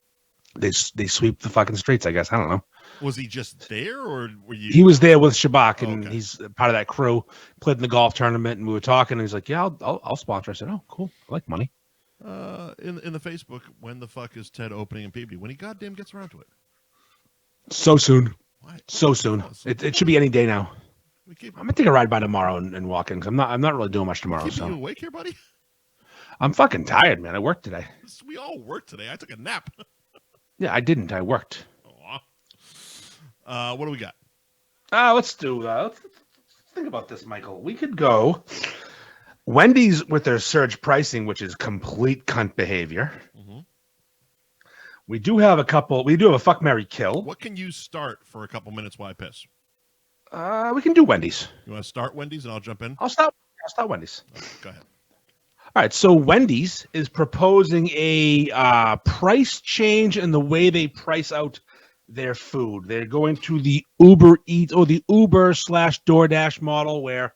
They sweep the fucking streets, I guess. I don't know. Was he just there, or were you? He was there with Shabak, and he's part of that crew. Played in the golf tournament, and we were talking. And he's like, "Yeah, I'll sponsor." I said, "Oh, cool. I like money." In the Facebook, when the fuck is Ted opening in Peabody? When he goddamn gets around to it? So soon. What? So soon. It should be any day now. I'm gonna take a ride by tomorrow and walk in, because I'm not really doing much tomorrow. Keeping you awake here, buddy? I'm fucking tired, man. I worked today. We all worked today. I took a nap. Yeah, I didn't. I worked. What do we got? Let's think about this, Michael. We could go Wendy's with their surge pricing, which is complete cunt behavior. Mm-hmm. We do have a fuck, marry, kill. What can you start for a couple minutes while I piss? We can do Wendy's. You want to start Wendy's and I'll jump in? I'll start Wendy's. Okay, go ahead. All right, so Wendy's is proposing a price change in the way they price out their food. They're going to the Uber Eats or the Uber/DoorDash model, where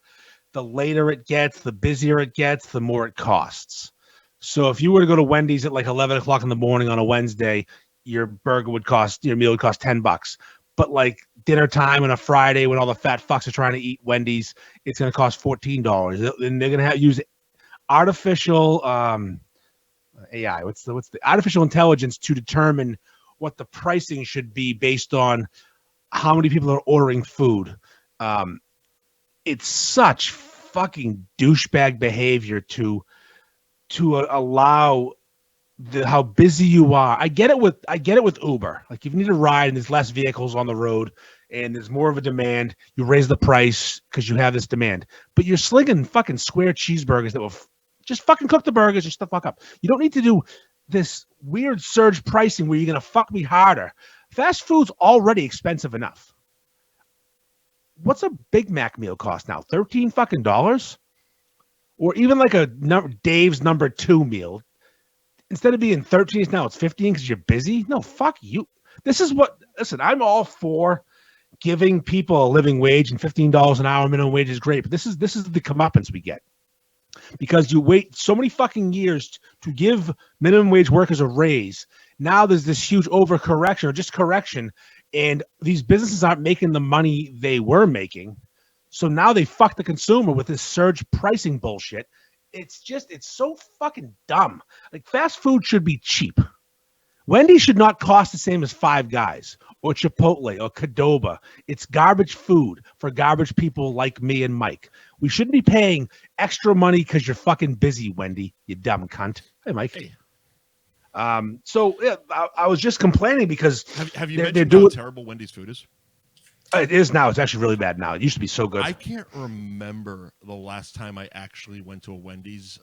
the later it gets, the busier it gets, the more it costs. So if you were to go to Wendy's at like 11 o'clock in the morning on a Wednesday, your meal would cost $10. But like dinner time on a Friday when all the fat fucks are trying to eat Wendy's, it's going to cost $14. And they're going to use artificial AI. What's the artificial intelligence to determine what the pricing should be based on how many people are ordering food. It's such fucking douchebag behavior to allow how busy you are. I get it with Uber. Like if you need a ride and there's less vehicles on the road and there's more of a demand, you raise the price because you have this demand. But you're slinging fucking square cheeseburgers that will just fucking cook the burgers and shut the fuck up. You don't need to do this weird surge pricing where you're gonna fuck me harder. Fast food's already expensive enough. What's a Big Mac meal cost now? $13 fucking dollars? Or even like a Dave's number 2 meal. Instead of being 13, now it's 15 because you're busy. No, fuck you. Listen, I'm all for giving people a living wage, and $15 an hour minimum wage is great. But this is the comeuppance we get. Because you wait so many fucking years to give minimum wage workers a raise. Now there's this huge overcorrection or just correction, and these businesses aren't making the money they were making. So now they fuck the consumer with this surge pricing bullshit. It's so fucking dumb. Like fast food should be cheap. Wendy's should not cost the same as Five Guys or Chipotle or Qdoba. It's garbage food for garbage people like me and Mike. We shouldn't be paying extra money because you're fucking busy, Wendy, you dumb cunt. Hey, Mike. Hey. So yeah, I was just complaining because have you mentioned how terrible Wendy's food is? It is now. It's actually really bad now. It used to be so good. I can't remember the last time I actually went to a Wendy's.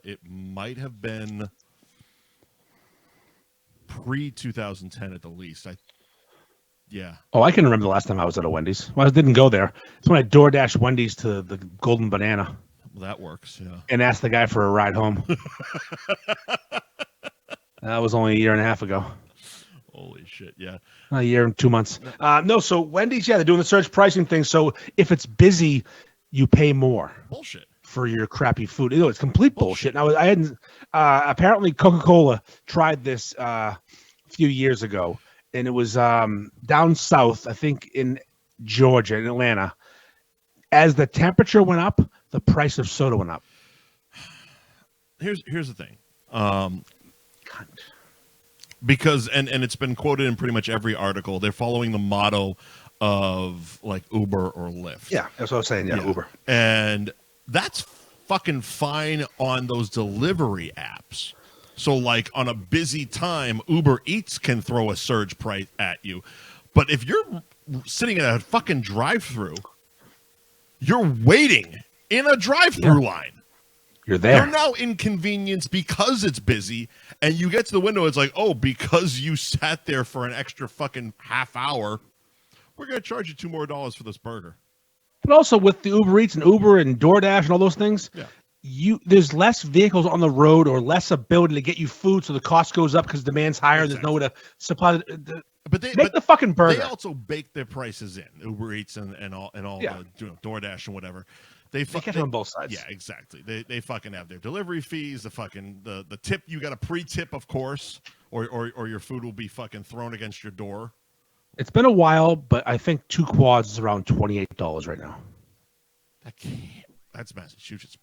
It might have been pre-2010 at the least. Yeah. Oh, I can remember the last time I was at a Wendy's. Well, I didn't go there. It's when I DoorDashed Wendy's to the Golden Banana. Well, that works, yeah. And asked the guy for a ride home. That was only a year and a half ago. Holy shit, yeah. A year and 2 months. No, so Wendy's, yeah, they're doing the surge pricing thing. So if it's busy, you pay more. Bullshit. For your crappy food. It's complete bullshit. Now, I hadn't, apparently Coca-Cola tried this a few years ago, and it was down south, I think in Georgia, in Atlanta. As the temperature went up, the price of soda went up. Here's the thing. Because and it's been quoted in pretty much every article. They're following the motto of like Uber or Lyft. Yeah, that's what I was saying. Yeah, Uber. And that's fucking fine on those delivery apps. So like on a busy time, Uber Eats can throw a surge price at you. But if you're sitting at a fucking drive-through, you're waiting in a drive-through line. You're there. You're now inconvenienced because it's busy, and you get to the window, it's like, oh, because you sat there for an extra fucking half hour, we're going to charge you $2 more for this burger. But also with the Uber Eats and Uber and DoorDash and all those things, there's less vehicles on the road or less ability to get you food, so the cost goes up because demand's higher. Exactly. There's nowhere to supply. But the fucking burger. They also bake their prices in Uber Eats and all DoorDash and whatever. They catch on both sides. Yeah, exactly. They fucking have their delivery fees, the tip. You got a pre-tip, of course, or your food will be fucking thrown against your door. It's been a while, but I think 2 quads is around $28 right now. That's Massachusetts.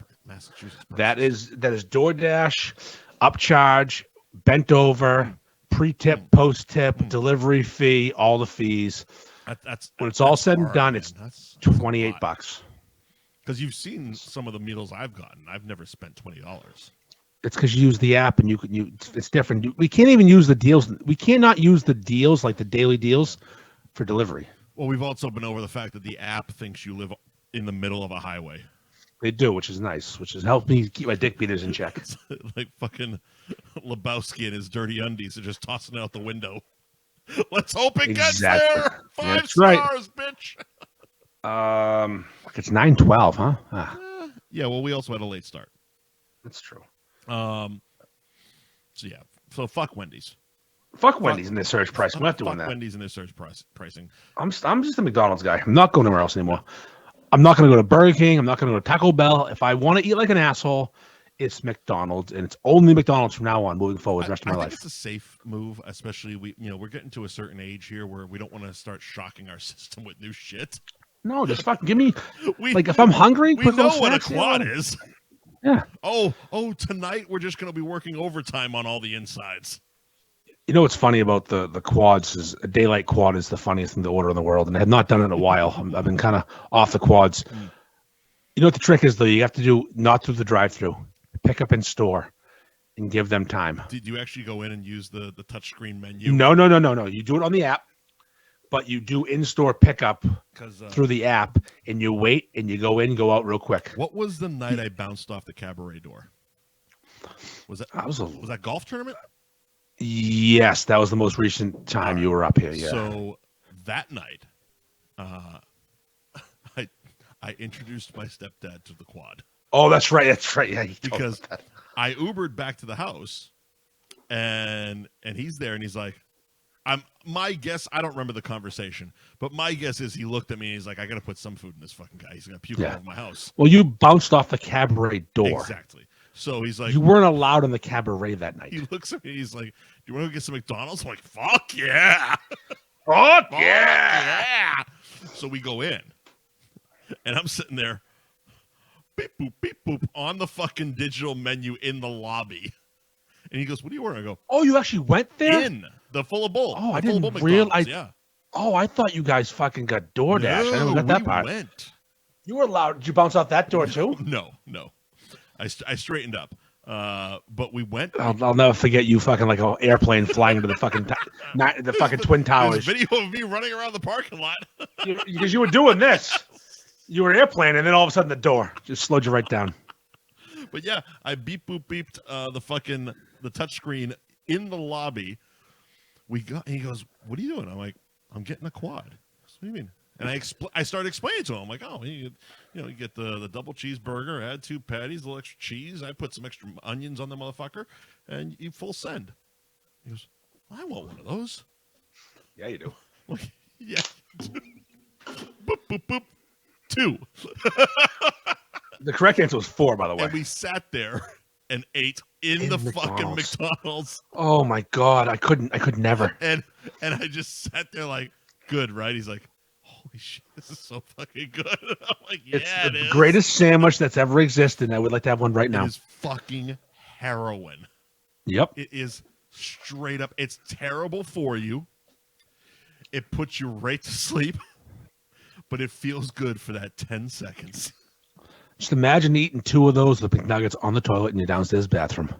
That is DoorDash, upcharge, bent over, pre-tip, post-tip, delivery fee, all the fees. When it's all said and done, it's $28. Because you've seen some of the meals I've gotten. I've never spent $20. It's because you use the app and it's different. We can't even use the deals. We cannot use the deals, like the daily deals, for delivery. Well, we've also been over the fact that the app thinks you live in the middle of a highway. They do, which is nice, which has helped me keep my dick beaters in check. Like fucking Lebowski and his dirty undies are just tossing it out the window. Let's hope it gets there. 5 stars, bitch. It's 9:12, huh? Yeah, well, we also had a late start. That's true. So fuck Wendy's. Fuck Wendy's in their surge pricing. We're not doing that. Fuck Wendy's in their surge pricing. I'm just a McDonald's guy. I'm not going anywhere else anymore. I'm not going to go to Burger King. I'm not going to go to Taco Bell. If I want to eat like an asshole, it's McDonald's, and it's only McDonald's from now on, moving forward the rest of my life. I think it's a safe move, especially we're getting to a certain age here where we don't want to start shocking our system with new shit. No, just fucking give me if I'm hungry, we know what a quad is. Yeah. Oh, tonight we're just going to be working overtime on all the insides. You know what's funny about the quads is a daylight quad is the funniest thing to order in the world, and I have not done it in a while. I've been kind of off the quads. You know what the trick is, though? You have to do not through the drive-through, pick up in store, and give them time. Did you actually go in and use the touchscreen menu? No. You do it on the app, but you do in-store pickup through the app, and you wait, and you go in, go out real quick. What was the night I bounced off the cabaret door? Was that golf tournament? Yes, that was the most recent time you were up here. Yeah. So that night, I introduced my stepdad to the quad. Oh, that's right. Yeah, because I Ubered back to the house, and he's there, and he's like, my guess, I don't remember the conversation, but my guess is he looked at me and he's like, I got to put some food in this fucking guy. He's going to puke all over my house. Well, you bounced off the cabaret door. Exactly. So he's like, you weren't allowed in the cabaret that night. He looks at me. He's like, do you want to go get some McDonald's? I'm like, fuck yeah. Fuck yeah. So we go in, and I'm sitting there, beep, boop, beep, boop, on the fucking digital menu in the lobby. And he goes, what do you order? I go, oh, you actually went there? In the full of bowl. Oh, I didn't realize. Yeah. Oh, I thought you guys fucking got DoorDash. No, I never got that part. Went. You were allowed. Did you bounce out that door too? No. I straightened up. But we went. I'll never forget you fucking like an airplane flying into the fucking the fucking Twin Towers. There's video of me running around the parking lot. Because you were doing this. You were airplane, and then all of a sudden the door just slowed you right down. But yeah, I beeped the touchscreen in the lobby. And he goes, what are you doing? I'm like, I'm getting a quad. What do you mean? And I started explaining to him, like, oh, you get the double cheeseburger, add 2 patties, a little extra cheese. I put some extra onions on the motherfucker, and you full send. He goes, I want one of those. Yeah, you do. Like, yeah. Boop, boop, boop. 2. The correct answer was 4, by the way. And we sat there and ate in the McDonald's. fucking McDonald's. Oh my God, I could never. And I just sat there like, good, right? He's like, holy shit, this is so fucking good. I'm like, yeah, it's the greatest sandwich that's ever existed. And I would like to have one right now. It is fucking heroin. Yep. It is straight up. It's terrible for you. It puts you right to sleep, but it feels good for that 10 seconds. Just imagine eating 2 of those with McNuggets on the toilet in your downstairs bathroom.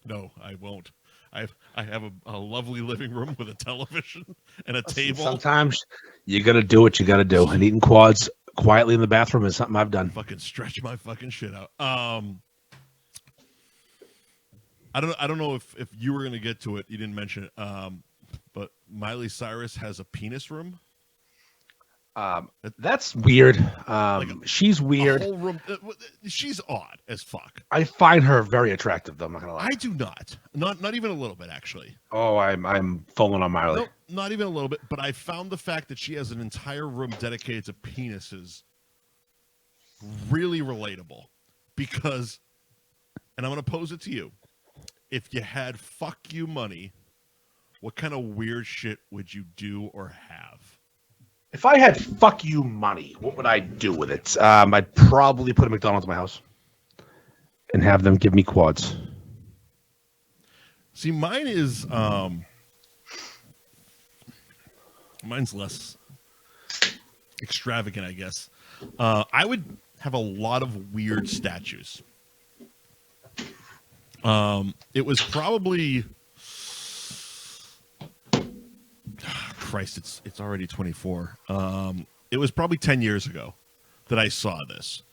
No, I won't. I have a lovely living room with a television and a table. Sometimes you got to do what you got to do. And eating quads quietly in the bathroom is something I've done. Fucking stretch my fucking shit out. I don't know if you were going to get to it. You didn't mention it. But Miley Cyrus has a penis room. That's weird. She's weird. A whole room. She's odd as fuck. I find her very attractive, though. I'm not gonna lie. I do not. Not even a little bit, actually. Oh, I'm falling on Miley. No, not even a little bit. But I found the fact that she has an entire room dedicated to penises really relatable. Because, and I'm going to pose it to you. If you had fuck you money, what kind of weird shit would you do or have? If I had fuck you money, what would I do with it? I'd probably put a McDonald's in my house and have them give me quads. See, mine is mine's less extravagant, I guess. I would have a lot of weird statues. It was probably Christ, it's already 24. It was probably 10 years ago that I saw this.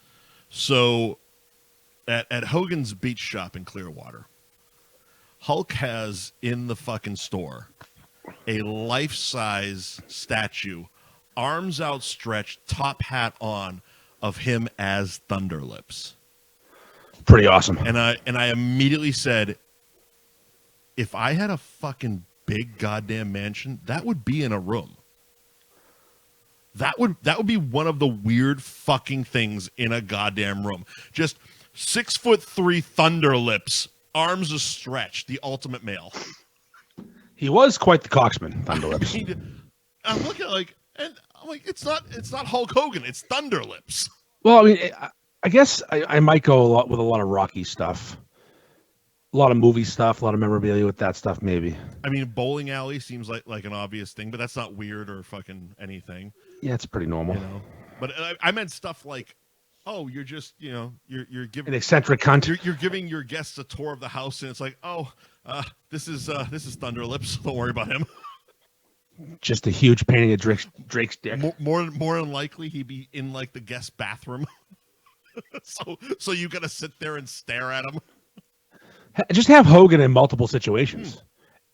So at Hogan's Beach Shop in Clearwater, Hulk has in the fucking store a life-size statue, arms outstretched, top hat on, of him as Thunderlips. Pretty awesome. And I immediately said, if I had a fucking big goddamn mansion, that would be in a room. That would be one of the weird fucking things in a goddamn room. Just 6'3" Thunderlips, arms are stretched, the ultimate male. He was quite the coxman, Thunderlips. I'm looking and I'm like, it's not Hulk Hogan, it's Thunderlips. Well, I mean, I guess I might go a lot of Rocky stuff. A lot of movie stuff, a lot of memorabilia with that stuff, maybe. I mean, bowling alley seems like an obvious thing, but that's not weird or fucking anything. Yeah, it's pretty normal. You know? But I meant stuff like oh, you're just, you're giving An eccentric cunt. You're giving your guests a tour of the house, and it's like, oh, this is Thunder Lips. Don't worry about him. Just a huge painting of Drake's dick. More than likely, he'd be in like the guest bathroom. so you gotta sit there and stare at him. Just have Hogan in multiple situations.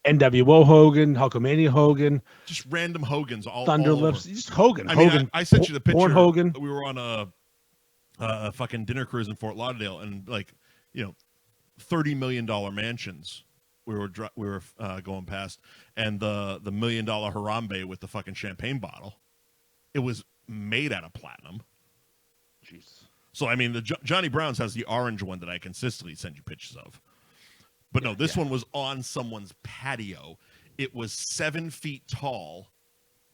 NWO Hogan, Hulkamania Hogan, just random Hogans all Thunder all Lips. over. Just Hogan. I Hogan. mean, I sent you the picture. Born Hogan. We were on a fucking dinner cruise in Fort Lauderdale, and like $30 million mansions. We were going past, and the $1 million Harambe with the fucking champagne bottle, it was made out of platinum. Jesus. So I mean, the Johnny Brown's has the orange one that I consistently send you pictures of, but no, this one was on someone's patio. It was 7 feet tall,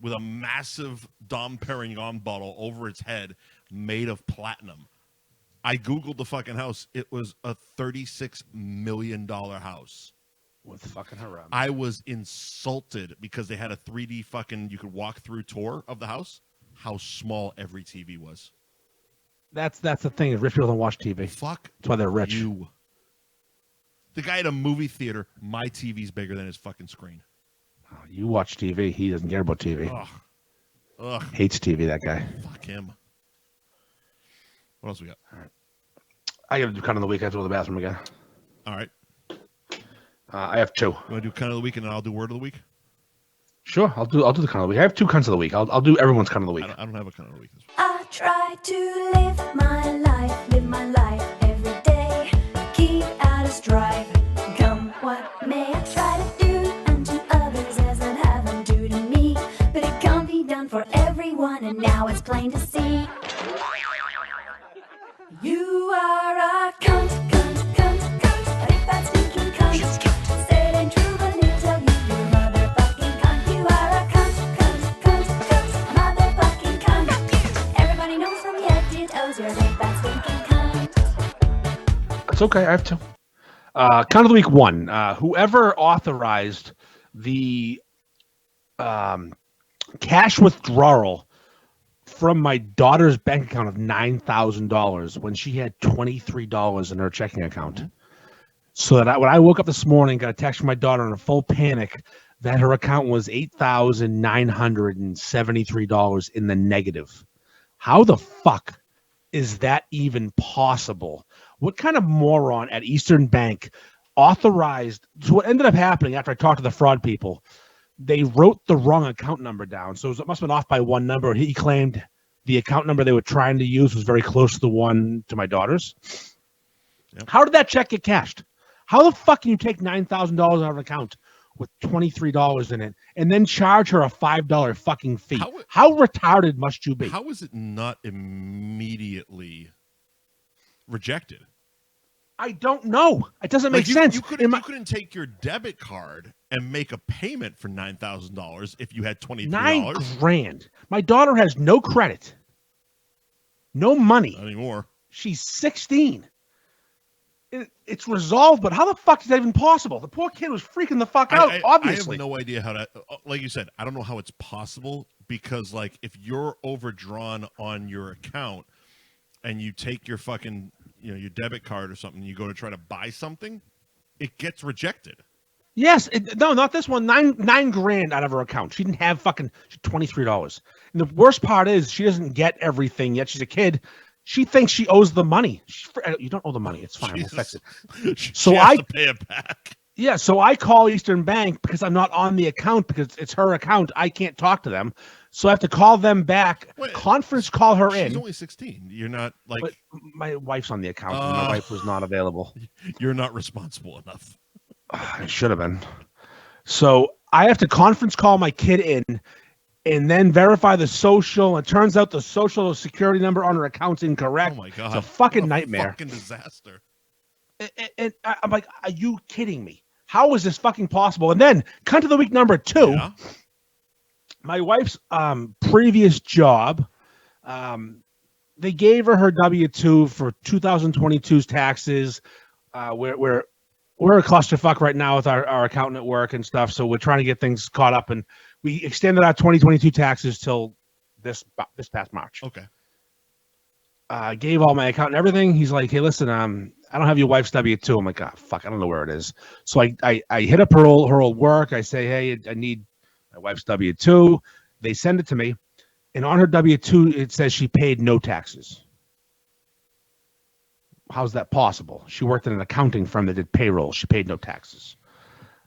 with a massive Dom Perignon bottle over its head, made of platinum. I googled the fucking house. It was a $36 million house. With fucking Harambe. I was insulted because they had a 3D fucking you could walk through tour of the house. How small every TV was. That's the thing. Rich people don't watch TV. Fuck. That's why they're rich. You. The guy at a movie theater. My TV's bigger than his fucking screen. Oh, you watch TV. He doesn't care about TV. Ugh. Hates TV. That guy. Fuck him. What else we got? All right. I got to do kind of the week. I have to go to the bathroom again. All right. I have two. You want to do kind of the week and then I'll do word of the week? Sure, I'll do the kind of the week. I have two cunts of the week. I'll do everyone's kind of the week. I don't have a kind of the week. I try to live my life every day. Keep out of strife, come what may. I try to do unto others as I'd have them do to me. But it can't be done for everyone, and now it's plain to see. You are a cunt, cunt, cunt, cunt. A big fat stinking cunt. Said ain't true, but he'll tell you you're a motherfucking cunt. You are a cunt, cunt, cunt, cunt. Motherfucking cunt. Everybody knows from your head to toes you're a big fat stinking cunt. It's okay. I have two. Kind of the week one. Whoever authorized the cash withdrawal from my daughter's bank account of $9,000 when she had $23 in her checking account. Mm-hmm. So that when I woke up this morning, got a text from my daughter in a full panic that her account was $8,973 in the negative. How the fuck is that even possible? What kind of moron at Eastern Bank authorized? So what ended up happening after I talked to the fraud people, they wrote the wrong account number down. So it must have been off by one number. He claimed the account number they were trying to use was very close to the one to my daughter's. Yep. How did that check get cashed? How the fuck can you take $9,000 out of an account with $23 in it and then charge her a $5 fucking fee? How retarded must you be? How is it not immediately rejected? I don't know. It doesn't make sense. You couldn't take your debit card and make a payment for $9,000 if you had $23. $9,000. My daughter has no credit, no money. Not anymore. She's 16. It's resolved, but how the fuck is that even possible? The poor kid was freaking the fuck out, obviously. I have no idea how to, like you said, I don't know how it's possible because, like, if you're overdrawn on your account and you take your fucking, your debit card or something, you go to try to buy something, it gets rejected. Yes. No, not this one. $9,000 out of her account. She didn't have fucking $23. And the worst part is she doesn't get everything yet. She's a kid. She thinks she owes the money. You don't owe the money. It's fine. We'll fix it. She has to pay it back. Yeah, so I call Eastern Bank because I'm not on the account because it's her account. I can't talk to them. So I have to call them back, conference call her in. She's only 16. You're not like... But my wife's on the account and my wife was not available. You're not responsible enough. I should have been. So I have to conference call my kid in and then verify the social. It turns out the social security number on her account's incorrect. Oh, my God. It's a fucking nightmare. Fucking disaster. And I'm like, are you kidding me? How is this fucking possible? And then, cunt of the week number 2, yeah. My wife's previous job, they gave her W-2 for 2022's taxes. We're a clusterfuck right now with our accountant at work and stuff, so we're trying to get things caught up, and we extended our 2022 taxes till this past March. Okay. gave all my account and everything. He's like, hey, listen, I don't have your wife's W-2. I'm like, oh, fuck, I don't know where it is. So I hit up her old work. I say, hey, I need my wife's W-2. They send it to me. And on her W-2, it says she paid no taxes. How's that possible? She worked in an accounting firm that did payroll. She paid no taxes.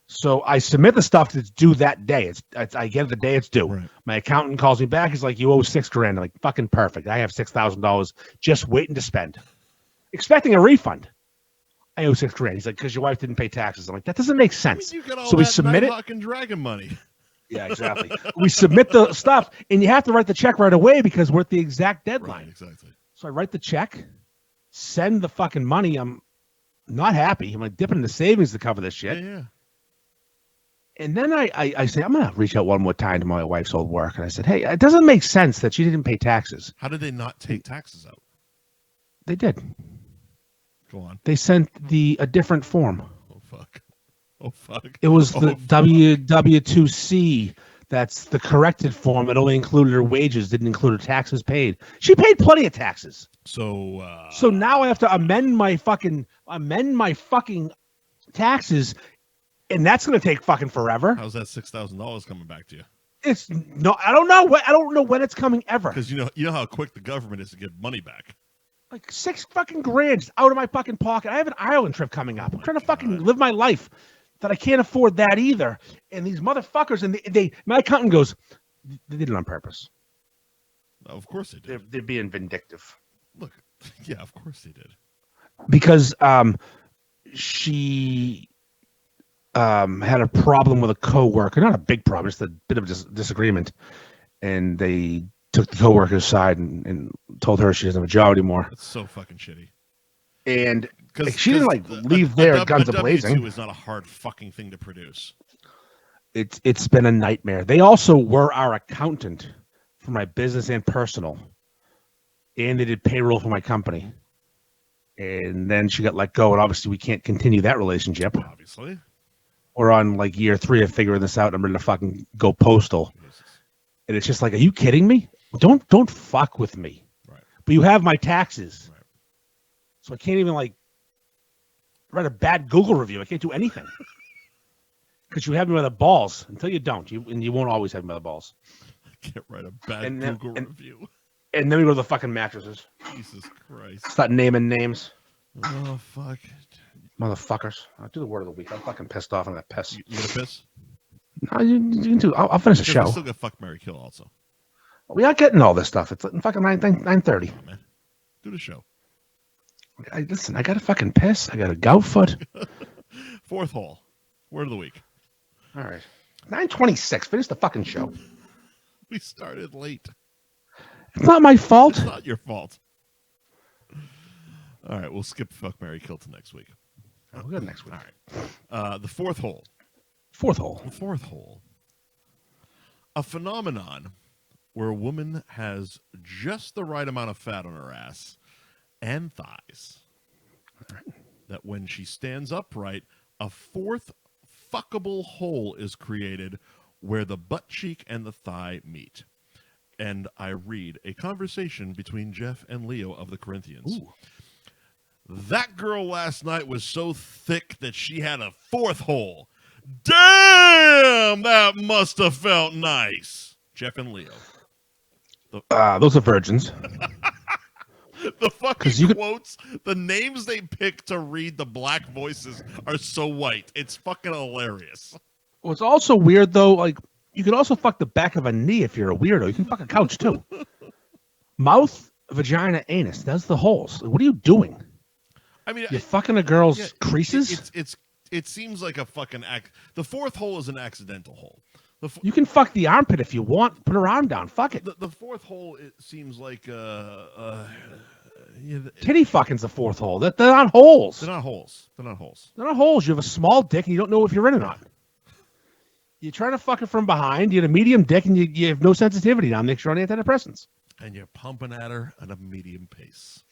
So I submit the stuff that's due that day. I get it the day it's due. Right. My accountant calls me back. He's like, you owe $6,000. I'm like, fucking perfect. I have $6,000 just waiting to spend. Expecting a refund. I owe $6,000. He's like, because your wife didn't pay taxes. I'm like, that doesn't make sense. You got all So we that submit it. Nighthawk and Dragon money. Yeah, exactly. We submit the stuff, and you have to write the check right away because we're at the exact deadline. Right, exactly. So I write the check, send the fucking money. I'm not happy. I'm like dipping into savings to cover this shit. Yeah. And then I say, I'm going to reach out one more time to my wife's old work. And I said, hey, it doesn't make sense that she didn't pay taxes. How did they not take taxes out? They did. Go on. They sent a different form. Oh, fuck. Oh, fuck. It was Oh, the fuck. W2C. That's the corrected form. It only included her wages, didn't include her taxes paid. She paid plenty of taxes. So now I have to amend my fucking taxes, and that's going to take fucking forever. how's that $6,000 coming back to you? It's no, I don't know. I don't know when it's coming ever. Because you know how quick the government is to give money back. Like $6 fucking grand just out of my fucking pocket. I have an Ireland trip coming up. I'm trying to fucking God. live my life that I can't afford that either. And these motherfuckers, and my accountant goes, they did it on purpose. Of course they did. They're being vindictive. Look, yeah, of course they did. Because she had a problem with a coworker, not a big problem, just a bit of disagreement, and they took the coworker's side and told her she doesn't have a job anymore. That's so fucking shitty. And Because she didn't leave there guns a-blazing. W-2 is not a hard fucking thing to produce. It's been a nightmare. They also were our accountant for my business and personal, and they did payroll for my company. And then she got let go, and obviously we can't continue that relationship. Obviously. We're on like year 3 of figuring this out. I'm ready to fucking go postal. Jesus. And it's just like, are you kidding me? Don't fuck with me. Right. But you have my taxes. Right. So I can't even like write a bad Google review. I can't do anything. Because you have me by the balls. Until you don't. You won't always have me by the balls. Can't write a bad And then- Google and- review. And then we go to the fucking mattresses. Jesus Christ. Start naming names. Oh, fuck. Motherfuckers. I'll do the word of the week. I'm fucking pissed off on that piss. You gonna piss? No, you can do. I'll finish the Because show. we still got fuck, marry, kill also. We are getting all this stuff. It's like fucking 9:30. Come on, man. Do the show. Listen, I got to fucking piss. I got a gout foot. Fourth hole. Word of the week. All right. 9:26. Finish the fucking show. We started late. It's not my fault. It's not your fault. All right, we'll skip fuck, marry, kill to next week. Oh, we'll go next week. All right. The fourth hole. Fourth hole. The fourth hole. A phenomenon where a woman has just the right amount of fat on her ass and thighs that when she stands upright, a fourth fuckable hole is created where the butt cheek and the thigh meet. And I read a conversation between Jeff and Leo of the Corinthians. Ooh. That girl last night was so thick that she had a fourth hole. Damn, that must have felt nice. Jeff and Leo. Those are virgins. The fucking you could- quotes, the names they pick to read the black voices are so white. It's fucking hilarious. What's also weird though, like you could also fuck the back of a knee if you're a weirdo. You can fuck a couch too. Mouth, vagina, anus. That's the holes. What are you doing? I mean, You're fucking a girl's yeah, creases. it seems like a fucking the fourth hole is an accidental hole. You can fuck the armpit if you want. Put her arm down. Fuck it. The fourth hole, it seems like Titty fucking's the fourth hole. They're not holes. they're not holes. They're not holes. They're not holes. You have a small dick and you don't know if you're in or not. You're trying to fuck it from behind. You had a medium dick and you have no sensitivity now. Make sure on antidepressants. And you're pumping at her at a medium pace.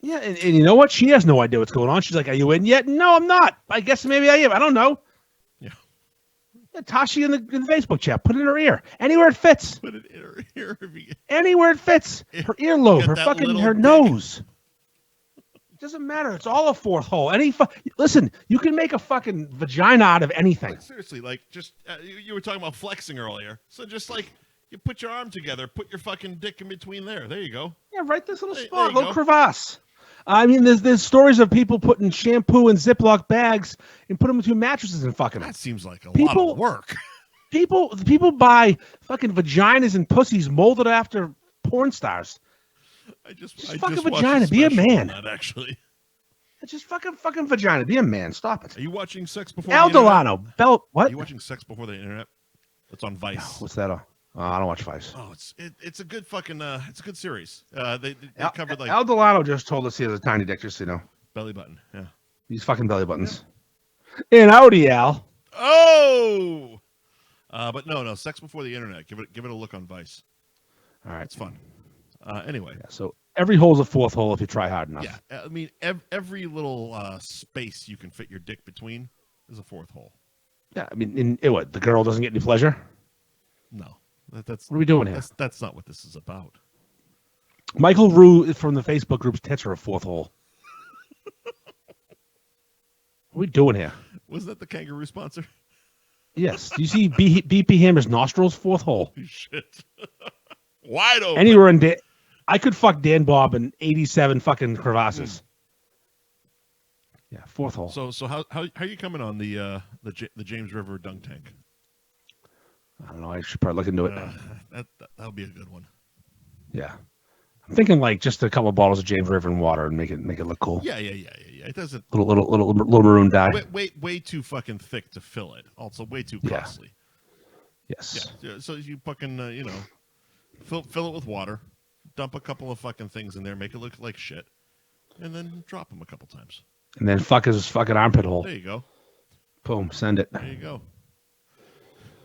Yeah, and you know what? She has no idea what's going on. She's like, "Are you in yet?" No, I'm not. I guess maybe I am. I don't know. Yeah. Tashi in the Facebook chat. Put it in her ear. Anywhere it fits. Put it in her ear. Anywhere it fits. Her earlobe, Got her that fucking, little her dick. nose. It doesn't matter. It's all a fourth hole. Listen, you can make a fucking vagina out of anything. Like, seriously, like, just, you were talking about flexing earlier. So just, like, you put your arm together, put your fucking dick in between there. There you go. Yeah, right this little There spot, you little go. crevasse. I mean, there's stories of people putting shampoo in Ziploc bags and put them between mattresses and fucking them. That seems like a lot People- of work. People buy fucking vaginas and pussies molded after porn stars. I just fuck a watched vagina, be a special man. on that, actually. It's just fucking vagina. Be a man. Stop it. Are you watching Sex Before Al the Internet? Delano. Bell. What? Are you watching Sex Before the Internet? It's on Vice. What's that? I don't watch Vice. Oh, it's a good fucking it's a good series. They covered like Al Delano just told us he has a tiny dick, just so you know. belly button. Yeah. These fucking belly buttons. And Audi, Al. Oh. But no, Sex Before the Internet. Give it a look on Vice. All right. It's fun. Anyway. Yeah, so every hole's a fourth hole if you try hard enough. Yeah. I mean, every little space you can fit your dick between is a fourth hole. Yeah. I mean, what? The girl doesn't get any pleasure? No. That's What are we doing here? That's not what this is about. Michael Rue from the Facebook group's tits are a fourth hole. What are we doing here? Wasn't that the kangaroo sponsor? Yes. Do you see BP Hammer's nostrils? Fourth hole. Shit. Wide open. Anywhere in I could fuck Dan Bob in 87 fucking crevasses. Yeah, fourth hole. So how are you coming on the James River dunk tank? I don't know. I should probably look into it. That'll be a good one. Yeah. I'm thinking like just a couple of bottles of James River and water and make it look cool. Yeah. It doesn't Little maroon dye. way too fucking thick to fill it. Also, way too Yeah. costly. Yes. Yeah. So you fucking fill it with water, dump a couple of fucking things in there, make it look like shit, and then drop them a couple times. And then fuck his fucking armpit hole. There you go. Boom. Send it. There you go.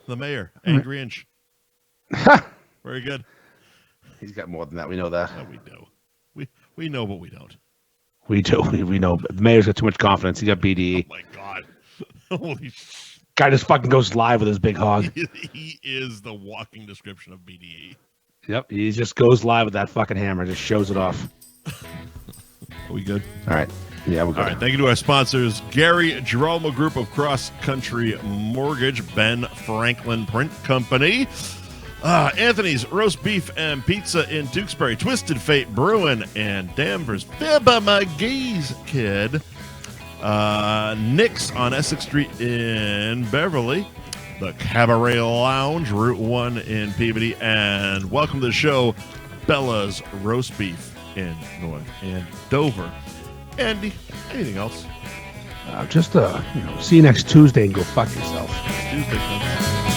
The mayor, Angry Inch. Very good. He's got more than that. We know that. Yeah, we do. We know, but we don't. We do. We know. The mayor's got too much confidence. He got BDE. Oh my God. Holy shit. Guy just fucking goes live with his big hog. He is the walking description of BDE. Yep. He just goes live with that fucking hammer. Just shows it off. Are we good? All right. Yeah, we're good. All right. Thank you to our sponsors, Gary Girolamo Group of Cross Country Mortgage, Ben Franklin Print Company, Anthony's Roast Beef and Pizza in Tewksbury, Twisted Fate Brewing and Danvers, Fibba McGee's Kid, Nick's on Essex Street in Beverly, the Cabaret Lounge, Route 1 in Peabody, and welcome to the show, Bella's Roast Beef in North Andover. Andy, anything else? Just see you next Tuesday and go fuck yourself. Tuesday.